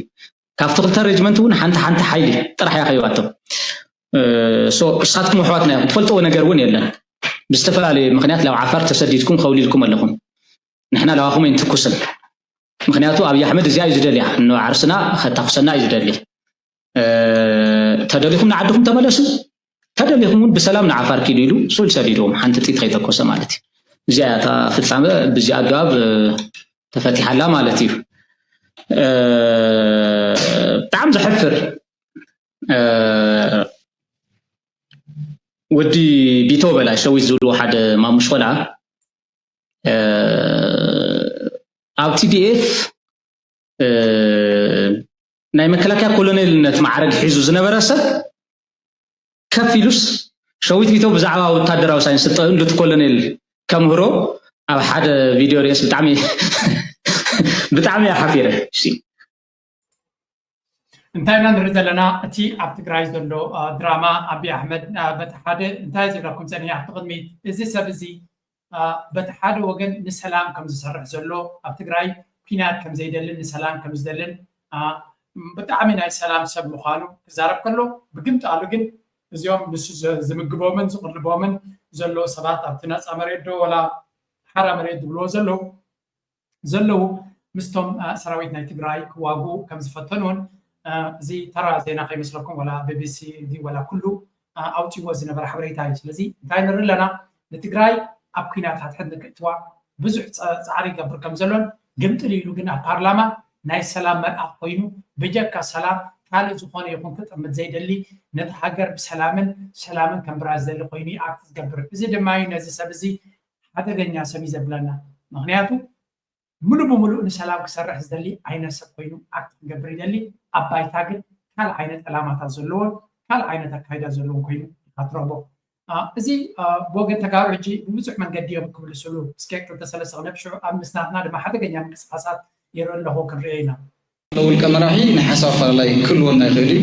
[SPEAKER 10] ካብቲ ክልተ ሬጅመንት እውን ሓንቲ ሓይሊ ጥራሕ ያኸይዋቶም ንስኻትኩም ኣሕዋትና ኢኹም ትፈልጥዎ ነገር እውን የለን ብዝተፈላለየ ምክንያት ላብ ዓፋር ተሰዲድኩም ከውሊልኩም ኣለኹም ንሕና ለዋኹም ኣይንትኩስን ምክንያቱ ኣብይ ኣሕመድ እዚኣ እዩ ዝደልያ ዓርስና ከተኩሰና እዩ ዝደሊ ተደሊኹም ንዓድኹም ተመለሱ ተደሊኹም እውን ብሰላም ንዓፋር ኪዱ ኢሉ ሱል ሰዲድዎም ሓንቲ ጥይት ከይተኮሰ ማለት እዩ እዚኣ እታ ፍፃመ ብዚ ኣገባብ ተፈቲሓላ ማለት እዩ ብጣዕሚ ዘሕፍር ወዲ ቢቶ በላይ ሸዊት ዝብልዎ ሓደ ማሙሽ ቆልዓ ኣብ TDF ናይ መከላከያ ኮሎኔልነት ማዕረግ ሒዙ ዝነበረ ሰብ ከፍ ኢሉስ ሸዊት ቢቶ ብዛዕባ ወታደራዊ ሳይንስ ጥዕንዱት ኮሎኔል ከምህሮ ኣብ ሓደ ቪድዮ ርኤስ ብጣዕሚ ሓፊረ
[SPEAKER 2] እንታይ ኢና ንርኢ ዘለና እቲ ኣብ ትግራይ ዘሎ ድራማ ኣብይ ኣሕመድ በቲ ሓደ እንታይ ዝብለኩም ፀኒሕ ኣብቲ ቅድሚት እዚ ሰብ እዚ በቲ ሓደ ወገን ንሰላም ከም ዝሰርሕ ዘሎ ኣብ ትግራይ ኩናት ከም ዘይደልን ንሰላም ከም ዝደልን ብጣዕሚ ናይ ሰላም ሰብ ምዃኑ ክዛረብ ከሎ ብግምቲ ኣሉ ግን እዚኦም ንሱ ዝምግቦምን ዝቕልቦምን ዘሎ ሰባት ኣብቲ ነፃ መሬት ዶ ወላ ሓራ መሬት ዝብልዎ ዘለዉ ምስቶም ሰራዊት ናይ ትግራይ ክዋግኡ ከም ዝፈተኑን እዚ ተራ ዜና ከይመስለኩም ወላ BBC ወላ ኩሉ ኣውፂዎ ዝነበረ ሓበሬታ እዩ ስለዚ እንታይ ንርኢ ኣለና ንትግራይ ኣብ ኩናት ሓትሕት ንክእትዋ ብዙሕ ፃዕሪ ይገብር ከም ዘሎን ግምጥል ኢሉ ግን ኣብ ፓርላማ ናይ ሰላም መልኣክ ኮይኑ ብጀካ ሰላም ካልእ ዝኾነ ይኹን ክጥምት ዘይደሊ ነቲ ሃገር ብሰላምን ከምብራ ዝደሊ ኮይኑ ኣክት ዝገብር እዚ ድማ እዩ ነዚ ሰብ እዚ ሓደገኛ ሰብ እዩ ዘብለና ምክንያቱ ሙሉእ ብሙሉእ ንሰላም ክሰርሕ ዝደሊ ዓይነት ሰብ ኮይኑ ኣክት ክገብር ይደሊ ኣብ ባይታ ግን ካልእ ዓይነት ዕላማታት ዘለዎን ካልእ ዓይነት ኣካይዳ ዘለዎን ኮይኑ ካትረክቦ እዚ ብወገን ተጋሩ ሕጂ ብብዙሕ መንገዲ እዮም ክምልስሉ እስከ 2-3 ነብሽዑ ኣብ ምስናትና ድማ ሓደገኛ ምንቅስቃሳት ይርኢ ኣለኹ ክንሪኦ ኢና
[SPEAKER 11] ውልቀ መራሒ ናይ ሓሳብ ኣፈላላይ ክህልወና ይኽእል እዩ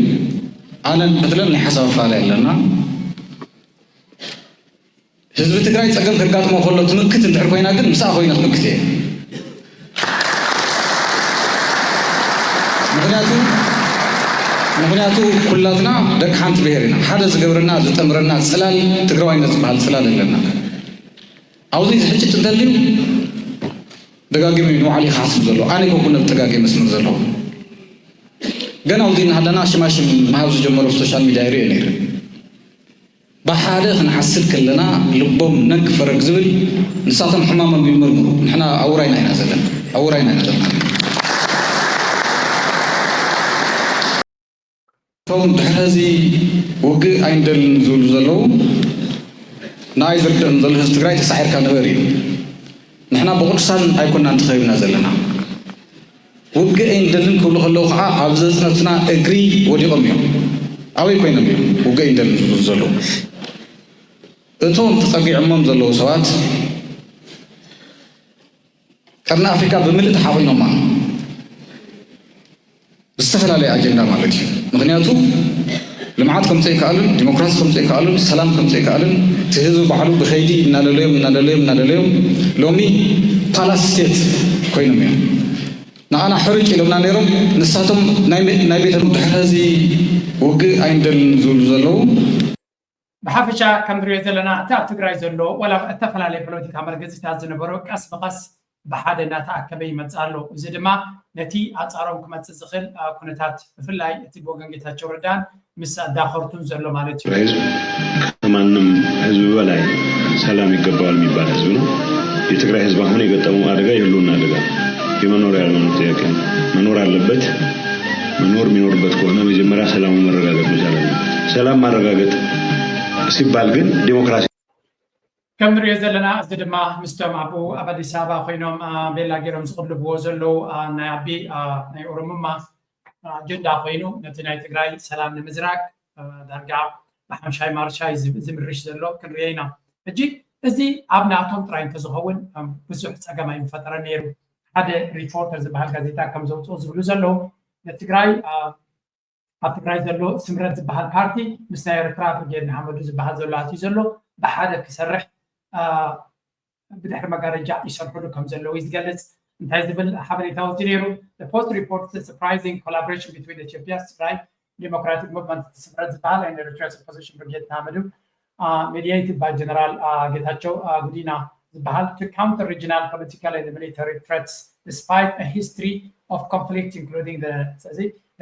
[SPEAKER 11] ኣነን በትለን ናይ ሓሳብ ኣፈላላይ ኣለና ህዝቢ ትግራይ ፀገም ከጋጥሞ ከሎ ትምክት እንድሕር ኮይና ግን ምስኣ ኮይና ትምክት እየ ምክንያቱ ኩላትና ደቂ ሓንቲ ብሄር ኢና ሓደ ዝገብረና ዝጠምረና ፅላል ትግራዋይነት ዝበሃል ፅላል ኣለና ኣብዚ ዝሕጭጥ እንተልዩ ደጋጊሙ ንባዕሉ ይሓስብ ዘሎ ኣነ ኮኩነ ብተጋጊ መስመር ዘለዎ ገና ኣብዚ እናሃለና ሽማሽም መሃብ ዝጀመሩ ሶሻል ሚድያ ይርአ ነይሩ ብሓደ ክንሓስብ ከለና ልቦም ነግ ፈረግ ዝብል ንሳቶም ሕማሞም ይምርምሩ ንሕና ኣውራይና ኢና ዘለና እቶም ድሕሪ እዚ ውግእ ኣይንደልን ዝብሉ ዘለዉ ንኣይ ዝርድእን ዘሎ ህዝቢ ትግራይ ተሳዒርካ ነበር እዩ ንሕና ብቅዱሳን ኣይኮንና እንትኸይብና ዘለና ውግእ ኣይንደልን ክብሉ ከለዉ ከዓ ኣብ ዘፅነትና እግሪ ወዲቖም እዮም ኣበይ ኮይኖም እዮም ውግእ ኣይንደልን ዝብሉ ዘለዉ እቶም ተፀጊዖሞም ዘለዉ ሰባት ቀርኒ ኣፍሪካ ብምልእ ተሓቂኖማ ብዝተፈላለየ ኣጀንዳ ማለት እዩ ምክንያቱ ልምዓት ከምፀ ይከኣልን ዲሞክራሲ ከምፀ ይከኣልን ሰላም ከምፀ ይከኣልን እቲ ህዝቢ ባዕሉ ብኸይዲ እናደለዮም ሎሚ ፓላስ ስቴት ኮይኖም እዮም ንኣና ሕርጭ ኢሎምና ነይሮም ንሳቶም ናይ ቤተ ድሕሪ እዚ ውግእ ኣይንደልን ዝብሉ ዘለዉ
[SPEAKER 2] ብሓፈሻ ከም ንሪኦ ዘለና እቲ ኣብ ትግራይ ዘሎ ወላ ዝተፈላለየ ፖለቲካ መርገፂታት ዝነበሮ ቀስ ብቐስ ብሓደ እናተኣከበ ይመፅእ ኣሎ እዚ ድማ ነቲ ኣፃሮም ክመፅእ ዝኽእል ኩነታት ብፍላይ እቲ ብወገን ጌታቸው ረዳን ምስ ኣዳኸርቱን ዘሎ ማለት እዩ
[SPEAKER 12] ህዝብ ከማንም ህዝብ በላይ ሰላም ይገባዋል የሚባል ህዝብ ነው የትግራይ ህዝብ አሁን የገጠመው አደጋ የህልውና አደጋ የመኖር ያለመኖር ጥያቄ ነው መኖር አለበት መኖር የሚኖርበት ከሆነ መጀመሪያ ሰላሙ መረጋገጥ መቻል አለበት ሰላም ማረጋገጥ ሲባል ግን ዲሞክራሲ
[SPEAKER 2] ከም ንሪኦ ዘለና እዚ ድማ ምስቶም ኣቦ ኣብ ኣዲስ ኣበባ ኮይኖም ቤላ ገይሮም ዝቕልብዎ ዘለዉ ናይ ኣቢ ናይ ኦሮሞማ ኣጀንዳ ኮይኑ ነቲ ናይ ትግራይ ሰላም ንምዝራግ ዳርጋ ብሓምሻይ ማርሻይ ዝምርሽ ዘሎ ክንሪኦ ኢና ሕጂ እዚ ኣብ ናቶም ጥራይ እንተዝኸውን ብዙሕ ፀገም ኣይምፈጠረ ነይሩ ሓደ ሪፖርተር ዝበሃል ጋዜጣ ከም ዘውፅኦ ዝብሉ ዘለዉ ንትግራይ ኣብ ትግራይ ዘሎ ስምረት ዝበሃል ፓርቲ ምስ ናይ ኤርትራ ብርጌድ ንሓመዱ ዝበሃል ዘሎ ኣትዩ ዘሎ ብሓደ ክሰርሕ ብድሕሪ መጋረጃ ይሰርሕሉ ከም ዘለዉ ዝገልፅ እንታይ ዝብል ሓበሬታ ወፂኡ ነይሩ the post reports the surprising collaboration between the Ethiopia's Tigray Democratic Movement ስምረት ዝበሃል and Eritrea's opposition brigade ተሃመዱ mediated by General ጌታቸው ጉዲና ዝበሃል to counter regional political and military threats despite a history of conflict including the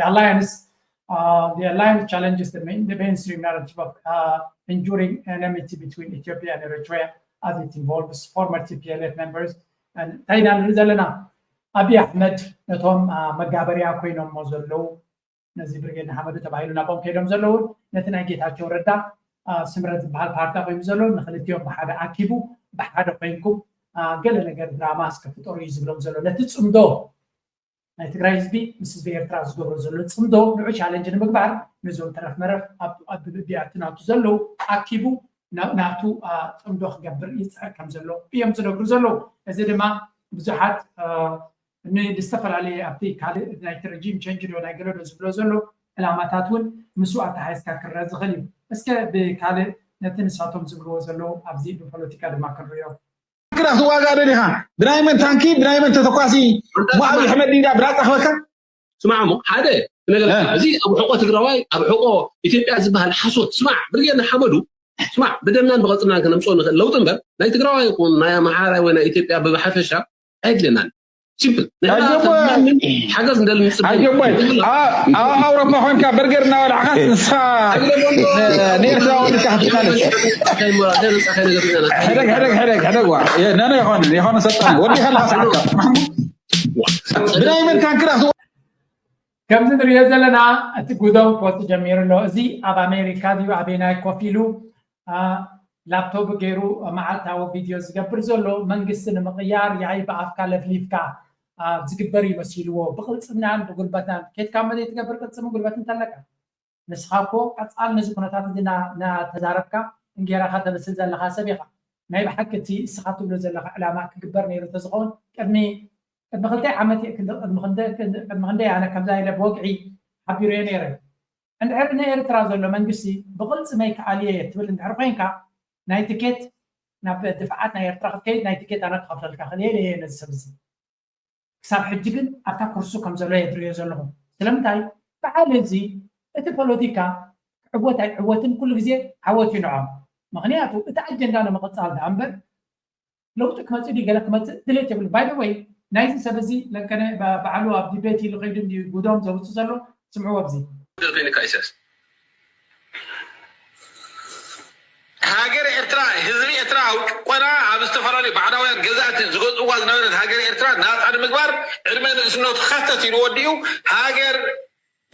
[SPEAKER 2] alliance challenges the mainstream narrative of enduring enmity between Ethiopia and Eritrea as it involves former TPLF members and ታይና ንዘለና አብይ አሕመድ ነቶም መጋበሪያ ኮይኖም ዘለው ነዚ ብርጌድ ሓመዱ ተባሂሉ ናቦም ከይዶም ዘለው ነቲ ናይ ጌታቸው ረዳ ስምረት ዝበሃል ፓርቲ ኮይኑ ዘሎ ንክልቲኦም ብሓደ ኣኪቡ ብሓደ ኮይንኩም ገለ ነገር ድራማ እስከፍጠሩ እዩ ዝብሎም ዘሎ ነቲ ፅምዶ ናይ ትግራይ ህዝቢ ምስ ህዝቢ ኤርትራ ዝገብሮ ዘሎ ፅምዶ ንዑ ቻሌንጅ ንምግባር ነዞም ተረፍ መረፍ ኣብ ብቢያትናቱ ዘለው ኣኪቡ ናቱ ፅምዶ ክገብር ይፅዕር ከም ዘሎ እዮም ዝነግሩ ዘለው እዚ ድማ ብዙሓት ንዝተፈላለየ ኣብቲ ካልእ ናይቲ ረጂም ቸንጅ ዶ ናይ ገለዶ ዝብሎ ዘሎ ዕላማታት እውን ምስኡ ኣተሓይዝካ ክረአ ዝኽእል እዩ እስከ ብካልእ ነቲ ንሳቶም ዝብልዎ ዘለው ኣብዚ ብፖለቲካ ድማ ክንሪኦ
[SPEAKER 11] كده هو قاعد لها برايمن تانكي برايمن تتقاسي ما ابي احمد ديدا براك اخوك
[SPEAKER 13] سمعوا هذا زي ابو حقوق تقراوي ابو حقوق اثيوبيا زبال حسوت اسمع برينا حمدو اسمع بدنا نبغطنا كنمصون لو تنبر لا تقراوي يكون ما محاره وين اثيوبيا بحفشه اجلنا سيمبل حاجه ندل
[SPEAKER 11] اوروبا هون كبرجرنا ولا حاجه نسا نيرجع ونكحتنا حرق يا انا يا هون سطان ودي خلاص دائما كان كده
[SPEAKER 2] كم نري زلنا اتقودو كوت جمير له زي اب امريكا دي ابينا كوفيلو لابتوب غيرو معلتاو فيديوز قبر زلو منقسن مقيار يعي بافكا لفليفكا ዝግበር ይመስልዎ ብቕልጽናን ብጉልበታን ከት ካመደ ይትገበር ቅልጽም ጉልበትን ተለቀ ንስኻኮ ቀጻል ነዚ ኩነታት ና ተዛረብካ እንጌራኻ ተመስል ዘለኻ ሰቢኻ ናይ ብሓቅቲ እስኻ ትብሎ ዘለኻ ዕላማ ክግበር ነይሩ ተዝኸውን ቅድሚ ክንደይ ዓመት ቅድሚ ክንደይ ኣነ ከምዛ ኢለ ብወግዒ ሓቢሩ እየ ነይረ እንድሕር ንኤርትራ ዘሎ መንግስቲ ብቕልፂ መይ ከኣልየ ትብል እንድሕር ኮይንካ ናይ ትኬት ናብ ድፍዓት ናይ ኤርትራ ክትከይድ ናይ ትኬት ኣነ ክኸፍለልካ ክልየ እየ ነዚ ሰብ እዚ ክሳብ ሕጂ ግን ኣብታ ኩርሱ ከም ዘሎ የድርዮ ዘለኹ ስለምንታይ በዓል እዚ እቲ ፖለቲካ ዕወት ኣይዕወትን ኩሉ ግዜ ዓወት ይንዖም ምክንያቱ እቲ ኣጀንዳ ንምቕፃል ዳ እምበር ለውጢ ክመፅእ ዲ ገለ ክመፅእ ድሌት የብሉ ባይ ዘ ወይ ናይዚ ሰብ እዚ ለንከነ በዓሉ ኣብ ዲቤት ኢሉ ከይዱ ጉዶም ዘውፅእ ዘሎ ስምዕዎ ኣብዚ
[SPEAKER 11] هاجر إرترا هزري إرترا وأنا عم استفراني بعد وين جزات زوج وزن نورد هاجر إرترا ناس أنا مقبر علمنا إنه خطة يوديو هاجر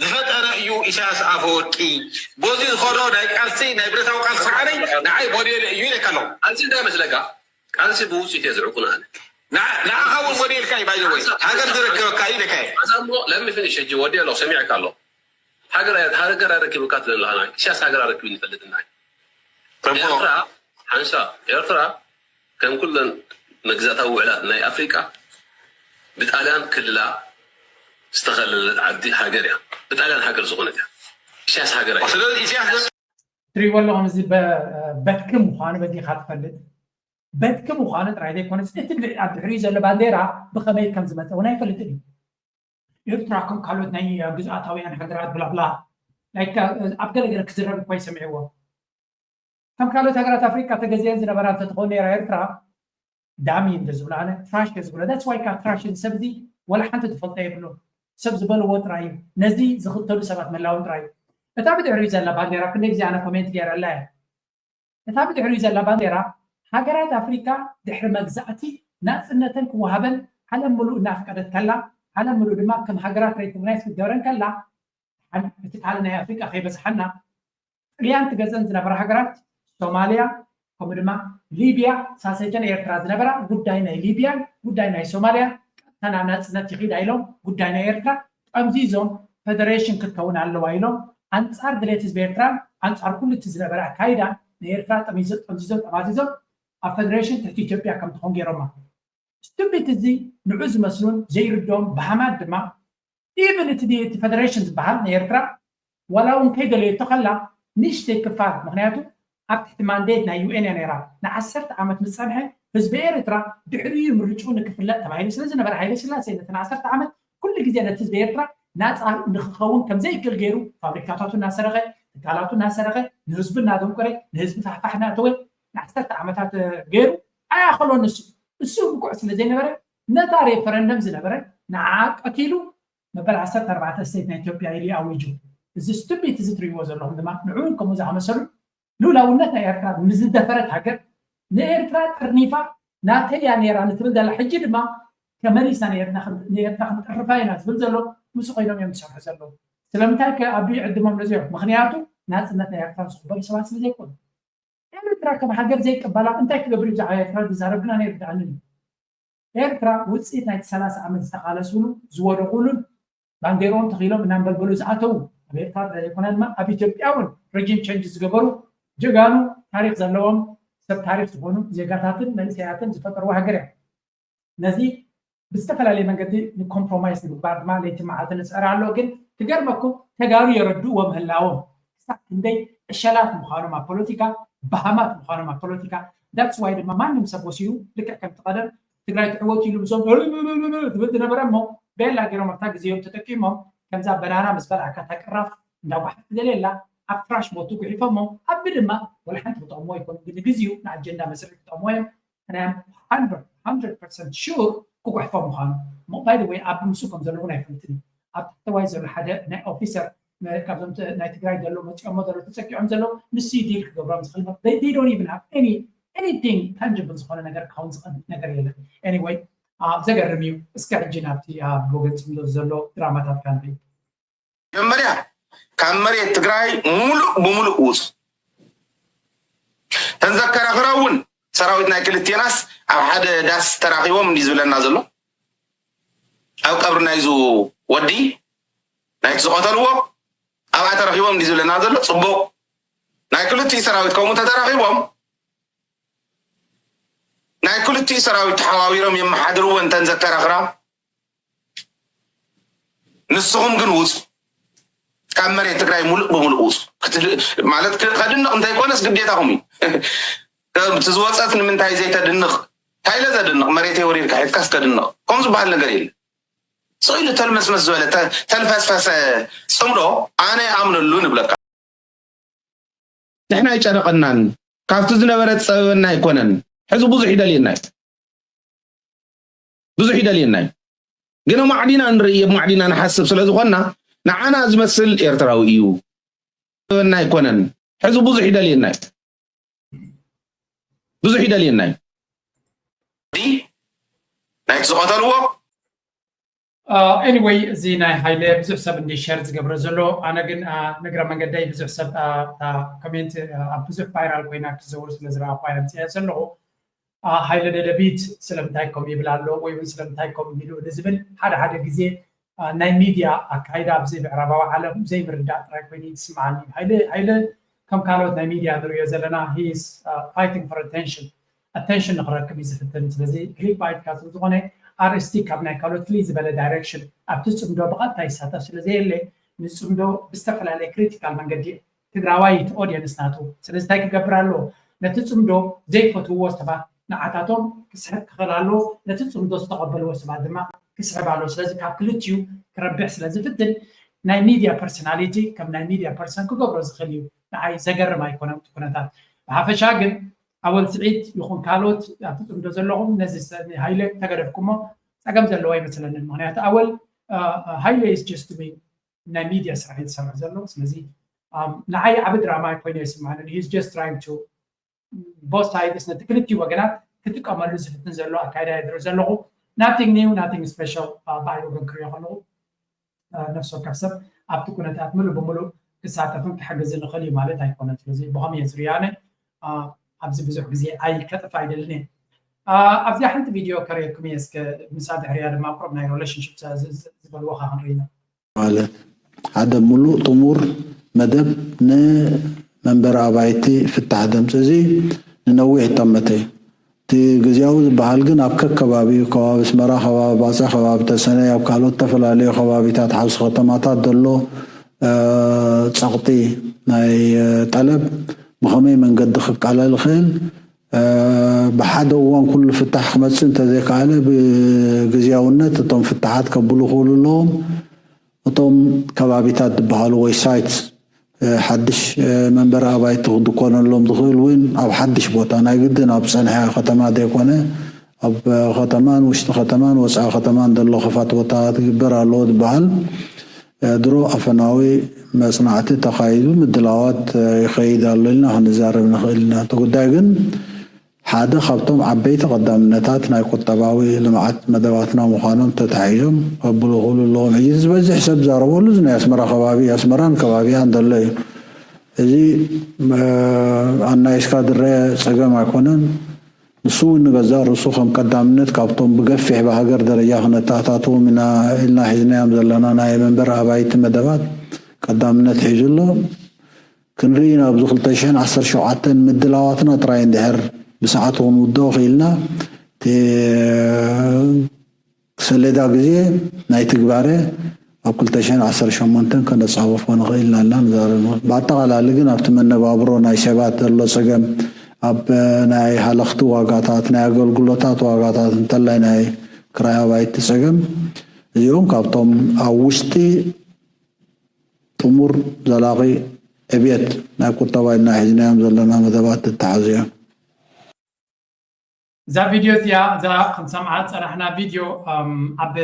[SPEAKER 11] ذهبت أنا يو إشاس أفوتي بوزي خورون هيك أرسي نبرة أو قال سعري نعي موديل يوينك كلام أرسي ده مثلك أرسي بوزي تزرعون أنا لا هو موديل كاي باي ذا واي هاجر ذرك كاي لكاي
[SPEAKER 13] لم يفنش يجي ودي لو سمعك الله هاجر أركب كاتل الله هناك إشاس هاجر أركب ينفلت هناك ኤርትራ ሓንሳ ኤርትራ ከም ኩለን መግዛእታዊ ውዕላት ናይ ኣፍሪቃ ብጣልያን ክልላ ዝተኸለለት ዓዲ ሃገር እያ ብጣልያን ሃገር ዝኾነት እያ ኢሳያስ ሃገር እያ
[SPEAKER 2] ትሪእዎ ኣለኹም እዚ በትክም ምዃኑ በዚኻ ትፈልጥ በትክም ምዃኑ ጥራይ ዘይኮነስ እቲ ኣብ ድሕሪኡ ዘሎ ባንዴራ ብኸመይ ከም ዝመፀ እውን ኣይፈልጥን እዩ ኤርትራ ከም ካልኦት ናይ ግዝኣታውያን ሃገራት ብላብላ ኣብ ገለገለ ክዝረብ እኳ ይሰምዕዎ كم كانوا تقرأ أفريقيا تجزئين زي نبرات تدخلون إلى إيرترا دامين دزبلانة تراش دزبلا that's why كان تراش السبدي ولا حتى تفضل يبلو سبز بلو وتراي نزدي زخط تلو سبعة ملاون تراي أتابع الرئيس اللبانديرا كنيك زي أنا كومنت جير الله أتابع الرئيس اللبانديرا هاجرات أفريقيا دحر مجزأتي ناس إنتن كوهبن على ملو ناف كذا كلا على ملو دماغ كم هاجرات ريت ناس بدورن كلا عن تتعلم يا أفريقيا خيبس حنا ريان تجزئين زي نبرة هاجرات ሶማሊያ ከምኡ ድማ ሊብያ ሳሰጀን ኤርትራ ዝነበራ ጉዳይ ናይ ሊብያ ጉዳይ ናይ ሶማሊያ ቀጥታ ናብ ናፅነት ይኸይድ ኢሎም ጉዳይ ናይ ኤርትራ ጠምዚዞም ፌደሬሽን ክትከውን ኣለዋ ኢሎም ኣንፃር ድሌት ህዝቢ ኤርትራ ኣንፃር ኩሉ እቲ ዝነበረ ኣካይዳ ንኤርትራ ጠምዚዞም ጠማዚዞም ኣብ ፌደሬሽን ትሕቲ ኢትዮጵያ ከም ትኾን ገይሮማ ስቱቢት እዚ ንዑ ዝመስሉን ዘይርድኦም ብሃማት ድማ ኢቨን እቲ ፌደሬሽን ዝበሃል ንኤርትራ ዋላ እውን ከይደለየቶ ከላ ንእሽተይ ክፋል ምክንያቱ ኣብ ትሕቲ ማንዴት ናይ ዩኤን ነይራ ንዓሰርተ ዓመት ምፀንሐ ህዝቢ ኤርትራ ድሕሪኡ ምርጭው ንክፍለጥ ተባሂሉ ስለዝነበረ ሃይለ ስላሴ ነተን 10 ዓመት ኩሉ ግዜ ነቲ ህዝቢ ኤርትራ ናፃ ንክኸውን ከምዘይክእል ገይሩ ፋብሪካታቱ እናሰረኸ ትካላቱ እናሰረኸ ንህዝቢ እናደንቆረ ንህዝቢ ታሕታሕ እናተወ ን10 ዓመታት ገይሩ ኣያኸሎ እሱ ብኩዕ ስለዘይነበረ ነታ ሬፈረንደም ዝነበረ ንዓቀቲሉ መበል 14 ስቴት ናይ ኢትዮጵያ ኢሉ ኣዊጁ እዚ ስቱፒድ እዚ ትሪእዎ ዘለኹም ድማ ንዑን ከምኡ ዝኣመሰሉ ልኡላውነት ናይ ኤርትራ ምዝደፈረት ሃገር ንኤርትራ ጠርኒፋ ናተያ ነይራ ንትብል ዘላ ሕጂ ድማ ከመሊሳ ንኤርትራ ክንጠርፋ ኢና ዝብል ዘሎ ምስ ኮይኖም እዮም ዝሰርሑ ዘለዉ ስለምንታይ ከኣብዩ ዕድሞም ነዚኦም ምክንያቱ ናፅነት ናይ ኤርትራ ዝኽበሩ ሰባት ስለዘይኮኑ ኤርትራ ከም ሃገር ዘይቀበላ እንታይ ክገብር ብዛዕባ ኤርትራ ዝዛረብ ግና ነይርዳኣንን ኤርትራ ውፅኢት ናይቲ 30 ዓመት ዝተቃለስሉ ዝወደቑሉን ባንዴሮም ተኺሎም እናንበልበሉ ዝኣተዉ ኣብ ኤርትራ ዘይኮነ ድማ ኣብ ኢትዮጵያ እውን ሬጂም ቼንጅ ዝገበሩ ጀጋኑ ታሪክ ዘለዎም ሰብ ታሪክ ዝኾኑ ዜጋታትን መንእሰያትን ዝፈጠርዎ ሃገር እያ ነዚ ብዝተፈላለየ መንገዲ ንኮምፕሮማይስ ንምግባር ድማ ለይቲ መዓልቲ ንፅዕር ኣሎ ግን ትገርመኩም ተጋሩ የረድእዎ ምህላዎም ክሳብ ክንደይ ዕሸላት ምዃኖም ኣብ ፖለቲካ ባህማት ምዃኖም ኣብ ፖለቲካ ዳትስ ዋይ ድማ ማንም ሰብ ወሲዩ ልክዕ ከም ትቐደም ትግራይ ትዕወት ኢሉ ብዞም ትብል ዝነበረ እሞ ቤላ ገይሮም ኣብታ ግዜዮም ተጠቂሞም ከምዛ በናና ምስ በልዓካ ተቅራፍ እንዳጓሕቲ ዘሌላ ኣብ ትራሽ ሞቱ ጉሒፎሞ ኣብ ድማ ወላ ሓንቲ ክጠቕሞ ይኮኑ ግን ግዜኡ ንኣጀንዳ መስርሒ ክጠቕሞ እዮም ኣነ 100% ሹር ክጉሕፎም ምዃኑ እሞ ባይ ወይ ኣብ ምሱ ከም ዘለዉ ናይ ፍልጥን ኣብ ታሕተዋይ ዘሎ ሓደ ናይ ኦፊሰር ካብዞም ናይ ትግራይ ዘሎ መፂኦሞ ዘሎ ተፀቂዖም ዘለዉ ንሱ ዲል ክገብሮም ዝኽእል they don't even have anything tangible ዝኾነ ነገር ካውን ዝኽእል ነገር የለን anyway ዘገርም እዩ እስከ ሕጂ ናብቲ ኣብ ወገን ፅምዶ ዘሎ ድራማታት ካንተ
[SPEAKER 6] መጀመርያ ካብ መሬት ትግራይ ሙሉእ ብሙሉእ ውፅ ተንዘከራኽራ እውን ሰራዊት ናይ ክልቴናስ ኣብ ሓደ ዳስ ተራኺቦም እንዲ ዝብለና ዘሎ ኣብ ቀብሪ ናይዙ ወዲ ናይ ዝቆተልዎ ኣብኣ ተራኺቦም እንዲ ዝብለና ዘሎ ፅቡቕ ናይ ክልቲኡ ሰራዊት ከምኡ ተተራኺቦም ናይ ክልቲኡ ሰራዊት ተሓዋዊሮም የመሓድርዎን ተንዘከራኽራ ንስኹም ግን ውፅ ካብ መሬት ትግራይ ሙሉእ ብሙሉእ ውፅ ማለት ከድንቕ እንተይኮነስ ግዴታኹም እዩ ትዝወፀት ንምንታይ ዘይተድንቕ ታይለ ዘድንቕ መሬት ወሪድካ ሒትካስ ተድንቕ ከምኡ ዝበሃል ነገር የለ ስኢሉ ተልመስመስ ዝበለ ተልፈስፈሰ ፅምዶ ኣነ ኣምነሉ ንብለካ ንሕና ይጨነቐናን ካብቲ ዝነበረ ፀበበና ኣይኮነን ሕዚ ብዙሕ ይደልየና እዩ ግን ማዕዲና ንርኢ ማዕዲና ንሓስብ ስለ ዝኾንና ንዓና ዝመስል ኤርትራዊ እዩ እና ኣይኮነን ሕዚ ብዙሕ ይደልየና እዩ ናይ ዝቆተልዎ
[SPEAKER 2] anyway እዚ ናይ ሃይለ ብዙሕ ሰብ እንዲ ሸር ዝገብሮ ዘሎ ኣነ ግን ንግረ መንገዳይ ብዙሕ ሰብ ኮሜንት ኣብ ብዙሕ ቫይራል ኮይና ክዘውር ስለ ዝረኣኹ ኣየምፅአ ዘለኹ ሃይለ ደደቢት ስለምንታይ ከምኡ ይብል ኣሎ ወይ እውን ስለምንታይ ከምኡ ኢሉ ንዝብል ሓደ ግዜ ናይ ሚድያ ኣካይዳ ኣብዚ ምዕራባዊ ዓለም ዘይምርዳእ ጥራይ ኮይኑ ይስምዓኒ ሃይለ ከም ካልኦት ናይ ሚድያ ንሪኦ ዘለና ሂስ ፋይቲንግ ፎር ኣቴንሽን ንክረክብ እዩ ዝፍትን ስለዚ ክሊክ ባይትካ ስለዝኾነ ኣርእስቲ ካብ ናይ ካልኦት ፍልይ ዝበለ ዳይሬክሽን ኣብቲ ፅምዶ ብቐጥታ ይሳተፍ ስለዘየለ ንፅምዶ ብዝተፈላለየ ክሪቲካል መንገዲ ትግራዋይቲ ኦድየንስ ናቱ ስለዚ እንታይ ክገብር ኣለዎ ነቲ ፅምዶ ዘይፈትውዎ ሰባት ንዓታቶም ክስሕብ ክኽእል ኣለዎ ነቲ ፅምዶ ዝተቐበልዎ ሰባት ድማ ክስሕብ ኣለዎ ስለዚ ካብ ክልትዩ ክረብሕ ስለዝፍትን ናይ ሚድያ ፐርሶናሊቲ ከም ናይ ሚድያ ፐርሰን ክገብሮ ዝኽእል እዩ ንዓይ ዘገርም ኣይኮነም እቲ ኩነታት ብሓፈሻ ግን ኣወል ስዒት ይኹን ካልኦት ኣብቲ ፅምዶ ዘለኹም ነዚ ሃይለ ተገደፍኩሞ ፀገም ዘለዎ ኣይመስለንን ምክንያቱ ኣወል ሃይለ is just doing ናይ ሚድያ ስራሕ እዩ ዝሰርሕ ዘሎ ስለዚ ንዓይ ዓብ ድራማ ኮይኑ ይስምዓንን he is just trying to both sides ነቲ ክልቲኡ ወገናት ክጥቀመሉ ዝፍትን ዘሎ ኣካይዳ ይድሮ ዘለኹ nothing new nothing special ባይ ወገን ክሪኦ ከለኹ ነፍሲ ወከፍ ሰብ ኣብቲ ኩነታት ሙሉእ ብሙሉእ ክሳተፍን ክሕግዝን ንኽእል እዩ ማለት ኣይኮነን ስለዚ ብኸመይ ዝርዮ ኣነ ኣብዚ ብዙሕ ግዜ ኣይከጥፍ ኣይደልን እየ ኣብዚ ሓንቲ ቪድዮ ከሪአኩም እየ እስከ ምሳ ድሕርያ ድማ ቅርብ ናይ ሪሌሽንሽፕ ዝበልዎካ ክንርኢና
[SPEAKER 14] ማለት ሓደ ሙሉእ ጥሙር መደብ ንመንበሪ ኣባይቲ ፍታሕ ድምፂ እዚ ንነዊሕ ይጠመተ እዩ እቲ ግዜያዊ ዝበሃል ግን ኣብ ከከባቢ ከባቢ ኣስመራ ከባቢ ባፃ ከባቢ ተሰነይ ኣብ ካልኦት ዝተፈላለዩ ከባቢታት ሓውሲ ከተማታት ዘሎ ፀቕጢ ናይ ጠለብ ብኸመይ መንገዲ ክቃለል ይኽእል بحد وان كل فتح خمسين تذيك على بجزياونات تم فتحات كبلو لهم وتم كبابيتات بحالو وي سايت حدش منبر ابايت تخدكون لهم دخول وين او حدش بوتانا جدا اب سنها ختمات يكونه اب ختمان وشت ختمان وسع ختمان دلو خفات وطات برا لود بحال درو افناوي مصنعات تخايل مدلاوات يخيد لنا هنزارب نخيلنا تقداغن حدا خبطهم عبيت قدامنتات ناي قطباوي لمعت مدواتنا مخانم تتحيهم وبلغول اللهم عجيز بزي حساب زاربو لزنا يسمرا خبابي يسمران كبابي عند الله ازي انا اسكادر سقام يكونن نسو نغزار رسو خم قدامنت كابتم بقفح بهاجر درجة خنتاتاتو من إلنا حزنا يمزلنا ناي منبر أبايت مدبات قدامنت حجلو كنرينا بزخل تشين 10 شعاتن مدلاواتنا تراين دهر بساعتهم ودوخ إلنا سلدا قزيه ناي تقباره أقول تشين 10 شمانتن كنا صعوف ونغيلنا لنا نزارنا بعتقال لقنا بتمنى بابرو ناي شبات الله سقم اب ناي حلقت واقعات ناي اغلغلوتات واقعات انتلاي ناي كرايا بايت تسقم اليوم كابتم اوشتي تمر زلاقي ابيت ناي قطباينا حزنا مزلنا مدبات التعزيه
[SPEAKER 2] ذا فيديو يا ذا سمعت صراحنا فيديو اب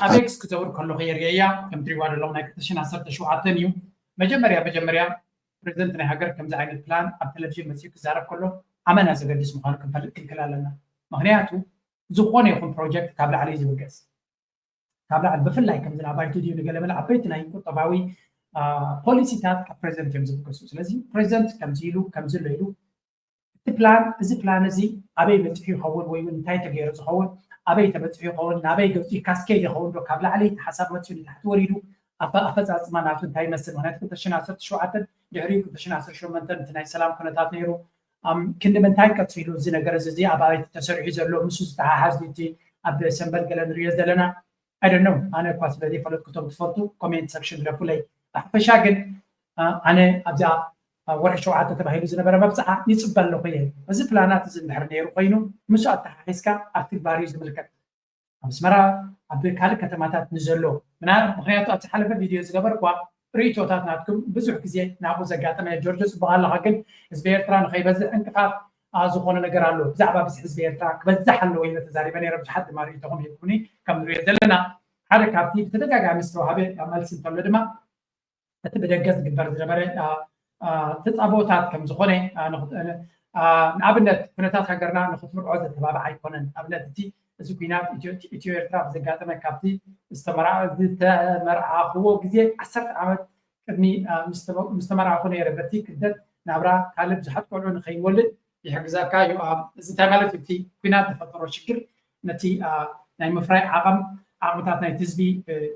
[SPEAKER 2] اكس كتور كله غير يا كم تريواد لهم ناي كتشنا 10 شوعتنيو مجمريا بريزنت ناي هاجر كم زعين البلان اب تلفزيون مسيك زارب كله امانه زغدس مخان كنفلك كلكلالنا مغنياتو زخونه يكون بروجكت كابل عليه زبقس كابل على بفلاي كم زنا بايتو ديو نغلمل عبيت ناي قطباوي بوليسي تاع بريزنت كم زبقسو سلازي بريزنت كم زيلو كم زليلو البلان زي بلان زي ابي بتحي خول وي من تاي تغير خول ابي تبتحي خول نابي غوتي كاسكيد خول دو كابل عليه حسب ما تشي تحت وريدو افاز معناته انتي مسل معناته كنت شنا 10 شوعتن دحري كنت شنا 10 شو منتن تناي سلام كنتات نيرو كند من تاي كتفيلو زي نغر زي اباي تسرعي زلو مسوس تاع حازنتي اب سمبل قال ريز دلنا I don't know انا كواس بدي فلوت كتب تفضلوا كومنت سكشن لفولي فشاغن انا ابدا ورح شوعات تبهيلو زنبره مبصعه يصبل له خيه بس بلانات زي نحر نيرو خينو مسو تححيسكا ارتباري زملكت مسمرا اب كال كتماتات نزلو منا مخياتو اتحلف فيديو زغبركوا ريتوتات ناتكم بزح كزي نابو زغاتما جورجس بغال لكن حزب ايرترا نخيبز انقفاض ازخونه ነገር አለው ብዛዕባ بس حزب ايرترا كبزح له وين تزاري بني رب حد ما ريتهم يكوني كم ريت دلنا حركه كابتي تدغاغا مستو هابه عمل سنتم لدما تبدغز ግበር ዝነበረ ተጻቦታት ከም ዝኾነ ንኣብነት ኩነታት ሃገርና ንኽትምርዖ ዘተባብዓ ኣይኮነን ኣብነት እቲ እዚ ኩናት ኢትዮ ኤርትራ ብዘጋጠመ ካብቲ ዝተመርዓኽዎ ግዜ 10 ዓመት ቅድሚ ምስተመርዓኹ ነይረ በቲ ክደት ናብራ ካልእ ብዙሓት ቆልዑ ንኸይወልድ ይሕግዘካ እዩ እዚ እንታይ ማለት እቲ ኩናት ተፈጠሮ ሽግር ነቲ ናይ ምፍራይ ዓቕምታት ናይቲ ህዝቢ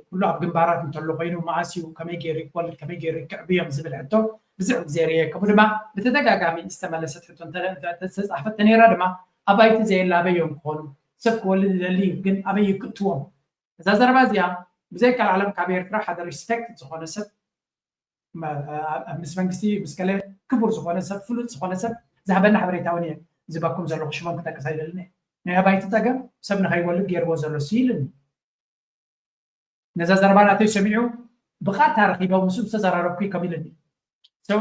[SPEAKER 2] ኩሉ ኣብ ግንባራት እንተሎ ኮይኑ መዓስዩ ከመይ ገይሩ ይወልድ ከመይ ገይሩ ይክዕብዮም ዝብል ሕቶ ብዙሕ ግዜ ርየከቡ ድማ ብተደጋጋሚ ዝተመለሰት ሕቶ ተፃሕፈት ነይራ ድማ ኣባይቲ ዘየላበዮም ክኾኑ ሰብ ክወልድ ዝደሊ ግን ኣበይ ይክእትዎም እዛ ዘረባ እዚኣ ብዘይካል ዓለም ካብ ኤርትራ ሓደ ሪስፔክት ዝኾነ ሰብ ምስ መንግስቲ ምስ ገለ ክቡር ዝኾነ ሰብ ፍሉጥ ዝኾነ ሰብ ዝሃበና ሓበሬታ እውን እየ ዝባኩም ዘለኹ ሽሞም ክጠቅስ ኣይደልን እየ ናይ ኣባይቲ ፀገም ሰብ ንኸይወልድ ገይርዎ ዘሎ ሲኢልኒ ነዛ ዘረባ ናተይ ሰሚዑ ብኻታ ረኺቦም ምስ ዝተዘራረብኩ ከም ኢልኒ So,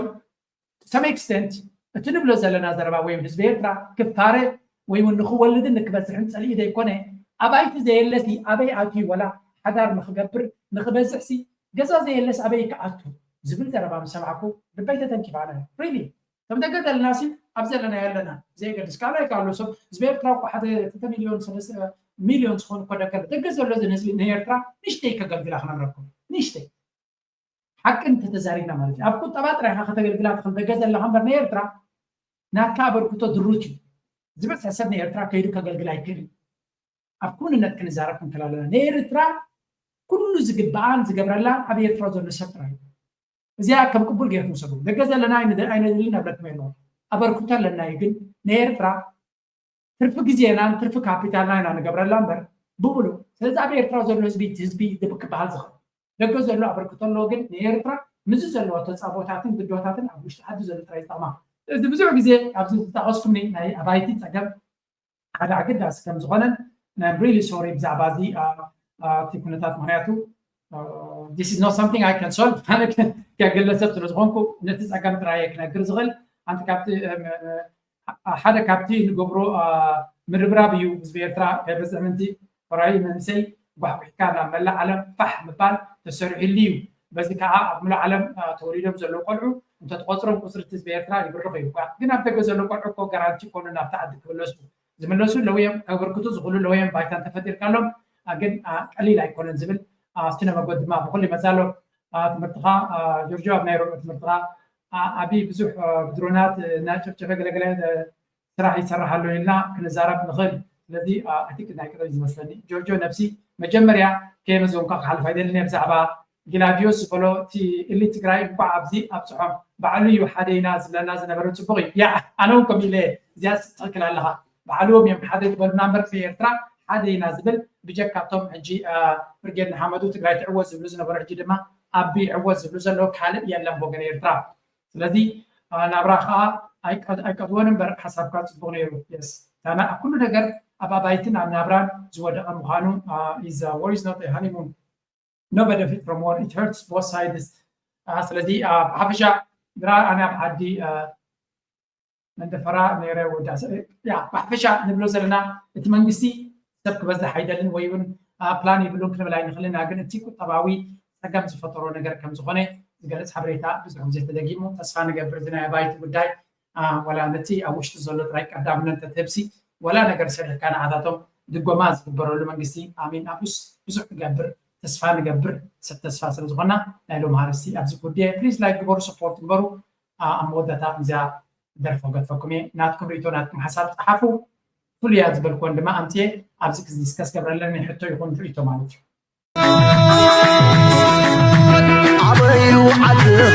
[SPEAKER 2] to some extent, እቲ ንብሎ ዘለና ዘረባ ወይ ህዝቢ ኤርትራ ክፋረ ወይ ንኽወልድ ንክበዝሕን ፀሊኢ ዘይኮነ ኣባይቲ ዘየለሲ ኣበይ ኣትዩ ወላ ሓዳር ንኽገብር ንኽበዝሕሲ ገዛ ዘየለስ ኣበይ ክኣቱ ዝብል ዘረባ ምስ ሰማዕኩ ልበይ ተተንኪፋነ ሪሊ ከም ደገ ዘለናሲ ኣብ ዘለና ያለና ዘይገድስ ካልኣይ ካሎ ሰብ ህዝቢ ኤርትራ እኮ ሓደ 2 ሚሊዮን ዝኾኑ እኮ ደገ ደገ ዘሎ ህዝቢ ንኤርትራ ንእሽተይ ከገልግላ ክነብረኩም ንእሽተይ حق انت تزارينا مالك ابكو طبعا رايحه خدغلغلات خدغه لها امبر نيرترا ناكا بركتو دروتي زبس حسبنا نيرترا كيدو كغلغل ايكل ابكون انك نزاركم كلاله نيرترا كل زغبان زغبرلا ابي يترا زو نشطرا እዚያ ከም ቅቡል ጌርኩ ሰዱ ደገ ዘለና አይነ ድልና ብለክም ነው አበርኩታ ለና ይግን ነኤርትራ ትርፍ ጊዜና ትርፍ ካፒታልና ኢና ንገብረላ እምበር ብብሉ ስለዚ ኣብ ኤርትራ ዘሎ ህዝቢ ድብክ ባህል ዝኸ ደገ ዘሎ አበርኩታ ሎ ግን ነኤርትራ ምዝ ዘሎ ተጻቦታትን ግዶታትን ኣብ ውሽጢ ሓዲ ዘሎ ጥራይ ጠማ እዚ ብዙሕ ግዜ ኣብዚ ዝጠቐስኩምኒ ናይ ኣባይቲ ፀገም ሓደ ኣገዳሲ ከም ዝኾነን I'm really sorry ብዛዕባ እዚ እቲ ኩነታት ምክንያቱ this is not something I can solve ኣነ ከግለሰብ ስለ ዝኾንኩ ነቲ ፀገም ጥራየ ክነግር ዝኽእል ኣንቲ ካብቲ ሓደ ካብቲ ንገብሮ ምርብራብ እዩ ህዝቢ ኤርትራ ከይበፅሕ ምንቲ ፍራይ መንሰይ ጓሕጉሕካ ናብ መላእ ዓለም ፋሕ ምባል ተሰሪሑሉ እዩ በዚ ከዓ ኣብ ሙሉእ ዓለም ተወሊዶም ዘለዉ ቆልዑ እንተትቆፅሮም ቁፅሪ እቲ ህዝቢ ኤርትራ ይብርኽ እዩ ግን ኣብ ደገ ዘሎ ቆልዑ እኮ ጋራንቲ ኮኑ ናብቲ ዓዲ ክምለሱ ዝምለሱ ለውዮም ከብርክቱ ዝኽእሉ ለውዮም ባይታ እንተፈጢርካሎም ግን ቀሊል ኣይኮነን ዝብል ስነ መገድ ድማ ብኩሉ ይመፃሎ ትምህርትኻ ጆርጆ ኣብ ናይ ሮምዕ ትምህርትኻ ዓብዪ ብዙሕ ብድሮናት ናይ ጨፍጨፈ ገለገለ ስራሕ ይሰራሓሉ ኢልና ክንዛረብ ንኽእል ስለዚ ኣቲክ ናይ ቅረብ ዝመስለኒ ጆርጆ ነብሲ መጀመርያ ከየመዝቦምካ ክሓልፍ ኣይደልን እየ ብዛዕባ ጊላድዮስ ዝበሎ እቲ እሊ ትግራይ እኳ ኣብዚ ኣብፅሖም ባዕሉ እዩ ሓደ ኢና ዝብለና ዝነበረ ፅቡቅ እዩ ያ ኣነ እውን ከምኡ ኢለ እዚኣ ትኽክል ኣለኻ ባዕልዎም እዮም ሓደ ዝበሉና እምበር ኤርትራ ሓደ ኢና ዝብል ብጀካቶም ሕጂ ብርጌድ ንሓመዱ ትግራይ ትዕወት ዝብሉ ዝነበሩ ሕጂ ድማ ኣቢ ዕወት ዝብሉ ዘለዎ ካልእ የለን ወገን ኤርትራ ስለዚ ናብራ ከዓ ኣይቀድዎን እምበር ሓሳብካ ፅቡቅ ነይሩ የስ ታና ኣብ ኩሉ ነገር ኣብ ኣባይትን ኣብ ናብራን ዝወደቐ ምዃኑ is war is not a honeymoon no benefit from war it hurts both sides ስለዚ ብሓፈሻ ግራ ኣነ ኣብ ዓዲ መንደፈራ ነይረ ወዳሰ ያ ብሓፈሻ ንብሎ ዘለና እቲ መንግስቲ ሰብ ክበዝሕ ኣይደልን ወይ እውን ፕላን ይብሉን ክንብል ኣይንኽእልና ግን እቲ ቁጠባዊ ፀገም ዝፈጠሮ ነገር ከም ዝኾነ ዝገልፅ ሓበሬታ ብዙሕ ግዜ ተደጊሙ ተስፋ ንገብር እዚ ናይ ኣባይቲ ጉዳይ ወላ ነቲ ኣብ ውሽጢ ዘሎ ጥራይ ቀዳምነት ተትህብሲ ወላ ነገር ሰሪሕካ ንዓታቶም ድጎማ ዝግበረሉ መንግስቲ ኣሚን ኣብኡስ ብዙሕ ክገብር ተስፋ ንገብር ሰብ ተስፋ ስለ ዝኾና ናይ ሎም ሃረስቲ ኣብዚ ጉዳይ ፕሊዝ ላይክ ግበሩ ሰፖርት ግበሩ ኣብ መወዳእታ እዚኣ ደርፎ ገድፈኩም እየ ናትኩም ርእቶ ናትኩም ሓሳብ ፀሓፉ ፍሉያ ዝበልክዎን ድማ ኣምፅየ ኣብዚ ክዝዲስከስ ገብረለን ሕቶ ይኹን ርእቶ ማለት እዩ
[SPEAKER 1] عبيو عدل